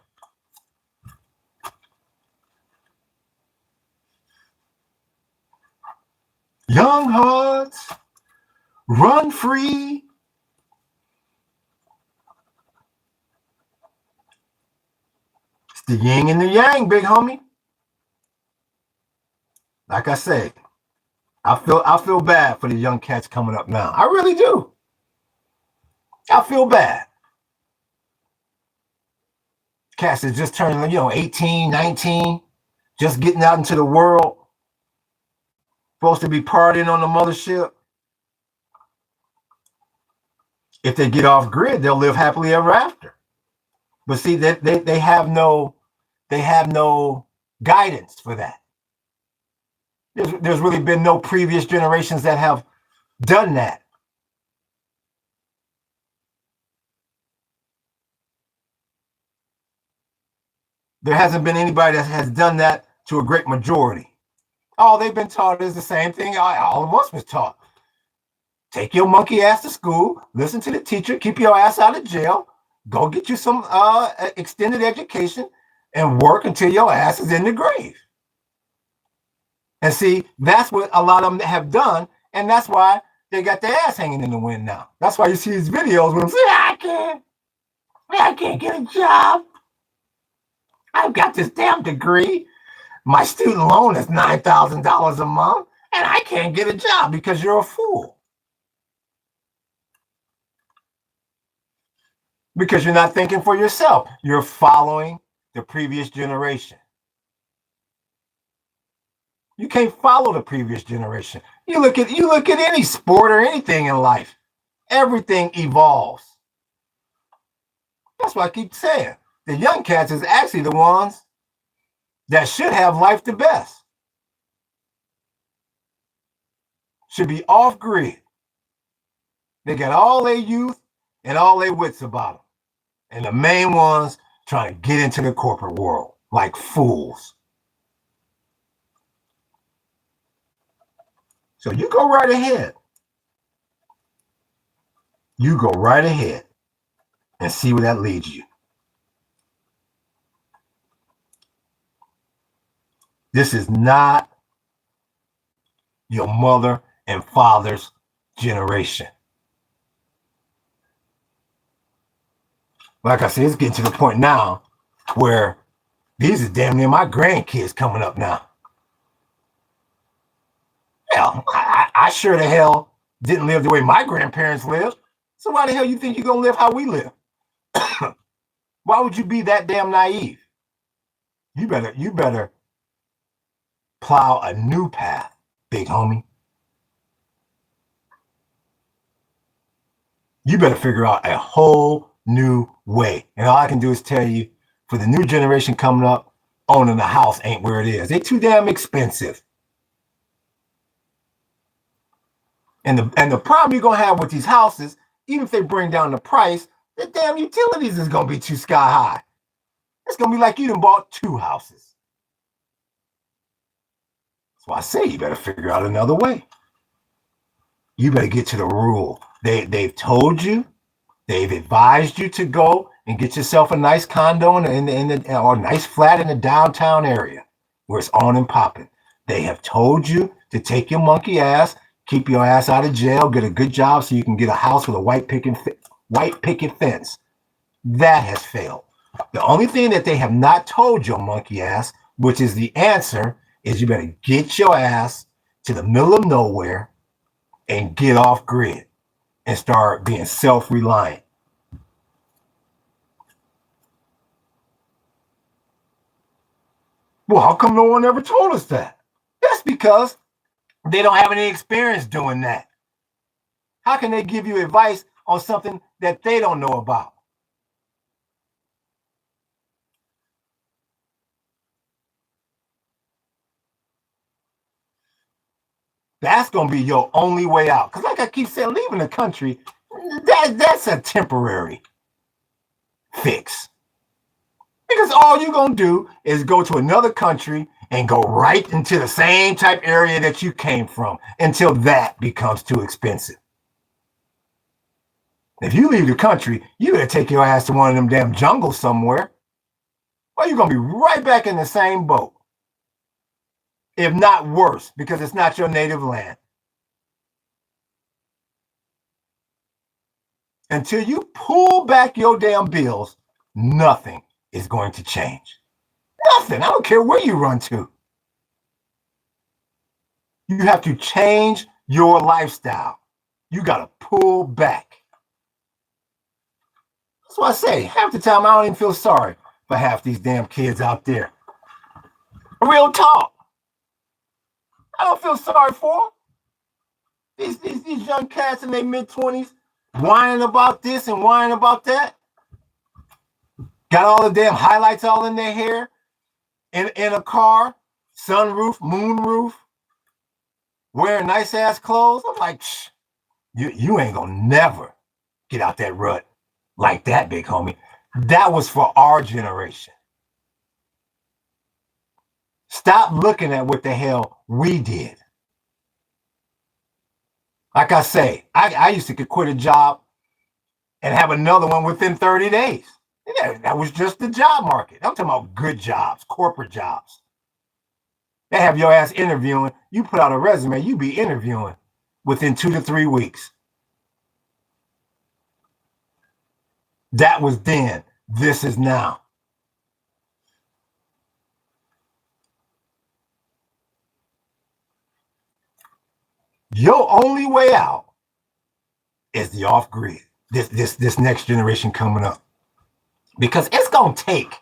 Young hearts, run free. It's the yin and the yang, big homie. Like I said, I feel bad for the young cats coming up now. I really do. I feel bad. Cats is just turning, 18, 19, just getting out into the world. Supposed to be partying on the mothership. If they get off grid, they'll live happily ever after. But see, they have no guidance for that. There's really been no previous generations that have done that. There hasn't been anybody that has done that to a great majority. All they've been taught is the same thing all of us was taught. Take your monkey ass to school, listen to the teacher, keep your ass out of jail, go get you some extended education, and work until your ass is in the grave. And see, that's what a lot of them have done, and that's why they got their ass hanging in the wind now. That's why you see these videos where them say, I can't get a job. I've got this damn degree. My student loan is $9,000 a month, and I can't get a job because you're a fool. Because you're not thinking for yourself. You're following the previous generation. You can't follow the previous generation. You look at any sport or anything in life. Everything evolves. That's why I keep saying the young cats is actually the ones that should have life the best. Should be off grid. They got all their youth and all their wits about them. And the main ones trying to get into the corporate world like fools. So you go right ahead. You go right ahead and see where that leads you. This is not your mother and father's generation. Like I said, it's getting to the point now where these are damn near my grandkids coming up now. Hell, I sure the hell didn't live the way my grandparents lived. So why the hell you think you're going to live how we live? Why would you be that damn naive? You better plow a new path, big homie. You better figure out a whole new way. And all I can do is tell you, for the new generation coming up, owning a house ain't where it is. They're too damn expensive. And the problem you're gonna have with these houses, even if they bring down the price, the damn utilities is gonna be too sky high. It's gonna be like you done bought two houses. That's why I say you better figure out another way. You better get to the rule. They've told you, they've advised you to go and get yourself a nice condo or a nice flat in the downtown area where it's on and popping. They have told you to take your monkey ass, keep your ass out of jail, get a good job so you can get a house with a white picket fence. That has failed. The only thing that they have not told your monkey ass, which is the answer, is you better get your ass to the middle of nowhere and get off grid and start being self-reliant. Well, how come no one ever told us that? That's because they don't have any experience doing that. How can they give you advice on something that they don't know about? That's going to be your only way out. Because like I keep saying, leaving the country, that's a temporary fix. Because all you're going to do is go to another country and go right into the same type area that you came from until that becomes too expensive. If you leave the country, you better take your ass to one of them damn jungles somewhere, or you're going to be right back in the same boat. If not worse, because it's not your native land. Until you pull back your damn bills, nothing is going to change. Nothing. I don't care where you run to. You have to change your lifestyle. You got to pull back. That's what I say. Half the time, I don't even feel sorry for half these damn kids out there. Real talk. I don't feel sorry for them. These young cats in their mid-20s whining about this and whining about that. Got all the damn highlights all in their hair. In a car, sunroof, moonroof, wearing nice-ass clothes. I'm like, you ain't gonna never get out that rut like that, big homie. That was for our generation. Stop looking at what the hell we did. Like I say, I used to quit a job and have another one within 30 days. Yeah, that was just the job market. I'm talking about good jobs, corporate jobs. They have your ass interviewing. You put out a resume, you be interviewing within 2 to 3 weeks. That was then. This is now. Your only way out is the off-grid. This next generation coming up. Because it's going to take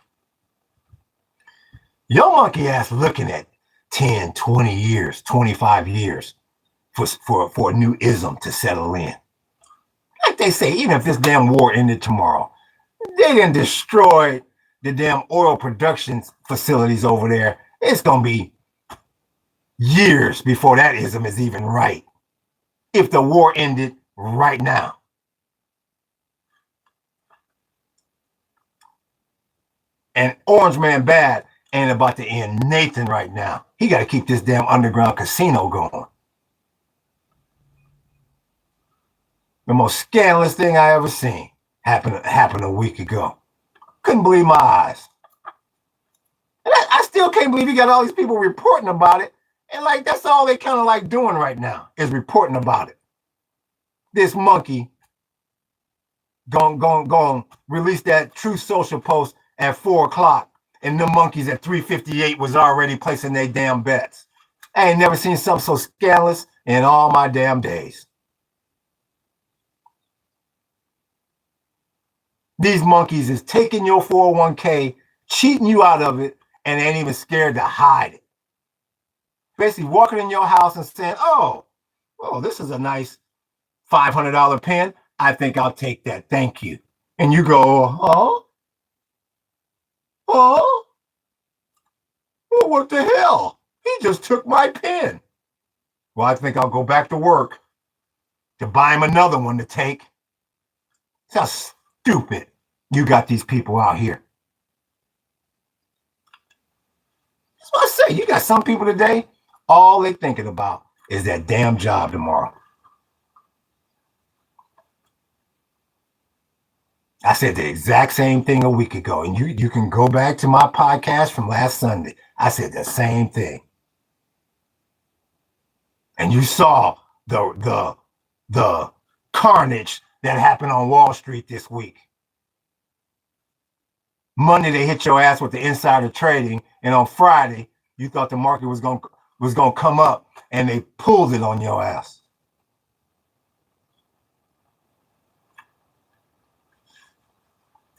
your monkey ass looking at 10, 20 years, 25 years for a new ism to settle in. Like they say, even if this damn war ended tomorrow, they didn't destroy the damn oil production facilities over there. It's going to be years before that ism is even right. If the war ended right now. And Orange Man Bad ain't about to end Nathan right now. He got to keep this damn underground casino going. The most scandalous thing I ever seen happened a week ago. Couldn't believe my eyes. And I still can't believe you got all these people reporting about it. And like that's all they kind of like doing right now is reporting about it. This monkey going release that True Social post at 4 o'clock, and the monkeys at 3:58 was already placing their damn bets. I ain't never seen something so scandalous in all my damn days. These monkeys is taking your 401k, cheating you out of it, and ain't even scared to hide it. Basically walking in your house and saying, oh, this is a nice $500 pen. I think I'll take that. Thank you. And you go, huh? Huh? Well, what the hell? He just took my pen. Well, I think I'll go back to work to buy him another one to take. That's how stupid you got these people out here. That's what I say. You got some people today, all they thinking about is that damn job tomorrow. I said the exact same thing a week ago, and you can go back to my podcast from last Sunday. I said the same thing. And you saw the carnage that happened on Wall Street this week. Monday they hit your ass with the insider trading, and on Friday you thought the market was gonna come up, and they pulled it on your ass.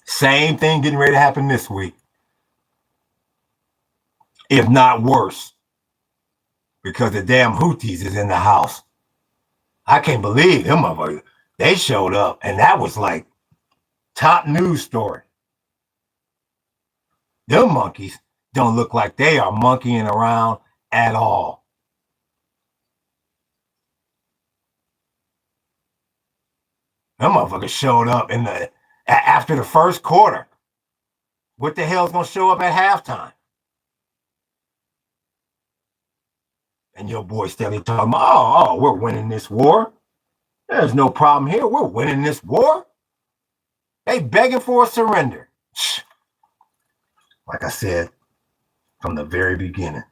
Same thing getting ready to happen this week, if not worse, because the damn Houthis is in the house. I can't believe them motherfuckers. They showed up, and that was like top news story. Them monkeys don't look like they are monkeying around at all. Them motherfuckers showed up after the first quarter. What the hell's gonna show up at halftime? And your boy steadily talking about, oh, we're winning this war. There's no problem here. We're winning this war. They begging for a surrender. Like I said from the very beginning,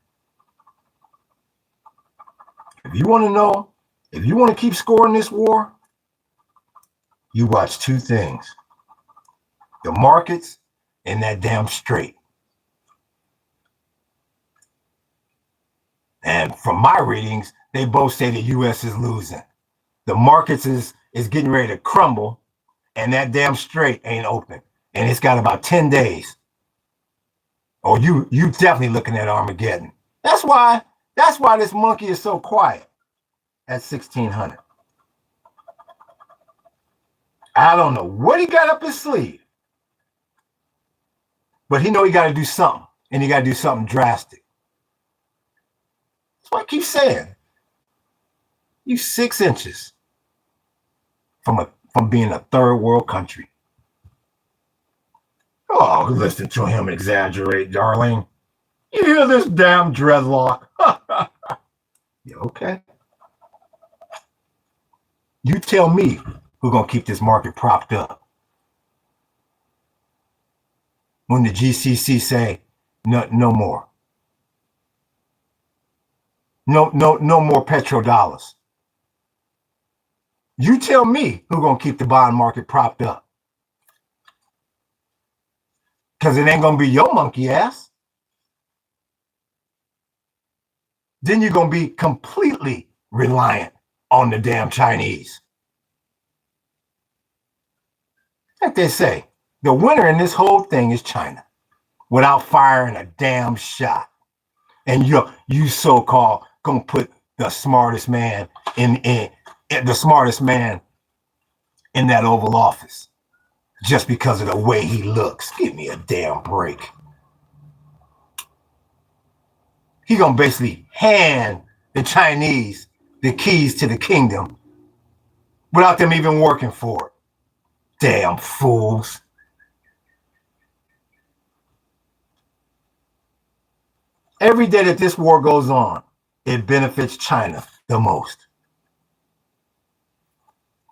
if you want to know, if you want to keep scoring this war, you watch two things: the markets and that damn strait. And from my readings, they both say the U.S. is losing. The markets is getting ready to crumble, and that damn strait ain't open. And it's got about 10 days. Or you definitely looking at Armageddon. That's why this monkey is so quiet at 1600. I don't know what he got up his sleeve, but he know he got to do something, and he got to do something drastic. That's what I keep saying. You 6 inches from being a third world country. Oh, listen to him exaggerate, darling. You hear this damn dreadlock? Yeah, okay. You tell me who's gonna keep this market propped up. When the GCC say no more. No more petrodollars. You tell me who's gonna keep the bond market propped up. Because it ain't gonna be your monkey ass. Then you're gonna be completely reliant on the damn Chinese. Like they say, the winner in this whole thing is China, without firing a damn shot. And you so-called gonna put the smartest man in that Oval Office just because of the way he looks. Give me a damn break. He gonna basically hand the Chinese the keys to the kingdom without them even working for it. Damn fools. Every day that this war goes on, it benefits China the most.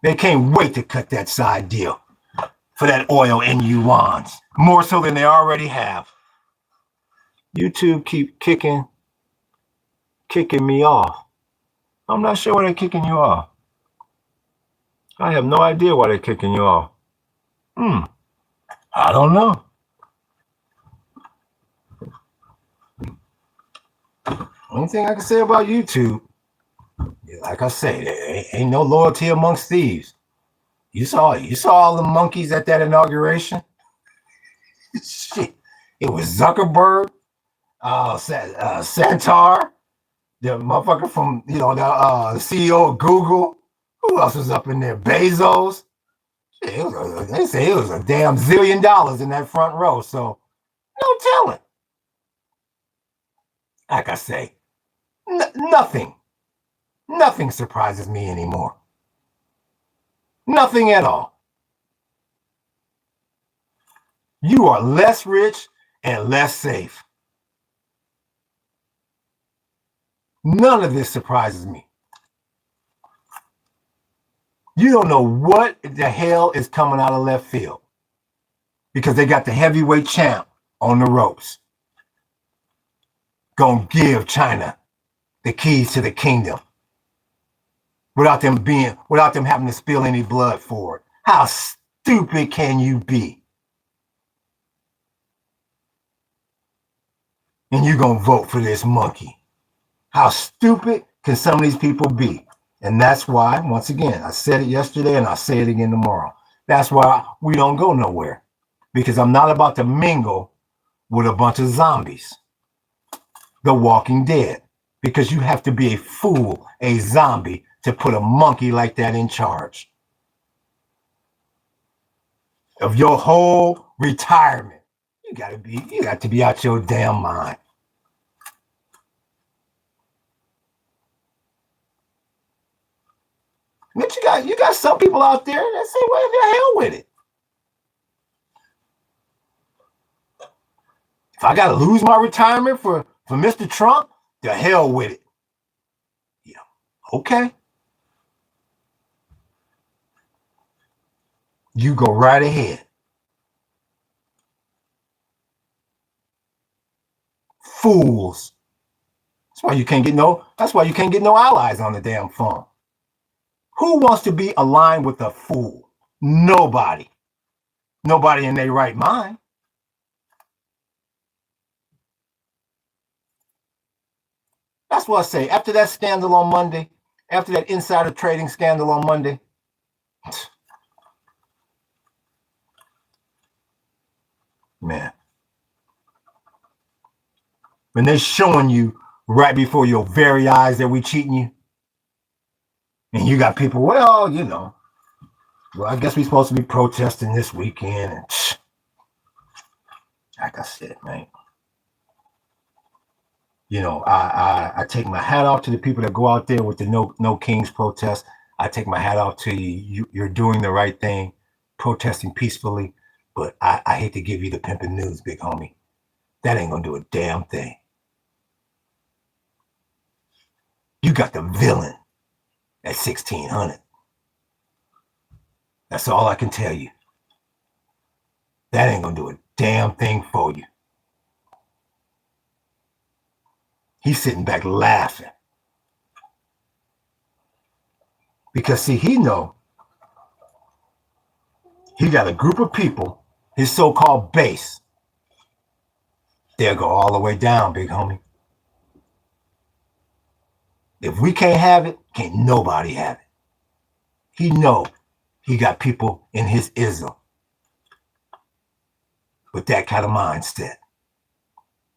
They can't wait to cut that side deal for that oil in yuans, more so than they already have. YouTube keep kicking me off. I'm not sure why they're kicking you off. I have no idea why they're kicking you off. I don't know. Only thing I can say about YouTube, like I say, there ain't no loyalty amongst thieves. You saw all the monkeys at that inauguration. Shit, it was Zuckerberg, Santar, the motherfucker from the CEO of Google. Who else was up in there? Bezos. They say it was a damn $1 zillion in that front row. So no telling. Like I say, nothing surprises me anymore. Nothing at all. You are less rich and less safe. None of this surprises me. You don't know what the hell is coming out of left field because they got the heavyweight champ on the ropes. Gonna give China the keys to the kingdom without them having to spill any blood for it. How stupid can you be? And you're gonna vote for this monkey. How stupid can some of these people be? And that's why, once again, I said it yesterday and I'll say it again tomorrow. That's why we don't go nowhere. Because I'm not about to mingle with a bunch of zombies. The Walking Dead. Because you have to be a fool, a zombie, to put a monkey like that in charge of your whole retirement. You got to be out your damn mind. But you got some people out there that say, well, the hell with it. If I got to lose my retirement for Mr. Trump, the hell with it. Yeah, okay. You go right ahead. Fools. That's why you can't get no allies on the damn phone. Who wants to be aligned with a fool? Nobody. Nobody in their right mind. That's what I say. After that scandal on Monday, after that insider trading scandal on Monday, man, when they're showing you right before your very eyes that we cheating you, and you got people, well, I guess we're supposed to be protesting this weekend. And like I said, man, I take my hat off to the people that go out there with the No Kings protest. I take my hat off to you. You're doing the right thing, protesting peacefully. But I hate to give you the pimping news, big homie. That ain't gonna do a damn thing. You got the villain at 1600. That's all I can tell you. That ain't gonna do a damn thing for you. He's sitting back laughing. Because see, he got a group of people, his so-called base. They'll go all the way down, big homie. If we can't have it, can't nobody have it. He got people in his ism with that kind of mindset.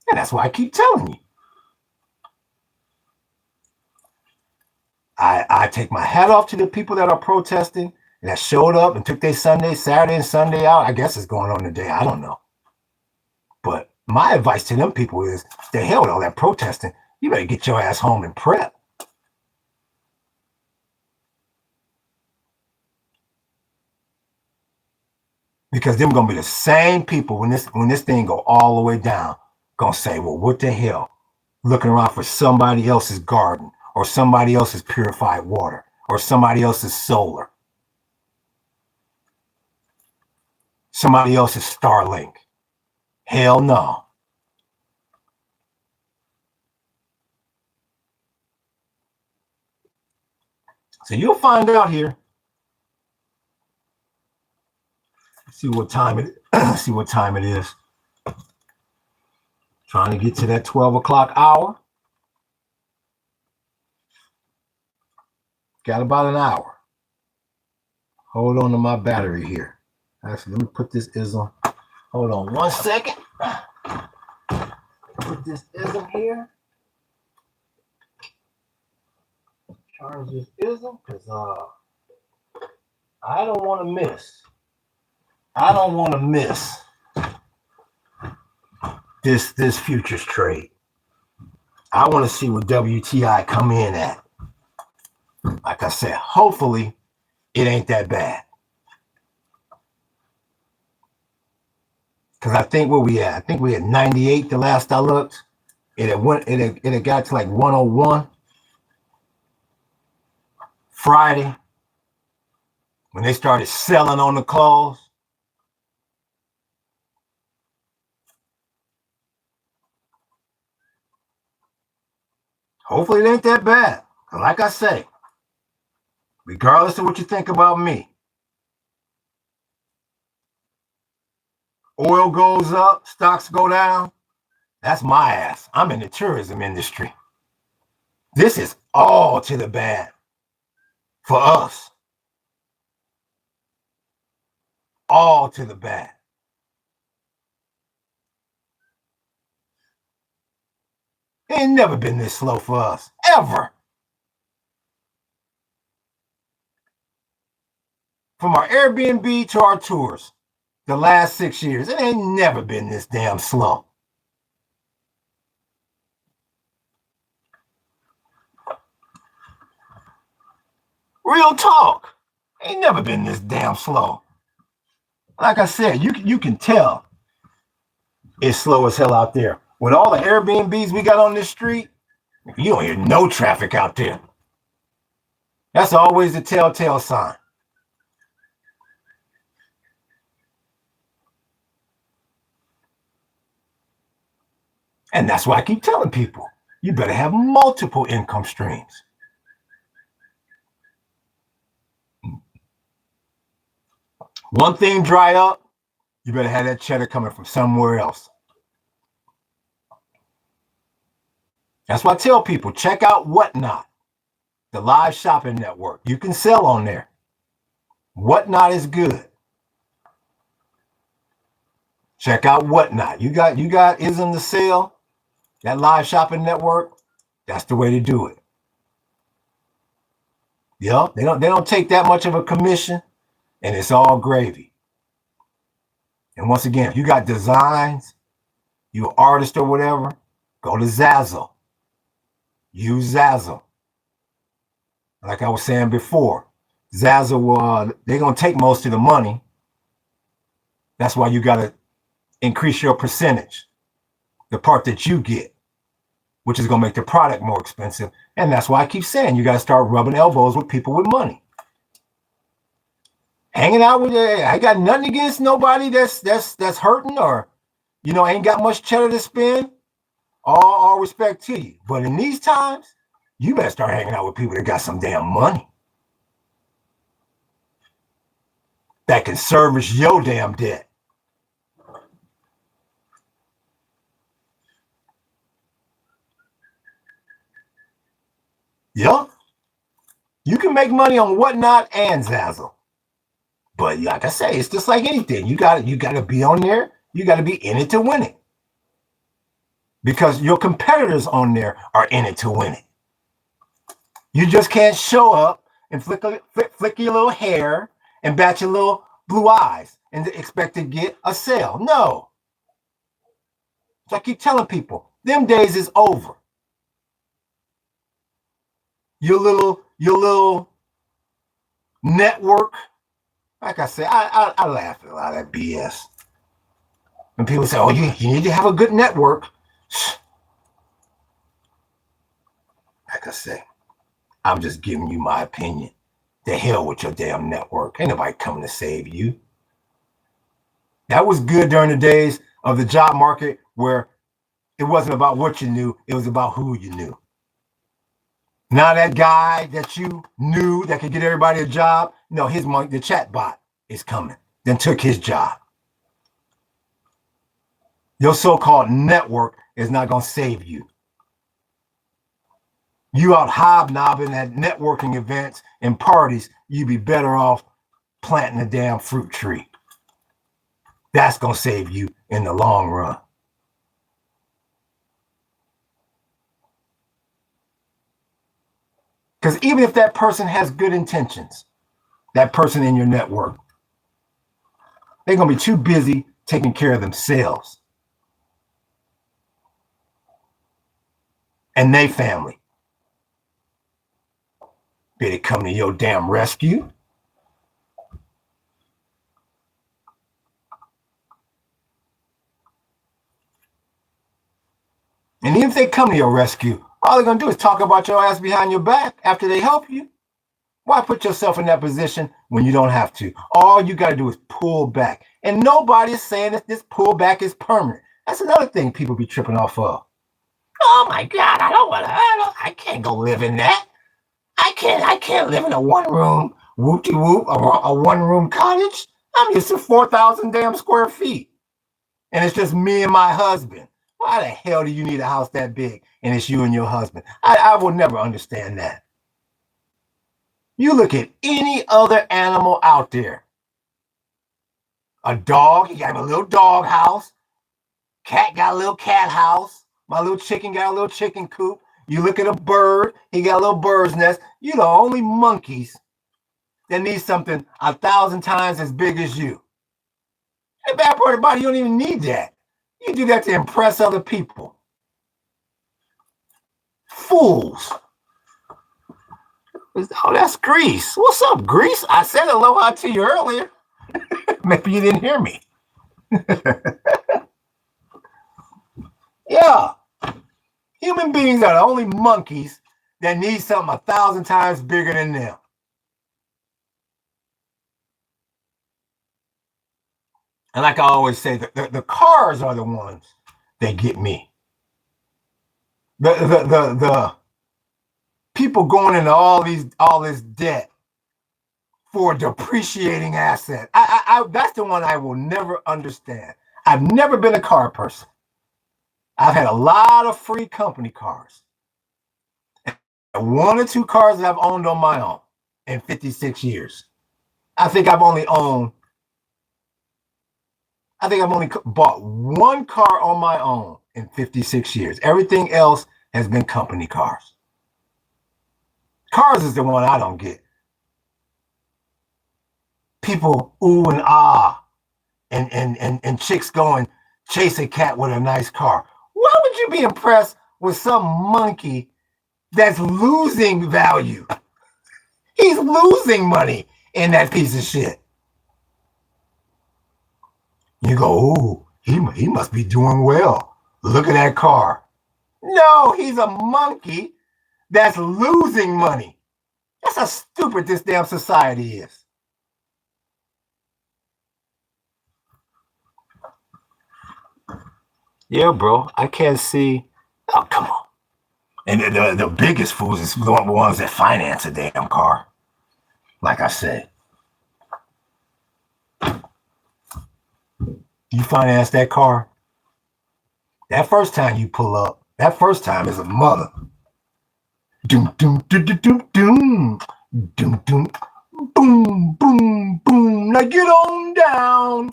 And that's why I keep telling you. I take my hat off to the people that are protesting and that showed up and took their Saturday and Sunday out. I guess it's going on today. I don't know. But my advice to them people is, the hell with all that protesting. You better get your ass home and prep. Because them gonna be the same people when this thing go all the way down, gonna say, well, what the hell? Looking around for somebody else's garden or somebody else's purified water or somebody else's solar. Somebody else's Starlink. Hell no. So you'll find out here. See what time it is. Trying to get to that 12 o'clock hour. Got about an hour. Hold on to my battery here. Actually, let me put this ism. Hold on 1 second. Put this ism here. Charge this ism because I don't want to miss I don't want to miss this futures trade. I want to see what WTI come in at. Like I said, hopefully it ain't that bad. Because I think where we at? I think we at 98 the last I looked. It had got to like 101 Friday when they started selling on the close. Hopefully it ain't that bad. Like I say, regardless of what you think about me, oil goes up, stocks go down, that's my ass. I'm in the tourism industry. This is all to the bad for us. All to the bad. It ain't never been this slow for us, ever. From our Airbnb to our tours, the last 6 years, it ain't never been this damn slow. Real talk. Ain't never been this damn slow. Like I said, you can tell it's slow as hell out there. With all the Airbnbs we got on this street, you don't hear no traffic out there. That's always the telltale sign. And that's why I keep telling people, you better have multiple income streams. One thing dry up, you better have that cheddar coming from somewhere else. That's why I tell people, check out Whatnot, the live shopping network. You can sell on there. Whatnot is good. Check out Whatnot. You got Ism to Sell, that live shopping network. That's the way to do it. Yep, they don't take that much of a commission, and it's all gravy. And once again, if you got designs, you an artist or whatever, go to Zazzle. Use Zazzle. Like I was saying before, Zazzle, they're going to take most of the money. That's why you got to increase your percentage, the part that you get, which is going to make the product more expensive. And that's why I keep saying you got to start rubbing elbows with people with money. Hanging out with I got nothing against nobody that's hurting or, ain't got much cheddar to spend. All respect to you. But in these times, you better start hanging out with people that got some damn money that can service your damn debt. Yup. You can make money on Whatnot and Zazzle. But like I say, it's just like anything. You gotta be on there. You gotta be in it to win it. Because your competitors on there are in it to win it. You just can't show up and flick your little hair and bat your little blue eyes and expect to get a sale. No. So I keep telling people, them days is over. Your little network. Like I said, I laugh at a lot of that BS. When people say, oh, you need to have a good network. Like I say, I'm just giving you my opinion. The hell with your damn network. Ain't nobody coming to save you. That was good during the days of the job market where it wasn't about what you knew, it was about who you knew. Now that guy that you knew that could get everybody a job, the chat bot is coming. Then took his job. Your so-called network is not going to save you. You out hobnobbing at networking events and parties, you'd be better off planting a damn fruit tree. That's going to save you in the long run. Because even if that person has good intentions, that person in your network, They're going to be too busy taking care of themselves and their family. Better come to your damn rescue. And even if they come to your rescue, all they're going to do is talk about your ass behind your back after they help you. Why put yourself in that position when you don't have to? All you got to do is pull back. And nobody is saying that this pullback is permanent. That's another thing people be tripping off of. Oh my God, I can't go live in that. I can't live in a one-room whoop-de-whoop, a one-room cottage. I'm used to 4,000 damn square feet. And it's just me and my husband. Why the hell do you need a house that big and it's you and your husband? I will never understand that. You look at any other animal out there. A dog, he got a little dog house. Cat got a little cat house. My little chicken got a little chicken coop. You look at a bird, he got a little bird's nest. You the only monkeys that need something 1,000 times as big as you. The bad part about it, you don't even need that. You do that to impress other people. Fools. Oh, that's Greece. What's up, Greece? I said aloha to you earlier. Maybe you didn't hear me. Yeah. Human beings are the only monkeys that need something 1,000 times bigger than them. And like I always say, the cars are the ones that get me. The people going into all this debt for a depreciating asset. That's the one I will never understand. I've never been a car person. I've had a lot of free company cars. And 1 or 2 cars that I've owned on my own in 56 years. I think I've only bought 1 car on my own in 56 years. Everything else has been company cars. Cars is the one I don't get. People ooh and ah, and chicks going chase a cat with a nice car. Why would you be impressed with some monkey that's losing value? He's losing money in that piece of shit. You go, ooh, he must be doing well. Look at that car. No, he's a monkey that's losing money. That's how stupid this damn society is. Yeah, bro, I can't see. Oh, come on. And the biggest fools is the ones that finance a damn car. Like I said. You finance that car, that first time you pull up, that first time is a mother. Doom, doom, doom, doom, doom, doom, doom, doom, boom, boom, boom. Now get on down.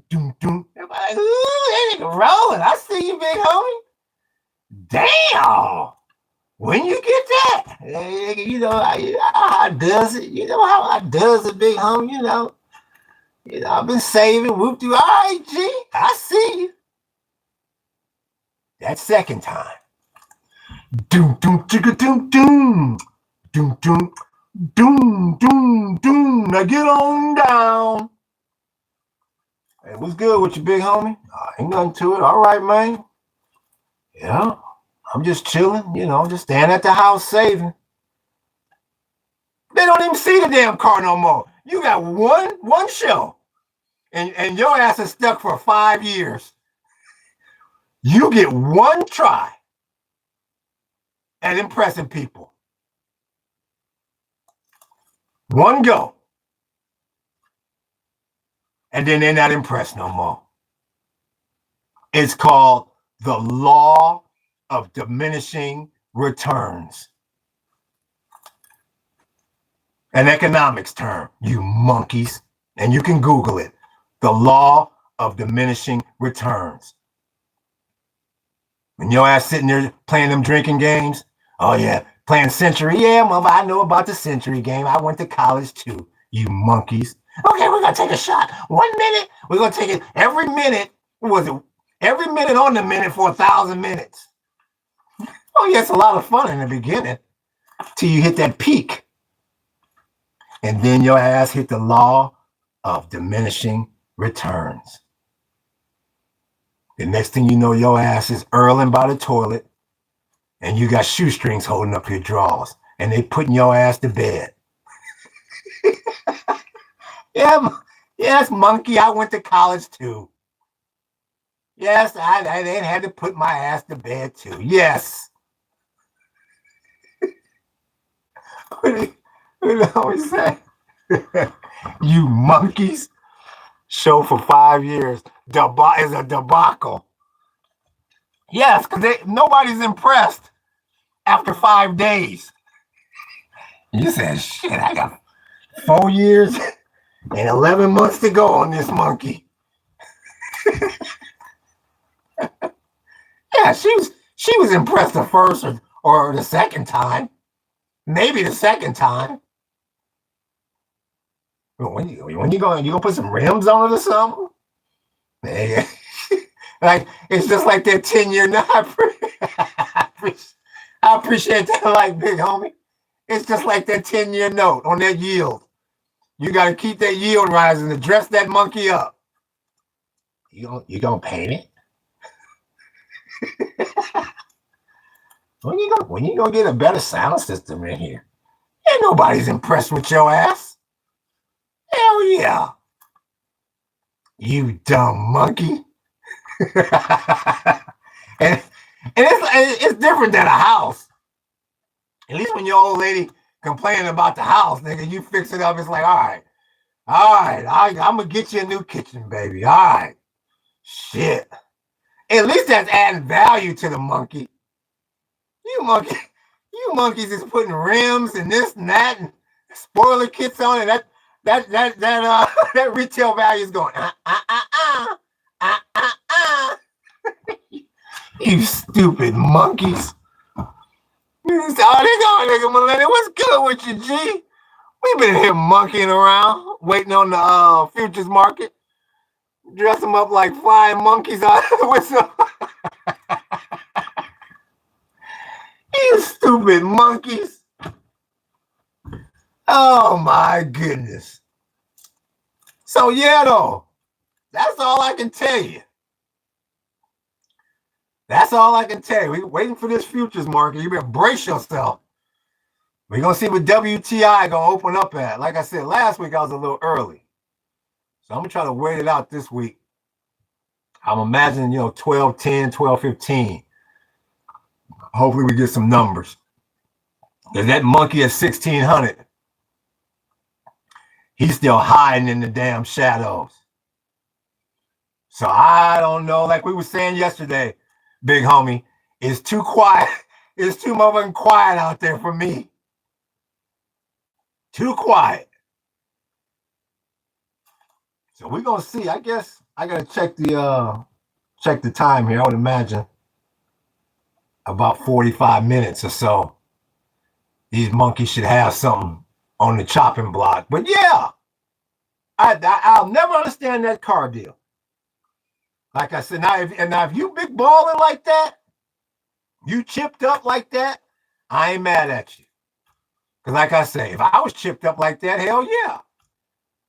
Doom, doom. Everybody, ooh, that nigga rolling. I see you, big homie. Damn. When you get that, you know how does it? You know how I does it, big homie. You know, I've been saving. Whoop do. All right, G. I see you. That second time. Doom, doom, chicka, doom, doom. Doom, doom, doom, doom, doom. Now get on down. Hey, what's good with you, big homie? Ain't nothing to it. All right, man. Yeah, I'm just chilling, just staying at the house saving. They don't even see the damn car no more. You got one show, and your ass is stuck for 5 years. You get one try at impressing people. One go. And then they're not impressed no more. It's called the law of diminishing returns. An economics term, you monkeys. And you can Google it. The law of diminishing returns. When your ass sitting there playing them drinking games, oh yeah, playing Century. Yeah, mother, I know about the Century game. I went to college too, you monkeys. Okay, we're gonna take a shot. 1 minute. We're gonna take it every minute. What was it? Every minute on the minute for 1,000 minutes. Oh yeah, it's a lot of fun in the beginning till you hit that peak, and then your ass hit the law of diminishing returns. The next thing you know, your ass is earling by the toilet, and you got shoestrings holding up your drawers, and they putting your ass to bed. Yeah, yes, monkey, I went to college too. Yes, I then had to put my ass to bed too. Yes. What do I always say? You monkeys. Show for 5 years is a debacle. Yes, because nobody's impressed after 5 days. You said, shit, I got 4 years and 11 months to go on this monkey. Yeah, she was impressed the first or the second time. Maybe the second time. When you gonna put some rims on it or something? Yeah. Like it's just like that 10-year note. I appreciate that, like big homie. It's just like that 10-year note on that yield. You got to keep that yield rising to dress that monkey up. You gonna paint it? When you gonna get a better sound system in here? Ain't nobody's impressed with your ass. Hell yeah. You dumb monkey. and it's different than a house. At least when your old lady complaining about the house, nigga, you fix it up. It's like, all right, I'm gonna get you a new kitchen, baby. All right, shit. At least that's adding value to the monkey. You monkeys is putting rims and this and that and spoiler kits on it. That retail value is going. You stupid monkeys. Oh, they go, nigga, millennial. What's good with you, G? We've been here monkeying around, waiting on the futures market. Dress them up like flying monkeys with some. You stupid monkeys. Oh my goodness. So yeah, though, that's all I can tell you. That's all I can tell you. We're waiting for this futures market. You better brace yourself. We're going to see what WTI going to open up at. Like I said, last week I was a little early. So I'm going to try to wait it out this week. I'm imagining, 12.10, 12.15. Hopefully we get some numbers. Because that monkey at 1,600, he's still hiding in the damn shadows. So I don't know. Like we were saying yesterday, big homie, it's too quiet. It's too motherfucking quiet out there for me. Too quiet. So we're gonna see. I guess I gotta check the time here. I would imagine about 45 minutes or so. These monkeys should have something on the chopping block. But yeah, I'll never understand that car deal. Like I said, now if you big balling like that, you chipped up like that, I ain't mad at you. Because like I say, if I was chipped up like that, hell yeah.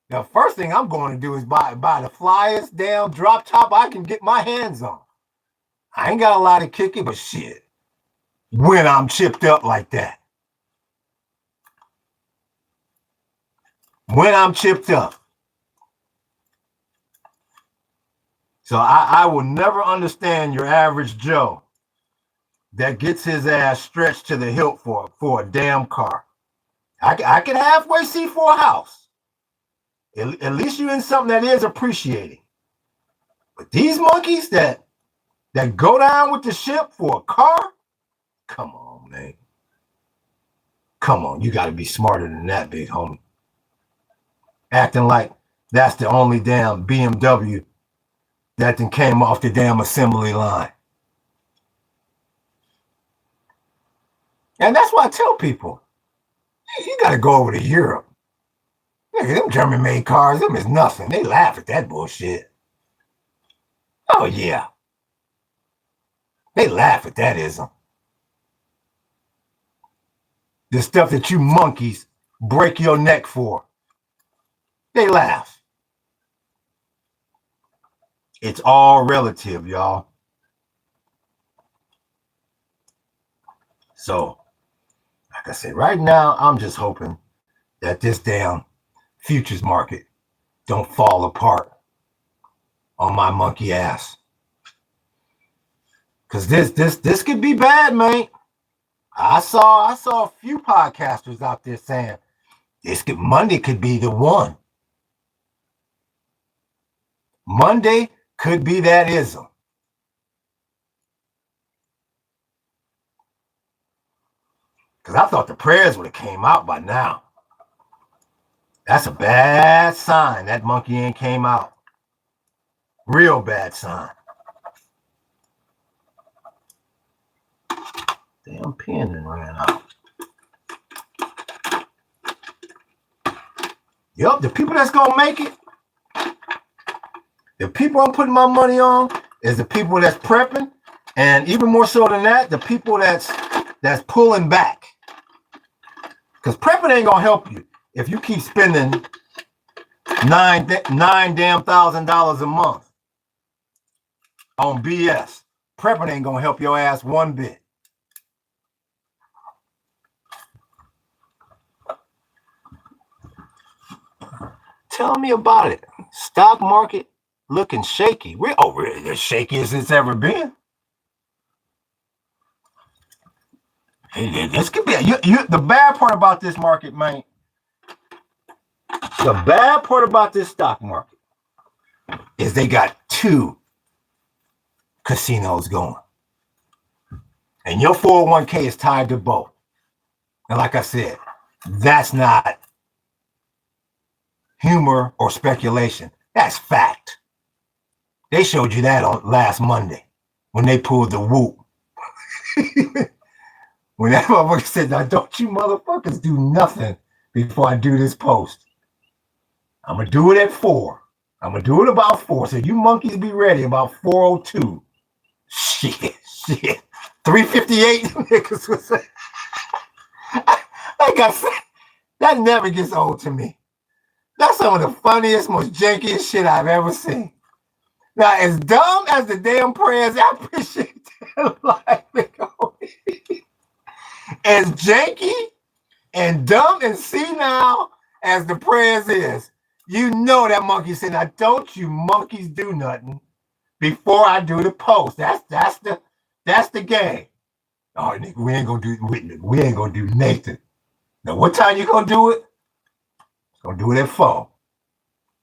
The first thing I'm going to do is buy the flyest damn drop top I can get my hands on. I ain't got a lot of kicking, but shit. When I'm chipped up like that. When I'm chipped up. So I will never understand your average Joe that gets his ass stretched to the hilt for a damn car. I can halfway see for a house. At least you're in something that is appreciating. But these monkeys that go down with the ship for a car, come on, man. Come on, you got to be smarter than that, big homie. Acting like that's the only damn BMW that then came off the damn assembly line. And that's why I tell people, you got to go over to Europe. Look at them German-made cars. Them is nothing. They laugh at that bullshit. Oh, yeah. They laugh at that ism. The stuff that you monkeys break your neck for. They laugh. It's all relative, y'all. So, like I said, right now, I'm just hoping that this damn futures market don't fall apart on my monkey ass. Cause this could be bad, man. I saw a few podcasters out there saying Monday could be the one. Monday could be that ism. Because I thought the prayers would have came out by now. That's a bad sign that monkey ain't came out. Real bad sign. Damn pen and ran out. Yup, the people that's gonna make it, the people I'm putting my money on is the people that's prepping, and even more so than that, the people that's pulling back. Because prepping ain't gonna help you if you keep spending $9,000 a month on BS. Prepping ain't gonna help your ass one bit. Tell me about it. Stock market looking shaky. Really, as shaky as it's ever been. This could be the bad part about this market, man. The bad part about this stock market is they got 2 casinos going. And your 401k is tied to both. And like I said, that's not humor or speculation. That's fact. They showed you that on last Monday when they pulled the whoop. When that motherfucker said, now don't you motherfuckers do nothing before I do this post. I'm going to do it at 4. I'm going to do it about 4. So you monkeys be ready about 4:02. Shit. 3:58 niggas was like I said, that never gets old to me. That's some of the funniest, most jankiest shit I've ever seen. Now, as dumb as the damn prayers, I appreciate that life. As janky and dumb and senile as the prayers is, you know that monkey said, now don't you monkeys do nothing before I do the post. That's the game. Oh, nigga, we ain't gonna do Nathan. Now, what time you gonna do it? Gonna do it at 4.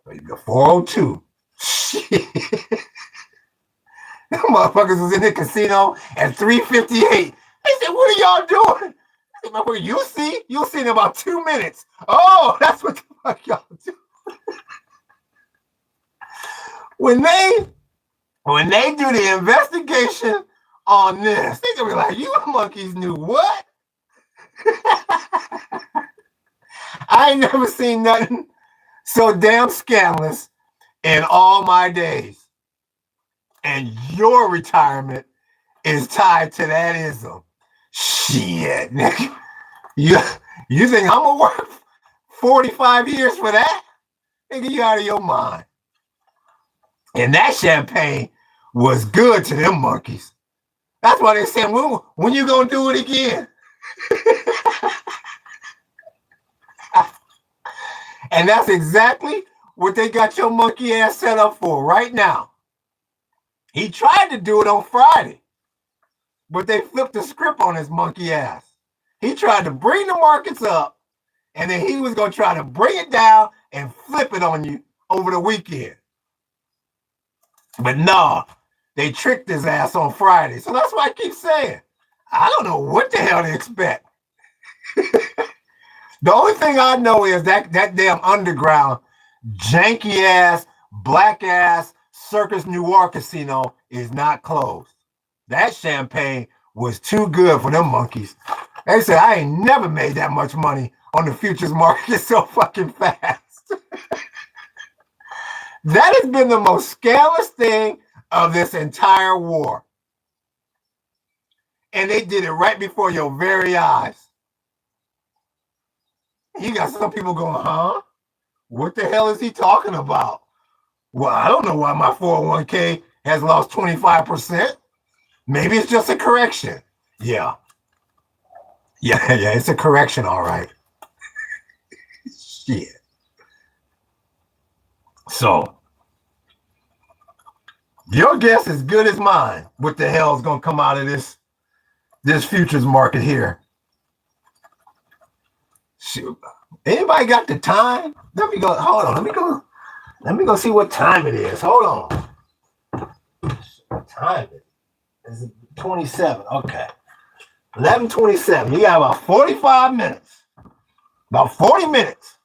4:02. Shit. Them motherfuckers was in the casino at 3:58. They said, what are y'all doing? I said, you'll see in about 2 minutes. Oh, that's what the fuck y'all do. When they do the investigation on this, they gonna be like, you monkeys knew what? I ain't never seen nothing so damn scandalous in all my days. And your retirement is tied to that ism. Shit, nigga. You think I'm gonna work 45 years for that? Nigga, you out of your mind. And that champagne was good to them monkeys. That's why they said, when you gonna do it again? And that's exactly what they got your monkey ass set up for right now. He tried to do it on Friday, but they flipped the script on his monkey ass. He tried to bring the markets up, and then he was going to try to bring it down and flip it on you over the weekend. But no, they tricked his ass on Friday. So that's why I keep saying, I don't know what the hell to expect. The only thing I know is that damn underground, janky ass, black ass Circus Noir casino is not closed. That champagne was too good for them monkeys. They said, I ain't never made that much money on the futures market so fucking fast. That has been the most scandalous thing of this entire war. And they did it right before your very eyes. You got some people going, huh? What the hell is he talking about? Well, I don't know why my 401k has lost 25%. Maybe it's just a correction. Yeah, it's a correction, all right. Shit. So, your guess is good as mine. What the hell is going to come out of this futures market here? Shoot. Anybody got the time? Let me go. Hold on. Let me go see what time it is. Hold on. What time is it? 27. Okay. 11:27. You got about 45 minutes. About 40 minutes.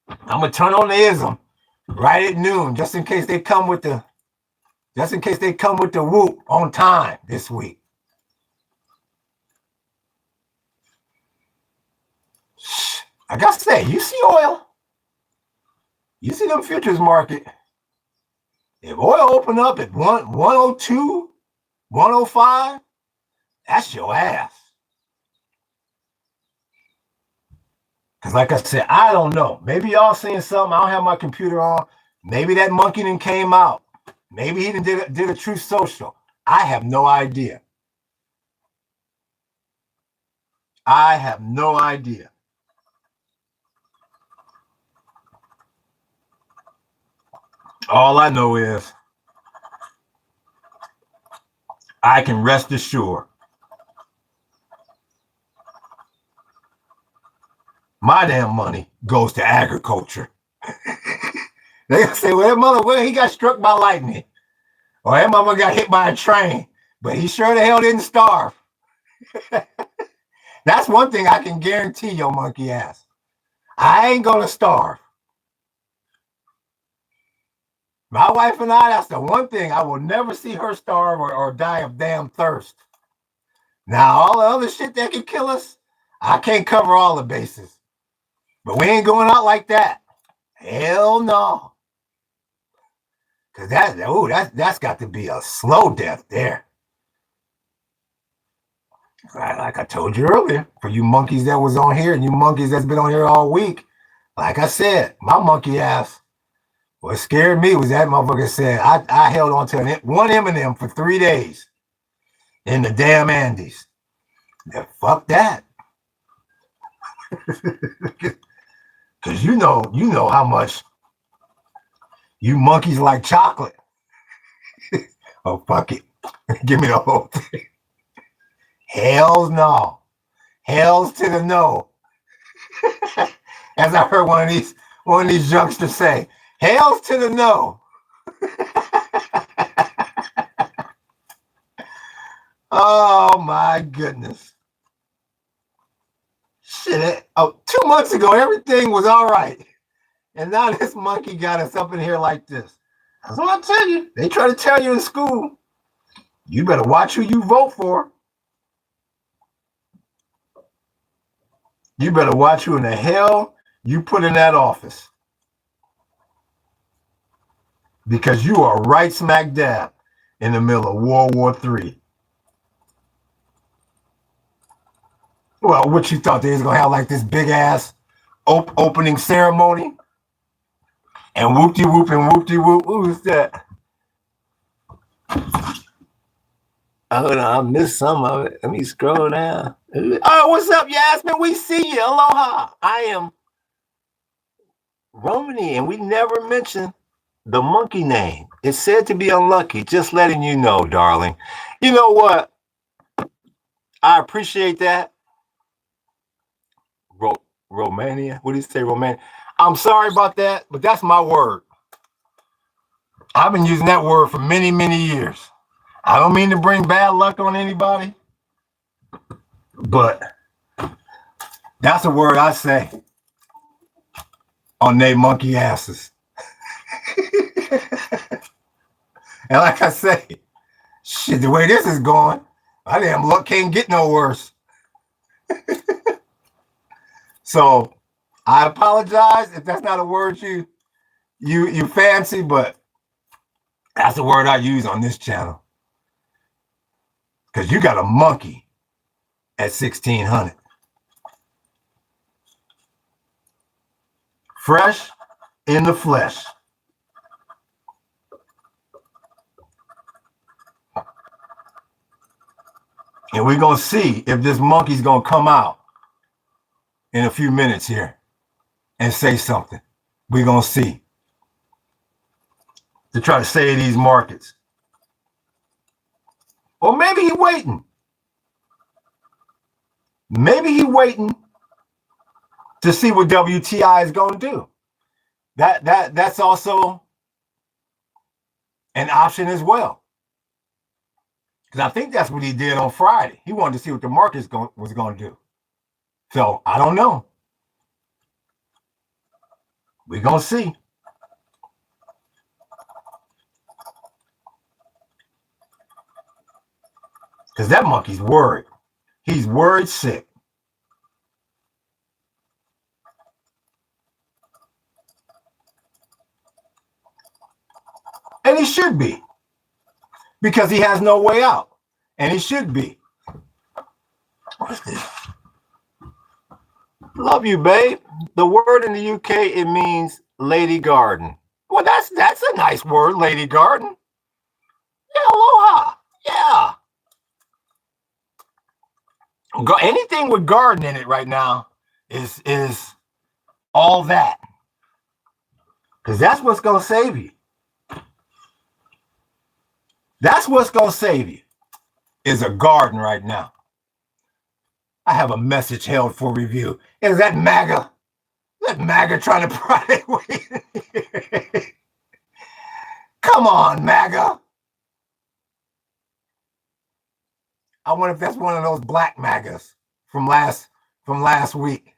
I'm gonna turn on the ism right at noon, just in case they come with the whoop on time this week. Like I say, you see oil. You see them futures market. If oil open up at 102, 105, that's your ass. Because like I said, I don't know. Maybe y'all seeing something. I don't have my computer on. Maybe that monkey done came out. Maybe he did a true social. I have no idea. I have no idea. All I know is I can rest assured my damn money goes to agriculture. They say, well, he got struck by lightning. Or that mother got hit by a train. But he sure the hell didn't starve. That's one thing I can guarantee your monkey ass. I ain't going to starve. My wife and I, that's the one thing. I will never see her starve or die of damn thirst. Now, all the other shit that can kill us, I can't cover all the bases. But we ain't going out like that. Hell no. Because that's got to be a slow death there. Like I told you earlier, for you monkeys that was on here and you monkeys that's been on here all week, like I said, my monkey ass, what scared me was that motherfucker said, I held on to one M&M for 3 days in the damn Andes. Yeah, fuck that. Because you know how much you monkeys like chocolate. Oh, fuck it. Give me the whole thing. Hells no. Hells to the no. As I heard one of these youngsters say, hells to the no. Oh my goodness. Shit. 2 months ago, everything was all right. And now this monkey got us up in here like this. That's what I tell you. They try to tell you in school, you better watch who you vote for. You better watch who in the hell you put in that office. Because you are right smack dab in the middle of World War III. Well, what you thought they was going to have like this big ass opening ceremony? And whoop-de-whoop and whoop-de-whoop. What was that? Oh, no, I missed some of it. Let me scroll down. Oh, what's up, Yasmin? We see you. Aloha. I am Romany, and we never mentioned the monkey name. It's said to be unlucky. Just letting you know, darling. You know what? I appreciate that. Romania? What do you say, Romania? I'm sorry about that, but that's my word. I've been using that word for many, many years. I don't mean to bring bad luck on anybody, but that's a word I say on they monkey asses. And like I say, shit, the way this is going, my damn luck can't get no worse. So I apologize if that's not a word you you fancy, but that's the word I use on this channel. Because you got a monkey at 1600. Fresh in the flesh. And we're going to see if this monkey's going to come out in a few minutes here and say something. We're going to see. To try to save these markets. Or maybe he's waiting. Maybe he's waiting to see what WTI is going to do. That's also an option as well. Because I think that's what he did on Friday. He wanted to see what the market was going to do. So I don't know. We're going to see. Because that monkey's worried. He's worried sick. And he should be. Because he has no way out. And he should be. What's this? Love you, babe. The word in the UK, it means lady garden. Well, that's a nice word, lady garden. Yeah, aloha. Yeah. Anything with garden in it right now is all that. Because that's what's going to save you. That's what's going to save you, is a garden right now. I have a message held for review. Is that MAGA? Is that MAGA trying to pry their way? Come on, MAGA. I wonder if that's one of those black MAGAs from last week.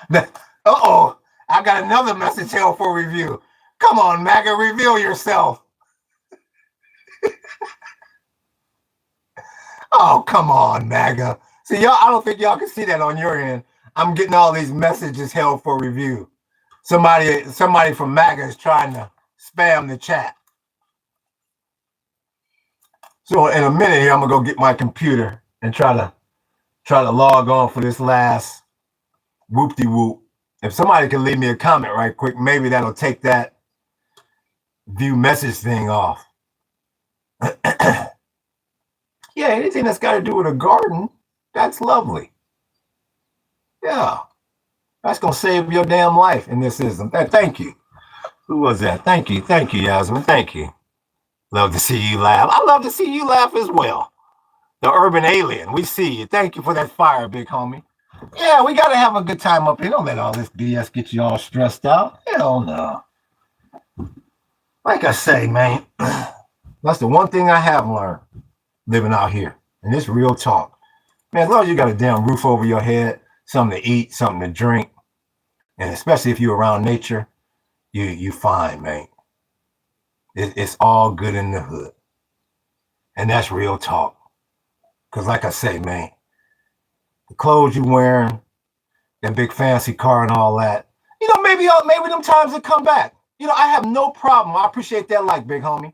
Uh-oh, I got another message held for review. Come on, MAGA, reveal yourself. Oh, come on, MAGA. See, y'all, I don't think y'all can see that on your end. I'm getting all these messages held for review. Somebody from MAGA is trying to spam the chat. So in a minute here, I'm gonna go get my computer and try to log on for this last whoop-de-whoop. If somebody can leave me a comment right quick, maybe that'll take that view message thing off. Yeah, anything that's got to do with a garden, that's lovely. Yeah, that's going to save your damn life in this system. Thank you. Who was that? Thank you, Yasmin. Thank you. Love to see you laugh. I love to see you laugh as well. The urban alien, we see you. Thank you for that fire, big homie. Yeah, we got to have a good time up here. Don't let all this BS get you all stressed out. Hell no. Like I say, man, that's the one thing I have learned living out here. And it's real talk. Man, as long as you got a damn roof over your head, something to eat, something to drink, and especially if you're around nature, you fine, man. It's all good in the hood. And that's real talk. Because like I say, man, the clothes you wearing, that big fancy car and all that, maybe them times will come back. I have no problem. I appreciate that like, big homie.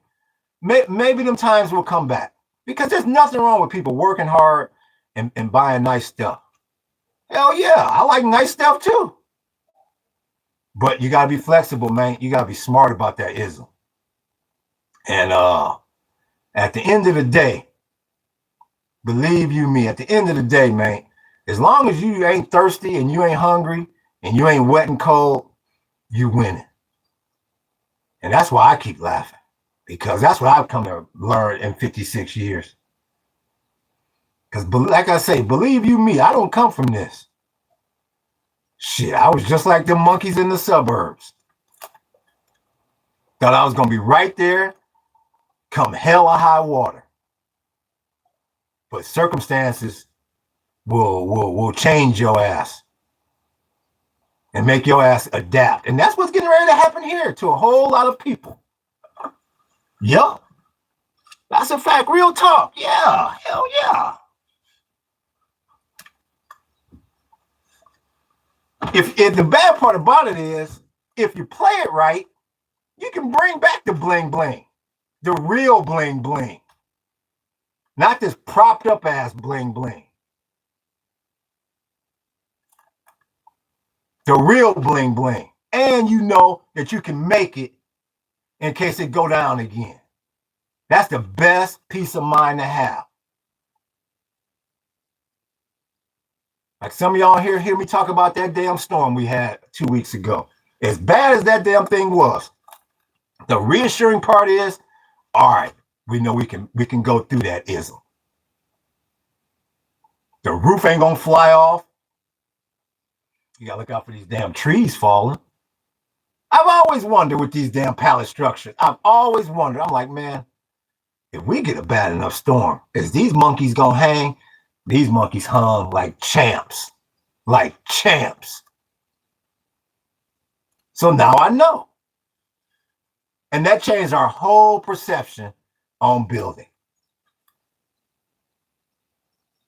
Maybe them times will come back. Because there's nothing wrong with people working hard and buying nice stuff. Hell yeah, I like nice stuff too. But you got to be flexible, man. You got to be smart about that ism. And at the end of the day, believe you me, at the end of the day, man, as long as you ain't thirsty and you ain't hungry and you ain't wet and cold, you winning. And that's why I keep laughing. Because that's what I've come to learn in 56 years. Because like I say, believe you me, I don't come from this. Shit, I was just like them monkeys in the suburbs. Thought I was going to be right there, come hell or high water. But circumstances will change your ass and make your ass adapt. And that's what's getting ready to happen here to a whole lot of people. Yep. That's a fact. Real talk. Yeah. Hell yeah. If the bad part about it is, if you play it right, You can bring back the bling bling, the real bling bling, not this propped up ass bling bling. The real bling bling. And you know that you can make it in case it go down again. That's the best peace of mind to have. Like some of y'all here hear me talk about that damn storm we had 2 weeks ago. As bad as that damn thing was, the reassuring part is, all right, we know we can go through that ism. The roof ain't gonna fly off. You gotta look out for these damn trees falling. I've always wondered with these damn pallet structures. I've always wondered. I'm like, man, if we get a bad enough storm, is these monkeys gonna hang? These monkeys hung like champs. Like champs. So now I know. And that changed our whole perception on building.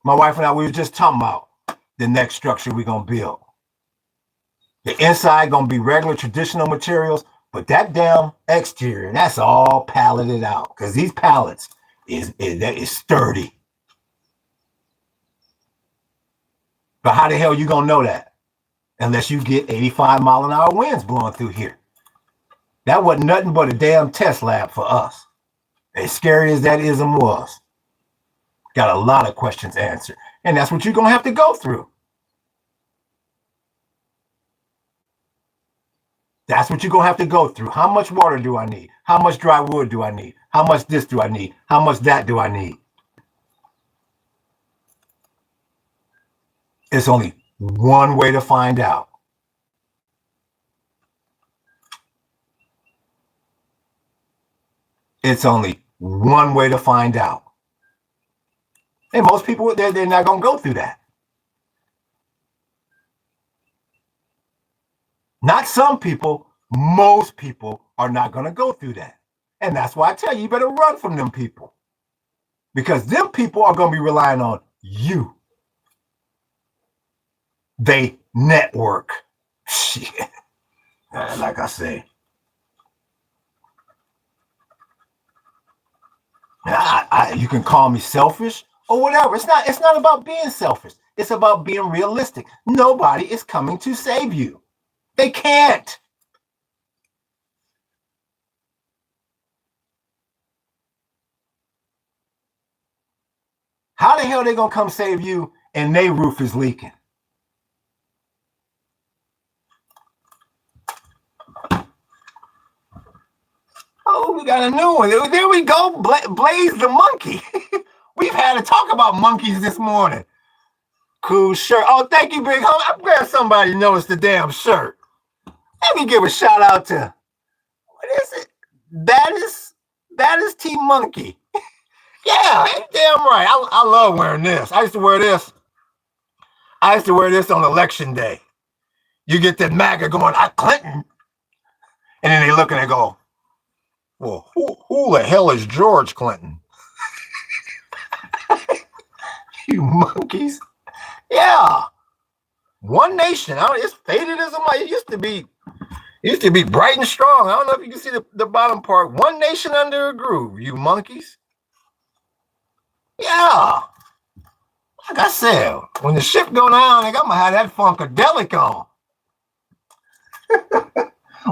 My wife and I, we were just talking about the next structure we're going to build. The inside going to be regular traditional materials, but that damn exterior, that's all palleted out because these pallets is sturdy. But how the hell you going to know that? Unless you get 85-mile-an-hour winds blowing through here. That wasn't nothing but a damn test lab for us. As scary as that ism was. Got a lot of questions answered. And that's what you're going to have to go through. That's what you're going to have to go through. How much water do I need? How much dry wood do I need? How much this do I need? How much that do I need? It's only one way to find out. It's only one way to find out. And most people, they're not going to go through that. Not some people, most people are not going to go through that. And that's why I tell you, you better run from them people. Because them people are going to be relying on you. They network. Shit. Like I say. You can call me selfish or whatever. It's not about being selfish. It's about being realistic. Nobody is coming to save you. They can't. How the hell are they going to come save you and their roof is leaking? Oh, we got a new one. There we go. Blaze the monkey. We've had to talk about monkeys this morning. Cool shirt. Oh, thank you, Big Ho. I'm glad somebody noticed the damn shirt. Let me give a shout out to, what is it? That is Team Monkey. Yeah, damn right. I love wearing this. I used to wear this on election day. You get that MAGA going, Clinton. And then they look and they go, well, who the hell is George Clinton? You monkeys. Yeah. One nation. It's faded as it used to be. It used to be bright and strong. I don't know if you can see the bottom part. One nation under a groove, you monkeys. Yeah. Like I said, when the ship go down, I'm going to have that funkadelic on.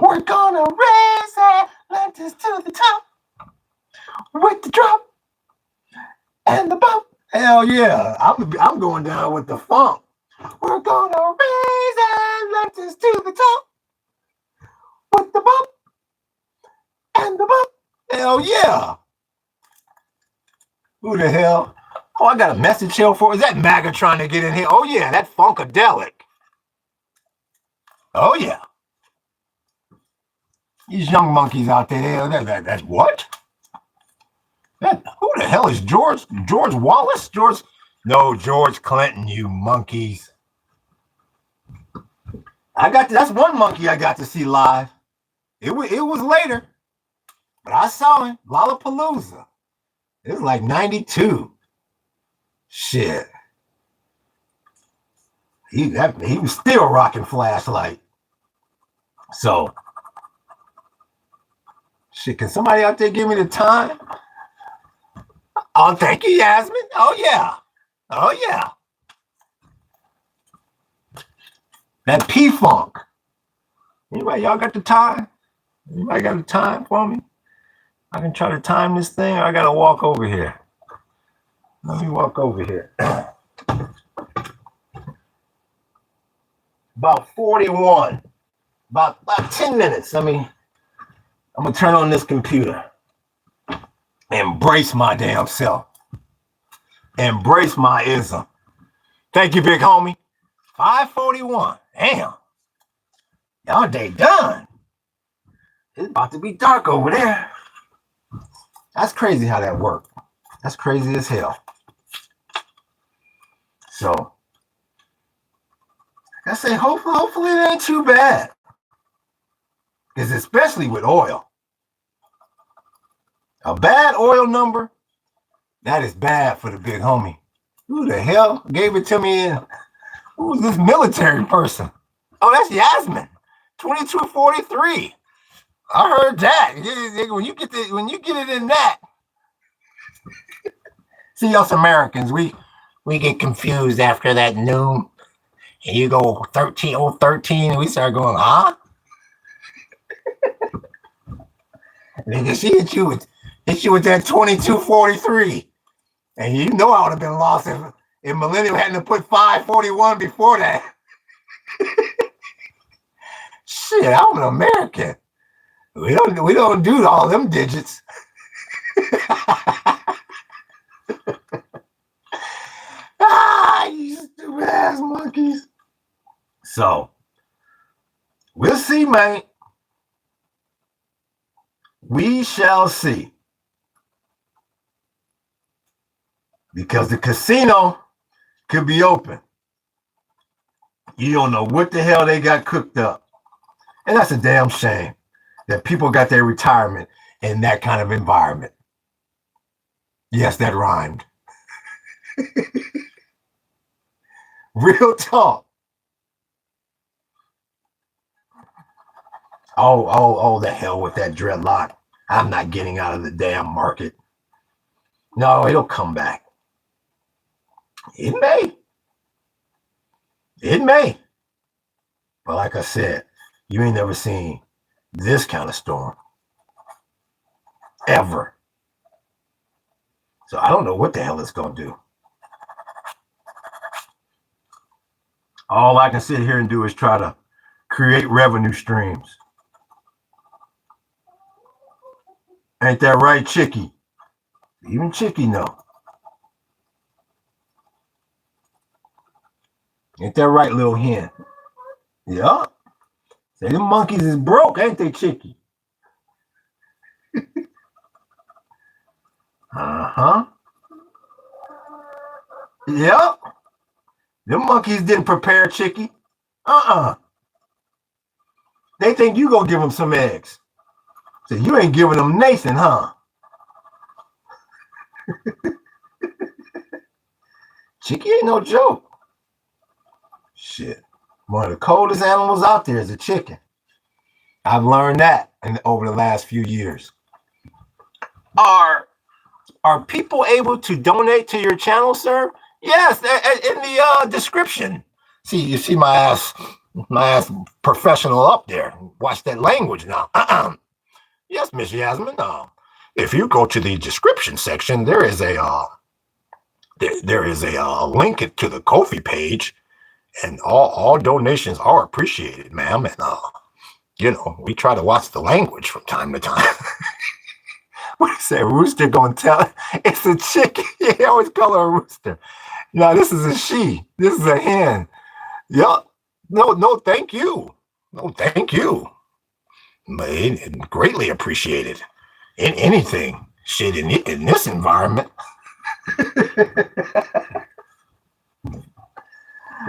We're going to raise Atlantis to the top with the drop and the bump. Hell yeah. I'm going down with the funk. We're going to raise Atlantis to the top with the bump and the bump. Hell yeah. Who the hell? Oh, I got a message here for. Is that MAGA trying to get in here? Oh yeah, that funkadelic. Oh yeah. These young monkeys out there. That's what? Who the hell is George Wallace? No, George Clinton, you monkeys. That's one monkey I got to see live. It was later, but I saw him. Lollapalooza. It was like 92. Shit. He was still rocking flashlight. So Shit, can somebody out there give me the time? Oh, thank you, Yasmin. Oh, yeah. Oh, yeah. That P-Funk. Anybody, y'all got the time? Anybody got the time for me? I can try to time this thing, or I got to walk over here. Let me walk over here. About 41. About 10 minutes. I'm going to turn on this computer. Embrace my damn self. Embrace my ism. Thank you, big homie. 5:41. Damn. Y'all day done. It's about to be dark over there. That's crazy how that worked. That's crazy as hell. So, like I say, hopefully it ain't too bad. Because especially with oil. A bad oil number, that is bad for the big homie. Who the hell gave it to me? Who's this military person? Oh, that's Yasmin. 2243. I heard that. When you get it in that. See, us Americans, we get confused after that noon. And you go 13, and we start going, huh? Nigga, she hit you with that 2243. And you know I would have been lost if Millennium hadn't put 541 before that. Shit, I'm an American. We don't do all them digits. You stupid ass monkeys. So, we'll see, man. We shall see. Because the casino could be open. You don't know what the hell they got cooked up. And that's a damn shame that people got their retirement in that kind of environment. Yes, that rhymed. Real talk. Oh, the hell with that dreadlock. I'm not getting out of the damn market. No, it'll come back. It may. It may. But like I said, you ain't never seen this kind of storm. Ever. So I don't know what the hell it's going to do. All I can sit here and do is try to create revenue streams. Ain't that right, Chicky? Even Chicky know. Ain't that right, little hen? Yeah. Say them monkeys is broke, ain't they, Chicky? Uh-huh. Yep. Them monkeys didn't prepare, Chicky. They think you gonna give them some eggs. So you ain't giving them Nathan, huh? Chicky ain't no joke. Shit. One of the coldest animals out there is a chicken. I've learned that over the last few years. Are people able to donate to your channel, sir? Yes, in the description. See, you see my ass professional up there. Watch that language now. Yes, Miss Yasmin. If you go to the description section, there is a link to the Ko-fi page, and all donations are appreciated, ma'am. And we try to watch the language from time to time. What is that rooster gonna tell? It's a chicken. You always call her a rooster. No, this is a she. This is a hen. Yup. No, thank you. No, thank you. But greatly appreciated. In anything, shit, in this environment.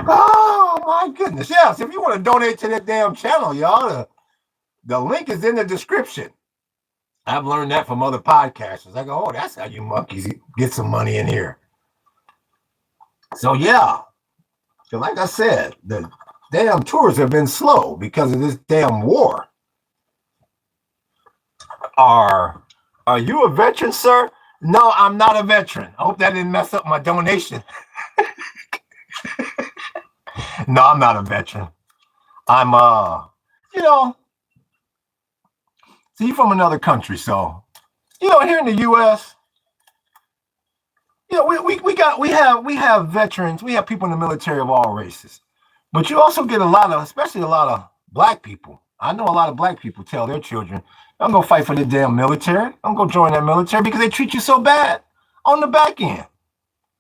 Oh my goodness. Yes, if you want to donate to that damn channel, y'all, the link is in the description. I've learned that from other podcasters. I go, oh, that's how you monkeys get some money in here. So yeah. So like I said, the damn tours have been slow because of this damn war. Are you a veteran, sir? No, I'm not a veteran. I hope that didn't mess up my donation. No, I'm not a veteran. I'm you know, see, from another country, so here in the US, we have veterans, we have people in the military of all races. But you also get especially a lot of black people. I know a lot of black people tell their children, I'm gonna fight for the damn military. I'm gonna join that military because they treat you so bad on the back end.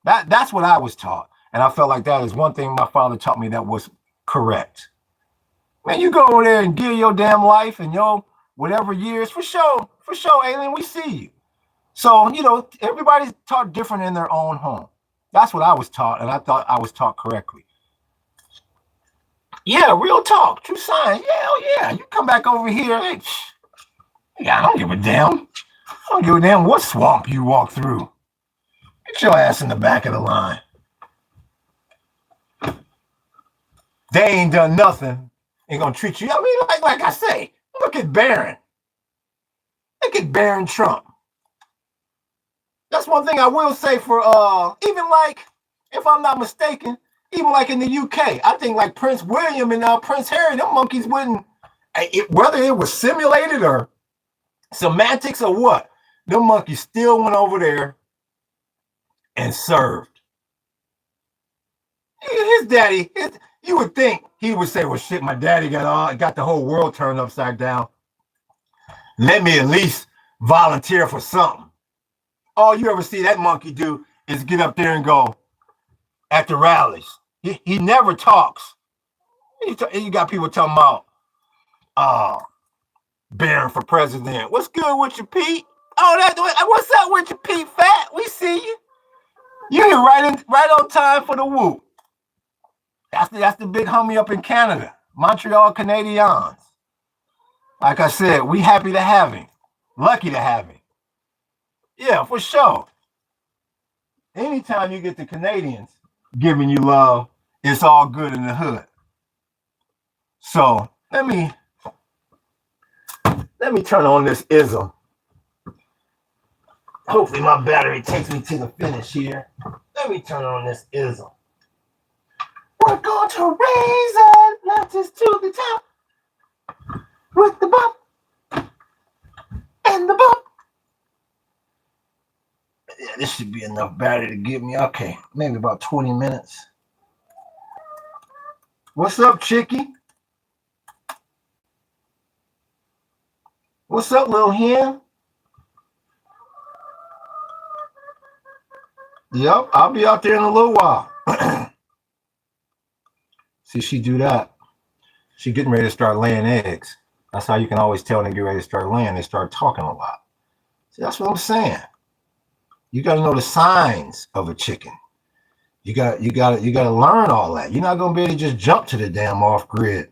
That's what I was taught. And I felt like that is one thing my father taught me that was correct. Man, you go over there and give your damn life and your whatever years, for sure, alien, we see you. So, everybody's taught different in their own home. That's what I was taught, and I thought I was taught correctly. Yeah, real talk, true science. Yeah. You come back over here, I don't give a damn. I don't give a damn what swamp you walk through. Get your ass in the back of the line. They ain't done nothing. Ain't gonna treat you. I mean, like I say, look at Barron. Look at Barron Trump. That's one thing I will say for even like, if I'm not mistaken, even like in the UK, I think like Prince William and Prince Harry, them monkeys wouldn't, whether it was simulated or semantics or what, them monkeys still went over there and served. His daddy, you would think he would say, well, shit, my daddy got the whole world turned upside down. Let me at least volunteer for something. All you ever see that monkey do is get up there and go at the rallies. He never talks. You got people talking about, Barron for president. What's good with you, Pete? Oh, what's up with you, Pete Fat? We see you. You're right on time for the whoop. That's the big homie up in Canada, Montreal Canadiens. Like I said, we happy to have him. Lucky to have him. Yeah, for sure. Anytime you get the Canadians giving you love, it's all good in the hood. So let me turn on this ism. Hopefully my battery takes me to the finish here. Let me turn on this ism. We're going to raise Atlantis to the top with the bump and the bump. Yeah, this should be enough battery to give me, okay, maybe about 20 minutes. What's up, Chicky? What's up, little hen? Yep, I'll be out there in a little while. See, she do that. She getting ready to start laying eggs. That's how you can always tell when they get ready to start laying. They start talking a lot. See, that's what I'm saying. You got to know the signs of a chicken. You got to learn all that. You're not gonna be able to just jump to the damn off grid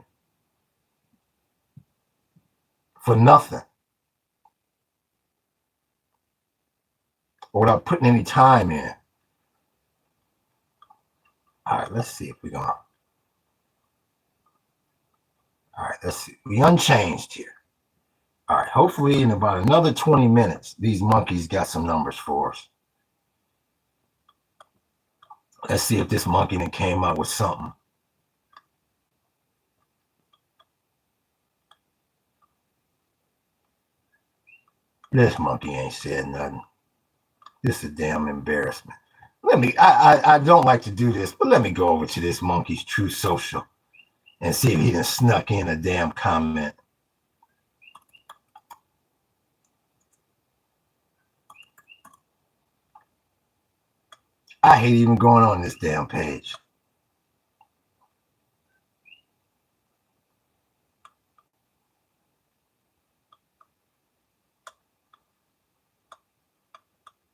for nothing or without putting any time in. All right, let's see if we're gonna. All right, let's see. We unchanged here. All right, hopefully in about another 20 minutes, these monkeys got some numbers for us. Let's see if this monkey then came up with something. This monkey ain't said nothing. This is a damn embarrassment. I don't like to do this, but let me go over to this monkey's True Social and see if he done snuck in a damn comment. I hate even going on this damn page.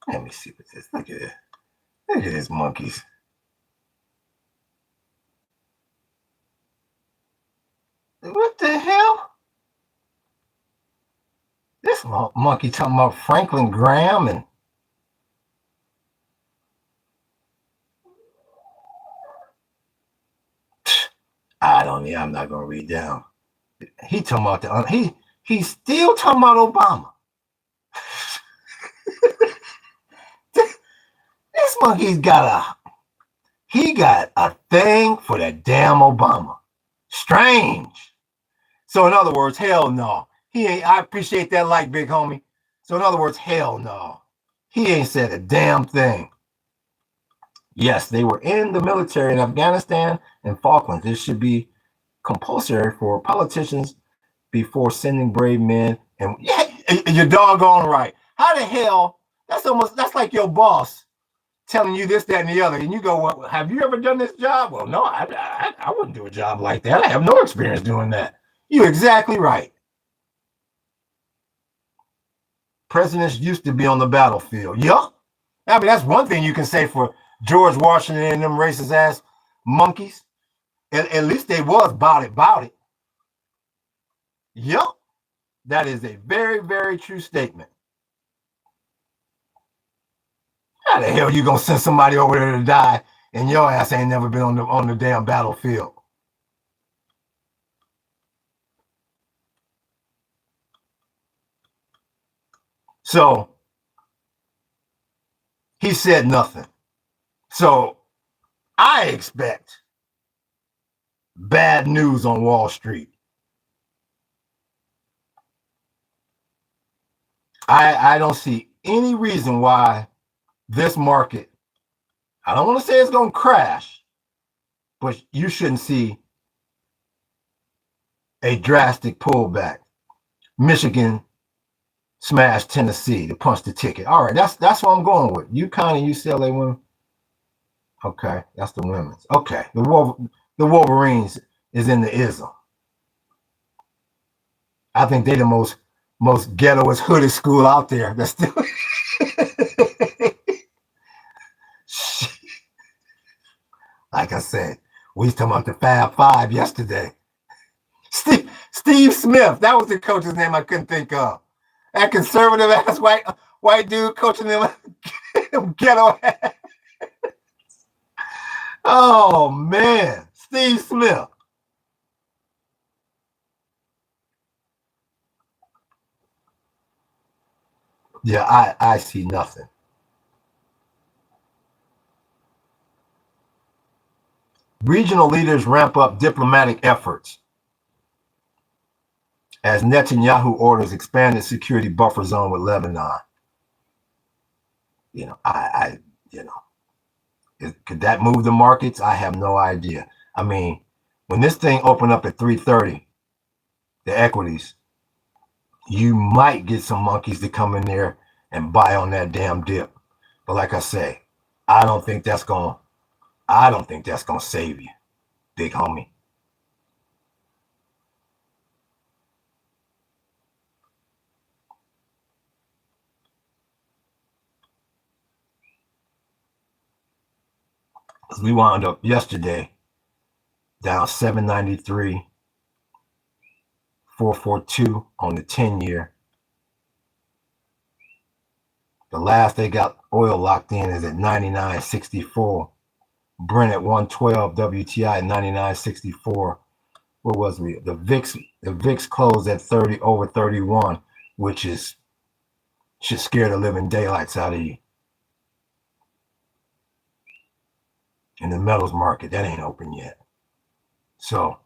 Let me see what this. Look at it. Look at this monkeys. What the hell? This monkey talking about Franklin Graham and I'm not gonna read down. He talking about he's still talking about Obama. This monkey's got a thing for that damn Obama. Strange. So in other words, hell no. He ain't. I appreciate that like, big homie. So in other words, hell no. He ain't said a damn thing. Yes, they were in the military in Afghanistan and Falklands. It should be compulsory for politicians before sending brave men. And yeah, you're doggone right. How the hell? That's like your boss telling you this, that, and the other, and you go, "Well, have you ever done this job?" Well, no, I wouldn't do a job like that. I have no experience doing that. You're exactly right. Presidents used to be on the battlefield. Yup. I mean, that's one thing you can say for George Washington and them racist ass monkeys. At least they was about it. Yup. That is a very, very true statement. How the hell you gonna send somebody over there to die and your ass ain't never been on the damn battlefield? So he said nothing. So I expect bad news on Wall Street. I don't see any reason why this market, I don't want to say it's going to crash, but you shouldn't see a drastic pullback. Michigan smashed Tennessee to punch the ticket. All right, that's what I'm going with. UConn and UCLA women. Okay, that's the women's. Okay, the Wolverines is in the ism. I think they're the most ghettoest, hooded school out there. That's still. Like I said, we was talking about the Fab Five yesterday. Steve Smith, that was the coach's name I couldn't think of. That conservative ass white dude coaching them ghetto ass. Oh man, Steve Smith. Yeah, I see nothing. Regional leaders ramp up diplomatic efforts as Netanyahu orders expanded security buffer zone with Lebanon. You know, could that move the markets? I have no idea. I mean, when this thing opened up at 3:30, the equities, you might get some monkeys to come in there and buy on that damn dip. But like I say, I don't think that's gonna save you, big homie. Because we wound up yesterday down 793, 442 on the 10-year. The last they got oil locked in is at 99.64. Brent at 112, WTI at 99.64. What was we? The VIX closed at 30 over 31, which should scare the living daylights out of you. In the metals market, that ain't open yet. So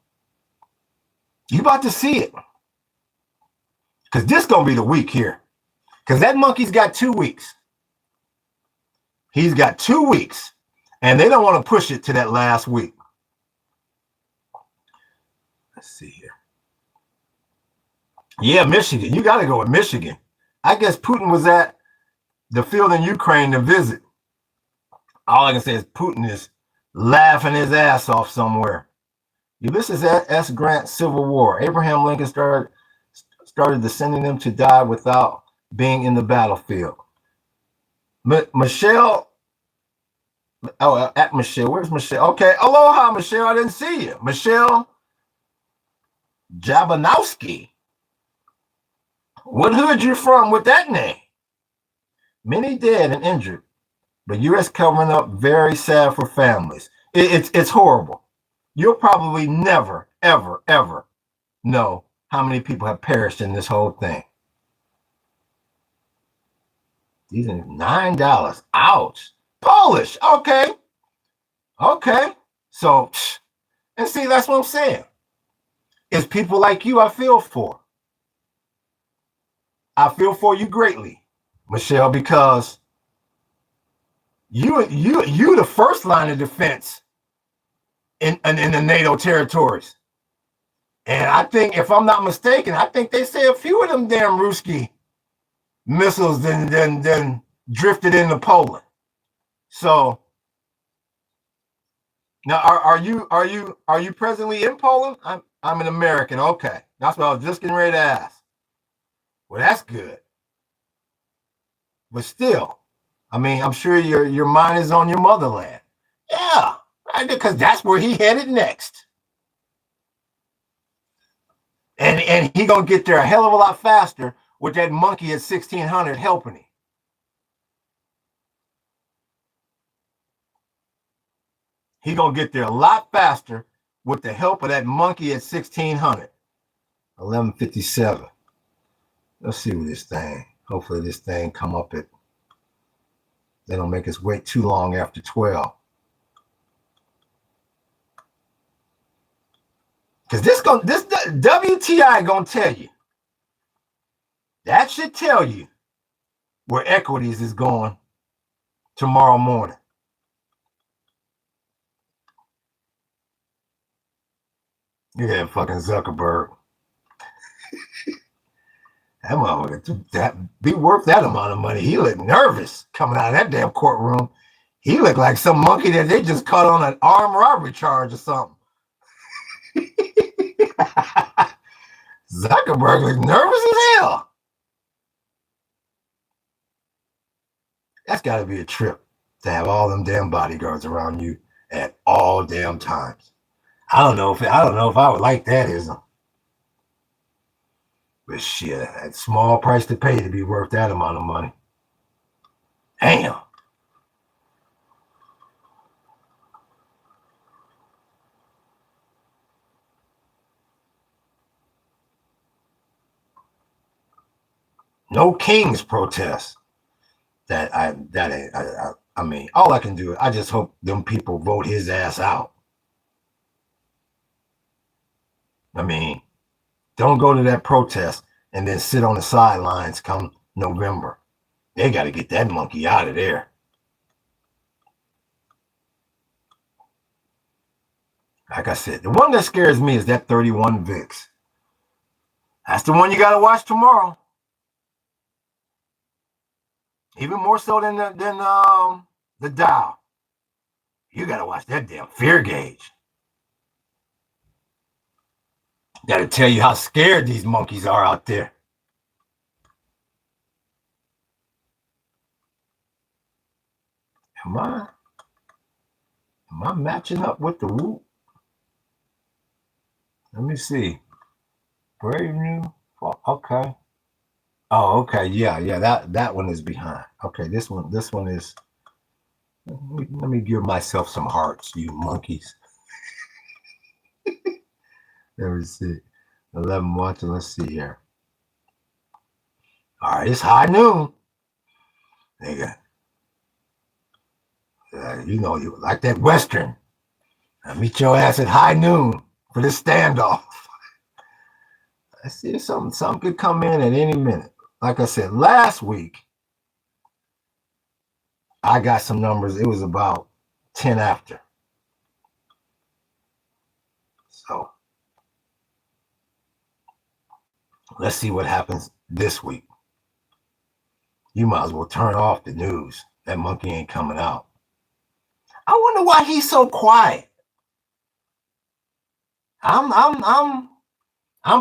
you about to see it. Because this gonna be the week here. Because that monkey's got 2 weeks. He's got 2 weeks. And they don't want to push it to that last week. Let's see here. Yeah, Michigan. You got to go with Michigan. I guess Putin was at the field in Ukraine to visit. All I can say is Putin is laughing his ass off somewhere. Ulysses S. Grant Civil War. Abraham Lincoln started to sending them to die without being in the battlefield. Michelle. Oh, at Michelle. Where's Michelle? Okay. Aloha, Michelle. I didn't see you. Michelle Jabanowski. What hood you from with that name? Many dead and injured, but U.S. covering up, very sad for families. It's horrible. You'll probably never, ever, ever know how many people have perished in this whole thing. These are $9. Ouch. Polish. Okay. Okay. So, and see, that's what I'm saying. It's people like you I feel for. I feel for you greatly, Michelle, because you the first line of defense in the NATO territories. And I think, if I'm not mistaken, I think they say a few of them damn Ruski missiles then drifted into Poland. So now, are you presently in Poland? I'm an American. Okay, that's what I was just getting ready to ask. Well, that's good, but still, I mean, I'm sure your mind is on your motherland. Yeah, right, because that's where he headed next, and he gonna get there a hell of a lot faster with that monkey at 1600 helping him. He gonna get there a lot faster with the help of that monkey at 1600. 1157. Let's see what this thing. Hopefully this thing come up at. They don't make us wait too long after 12. Because this WTI gonna tell you. That should tell you where equities is going tomorrow morning. Yeah, fucking Zuckerberg. That motherfucker, that be worth that amount of money. He looked nervous coming out of that damn courtroom. He looked like some monkey that they just caught on an armed robbery charge or something. Zuckerberg looked nervous as hell. That's got to be a trip to have all them damn bodyguards around you at all damn times. I don't know if I would like that, isn't it? But shit, that small price to pay to be worth that amount of money. Damn. No Kings protest. I mean, all I can do, I just hope them people vote his ass out. I mean, don't go to that protest and then sit on the sidelines come November. They got to get that monkey out of there. Like I said, the one that scares me is that 31 VIX. That's the one you got to watch tomorrow. Even more so than the Dow. You got to watch that damn fear gauge. Got to tell you how scared these monkeys are out there. Am I matching up with the whoop? Let me see. Brave new. Okay. Oh, okay. Yeah. That one is behind. Okay, this one is. Let me give myself some hearts, you monkeys. Let me see. 11 watching. Let's see here. All right, it's high noon. Nigga. You know, you like that Western. I'll meet your ass at high noon for this standoff. I see something could come in at any minute. Like I said, last week, I got some numbers. It was about 10 after. So let's see what happens this week. You might as well turn off the news. That monkey ain't coming out. I wonder why he's so quiet. I'm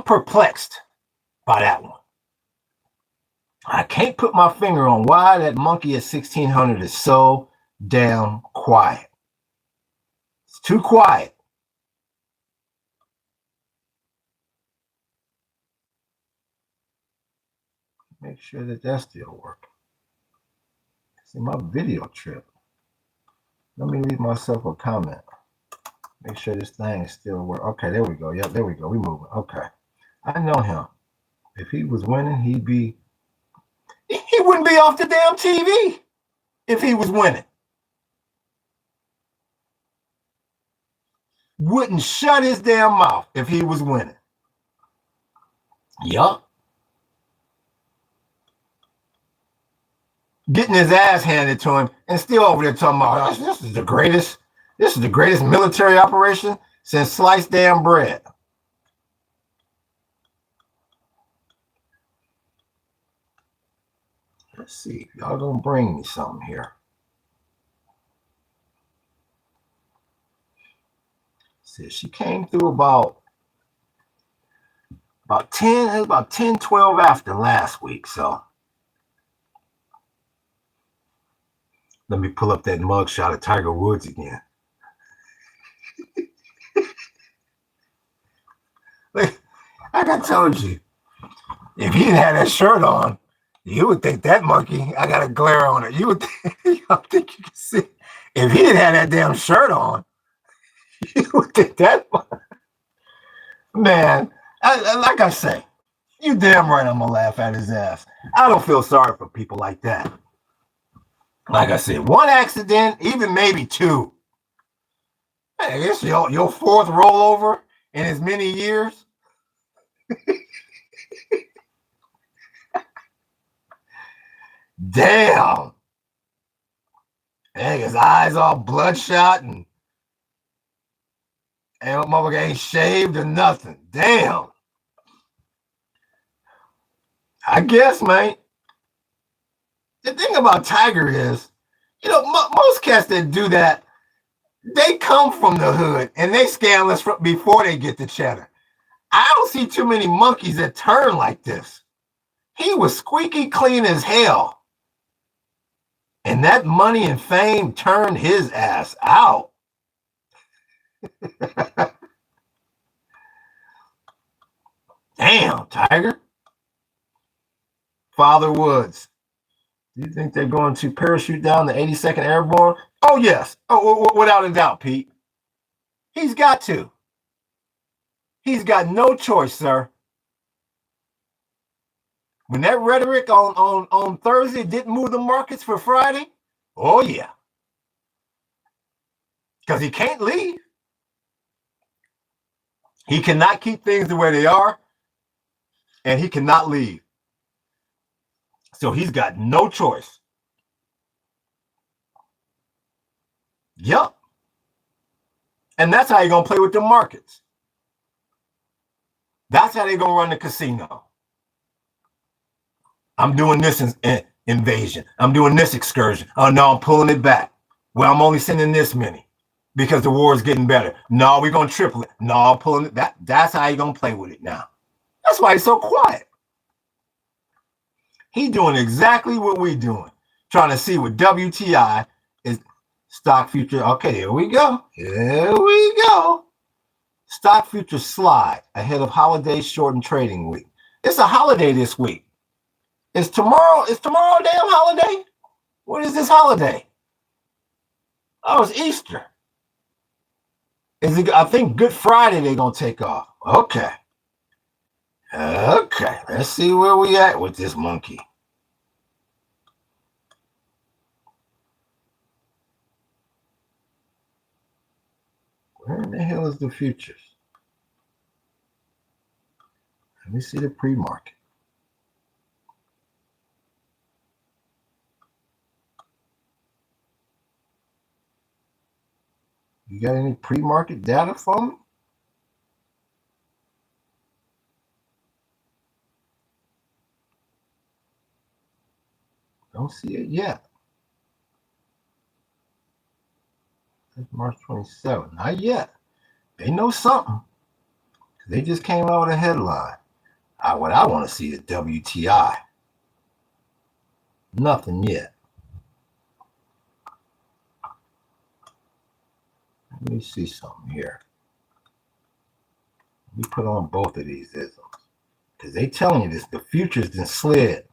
perplexed by that one. I can't put my finger on why that monkey at 1600 is so damn quiet. It's too quiet. Make sure that still working. See my video trip. Let me leave myself a comment. Make sure this thing is still working. Okay, there we go. Yep, there we go. We moving. Okay. I know him. If he was winning, he wouldn't be off the damn TV if he was winning. wouldn't shut his damn mouth if he was winning. Yup. Getting his ass handed to him and still over there talking about, this is the greatest military operation since sliced damn bread. Let's see. Y'all gonna bring me something here. See, she came through about 10, 12 after last week. So let me pull up that mugshot of Tiger Woods again. Like I told you, if he didn't have that shirt on, you would think that monkey, I got a glare on it. You would think, you can see. If he didn't have that damn shirt on, you would think that, man, like I say, you damn right I'm going to laugh at his ass. I don't feel sorry for people like that. Like I said, one accident, even maybe two. Hey, it's your fourth rollover in as many years. Damn. Hey, his eyes all bloodshot and motherfucker ain't shaved or nothing. Damn. I guess, man. The thing about Tiger is, most cats that do that, they come from the hood and they scandalous before they get the cheddar. I don't see too many monkeys that turn like this. He was squeaky clean as hell. And that money and fame turned his ass out. Damn, Tiger. Father Woods. Do you think they're going to parachute down the 82nd Airborne? Oh, yes. Oh, without a doubt, Pete. He's got to. He's got no choice, sir. When that rhetoric on Thursday didn't move the markets for Friday, oh, yeah. Because he can't leave. He cannot keep things the way they are, and he cannot leave. So he's got no choice. Yup. And that's how you're going to play with the markets. That's how they're going to run the casino. I'm doing this invasion. I'm doing this excursion. Oh, no, I'm pulling it back. Well, I'm only sending this many because the war is getting better. No, we're going to triple it. No, I'm pulling it back. That's how you're going to play with it now. That's why he's so quiet. He's doing exactly what we're doing, trying to see what WTI is. Stock future. Okay, here we go. Here we go. Stock future slide ahead of holiday shortened trading week. It's a holiday this week. Is tomorrow a damn holiday? What is this holiday? Oh, it's Easter. I think Good Friday they're going to take off. Okay. Okay, let's see where we at with this monkey. Where in the hell is the futures? Let me see the pre-market. You got any pre-market data for me? Don't see it yet. It's March 27th. Not yet. They know something. They just came out with a headline. What I want to see is WTI. Nothing yet. Let me see something here. Let me put on both of these isms. Because they telling you this, the futures done slid.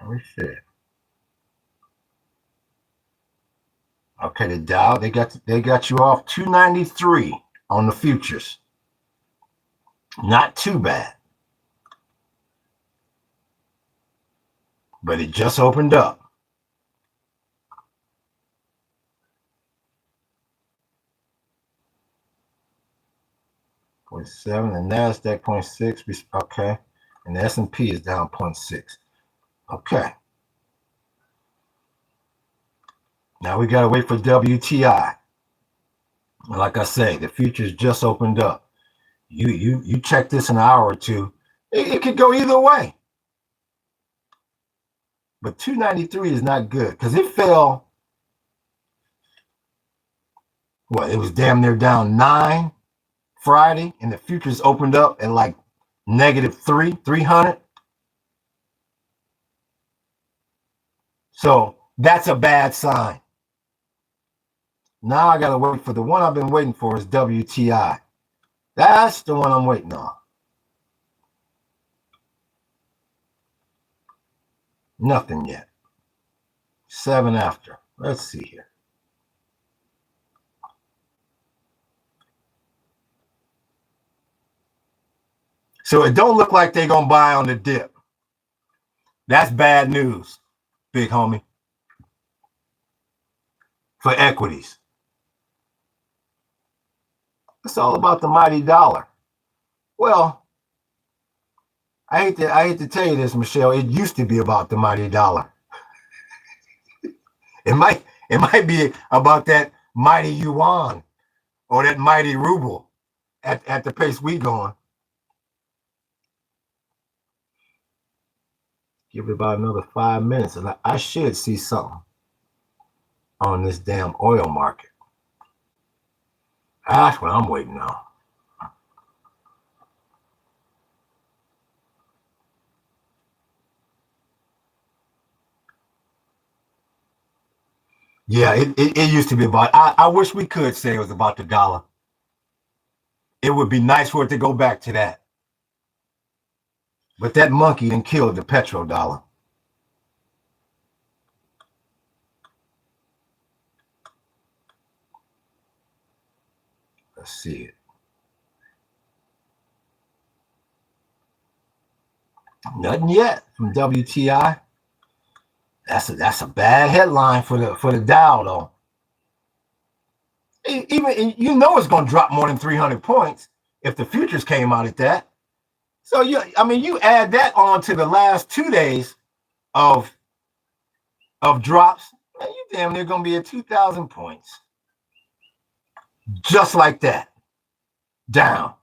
Let me see. Okay, the Dow, they got you off 293 on the futures. Not too bad. But it just opened up. 0.7, and NASDAQ 0.6. Okay. And the S&P is down 0.6. Okay. Now we got to wait for WTI. Like I say, the futures just opened up. You check this in an hour or two. It could go either way. But 293 is not good because it fell. What? It was damn near down 9 Friday, and the futures opened up at like -300. So that's a bad sign. Now I got to wait for the one I've been waiting for is WTI. That's the one I'm waiting on. Nothing yet. 7 after. Let's see here. So it don't look like they're going to buy on the dip. That's bad news, big homie, for equities. It's all about the mighty dollar. Well, I hate to tell you this, Michelle. It used to be about the mighty dollar. It might be about that mighty yuan or that mighty ruble at the pace we going. Give it about another 5 minutes, and I should see something on this damn oil market. That's what I'm waiting on. Yeah, it used to be about. I wish we could say it was about the dollar. It would be nice for it to go back to that. But that monkey done killed the petrodollar. Let's see it. Nothing yet from WTI. That's a bad headline for the Dow though. Even you know it's going to drop more than 300 points if the futures came out at that. So you add that on to the last 2 days of drops, man, you damn near going to be at 2,000 points. Just like that. Down.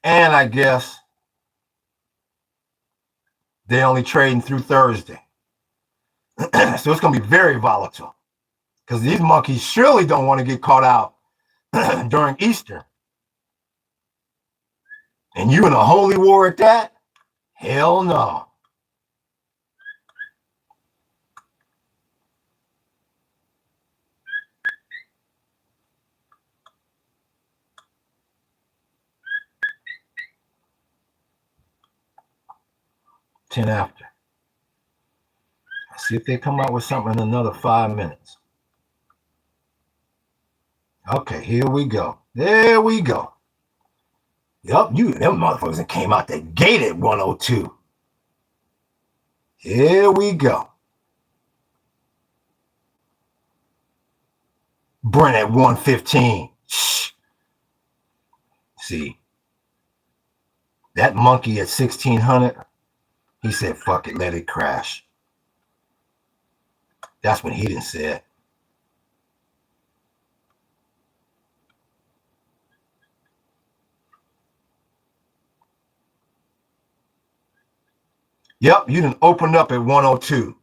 And I guess they're only trading through Thursday. So it's going to be very volatile because these monkeys surely don't want to get caught out during Easter. And you in a holy war at that? Hell no. Ten after. Let's see if they come out with something in another 5 minutes. Okay, here we go. There we go. Yup, them motherfuckers that came out the gate at 102. Here we go. Brent at 115. Shh. See, that monkey at 1600, he said, fuck it, let it crash. That's what he done said. Yep, you done opened up at 102.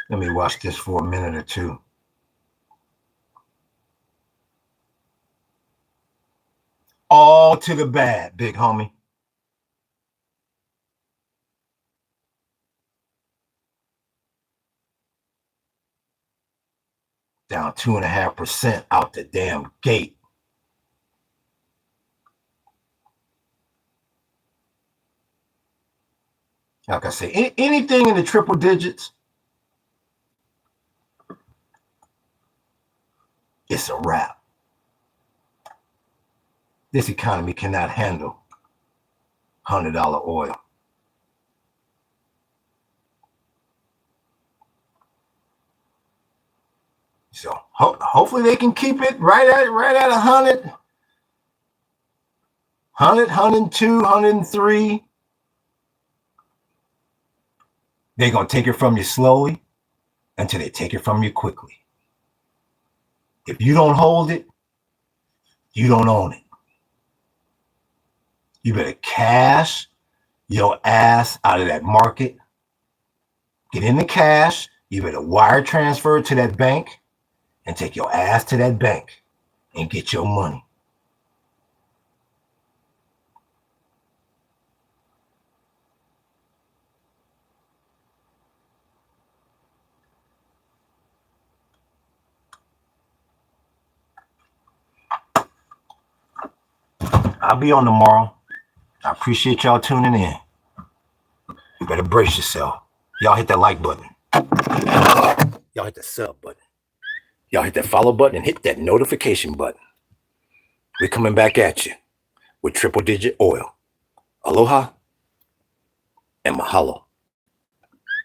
Let me watch this for a minute or two. All to the bad, big homie. Down 2.5% out the damn gate. Like I say, anything in the triple digits, it's a wrap. This economy cannot handle $100 oil. So hopefully they can keep it right at 100, 102, 103. They're going to take it from you slowly until they take it from you quickly. If you don't hold it, you don't own it. You better cash your ass out of that market. Get in the cash. You better wire transfer to that bank and take your ass to that bank and get your money. I'll be on tomorrow. I appreciate y'all tuning in. You better brace yourself. Y'all hit that like button. Y'all hit the sub button. Y'all hit that follow button and hit that notification button. We're coming back at you with triple digit oil. Aloha and mahalo.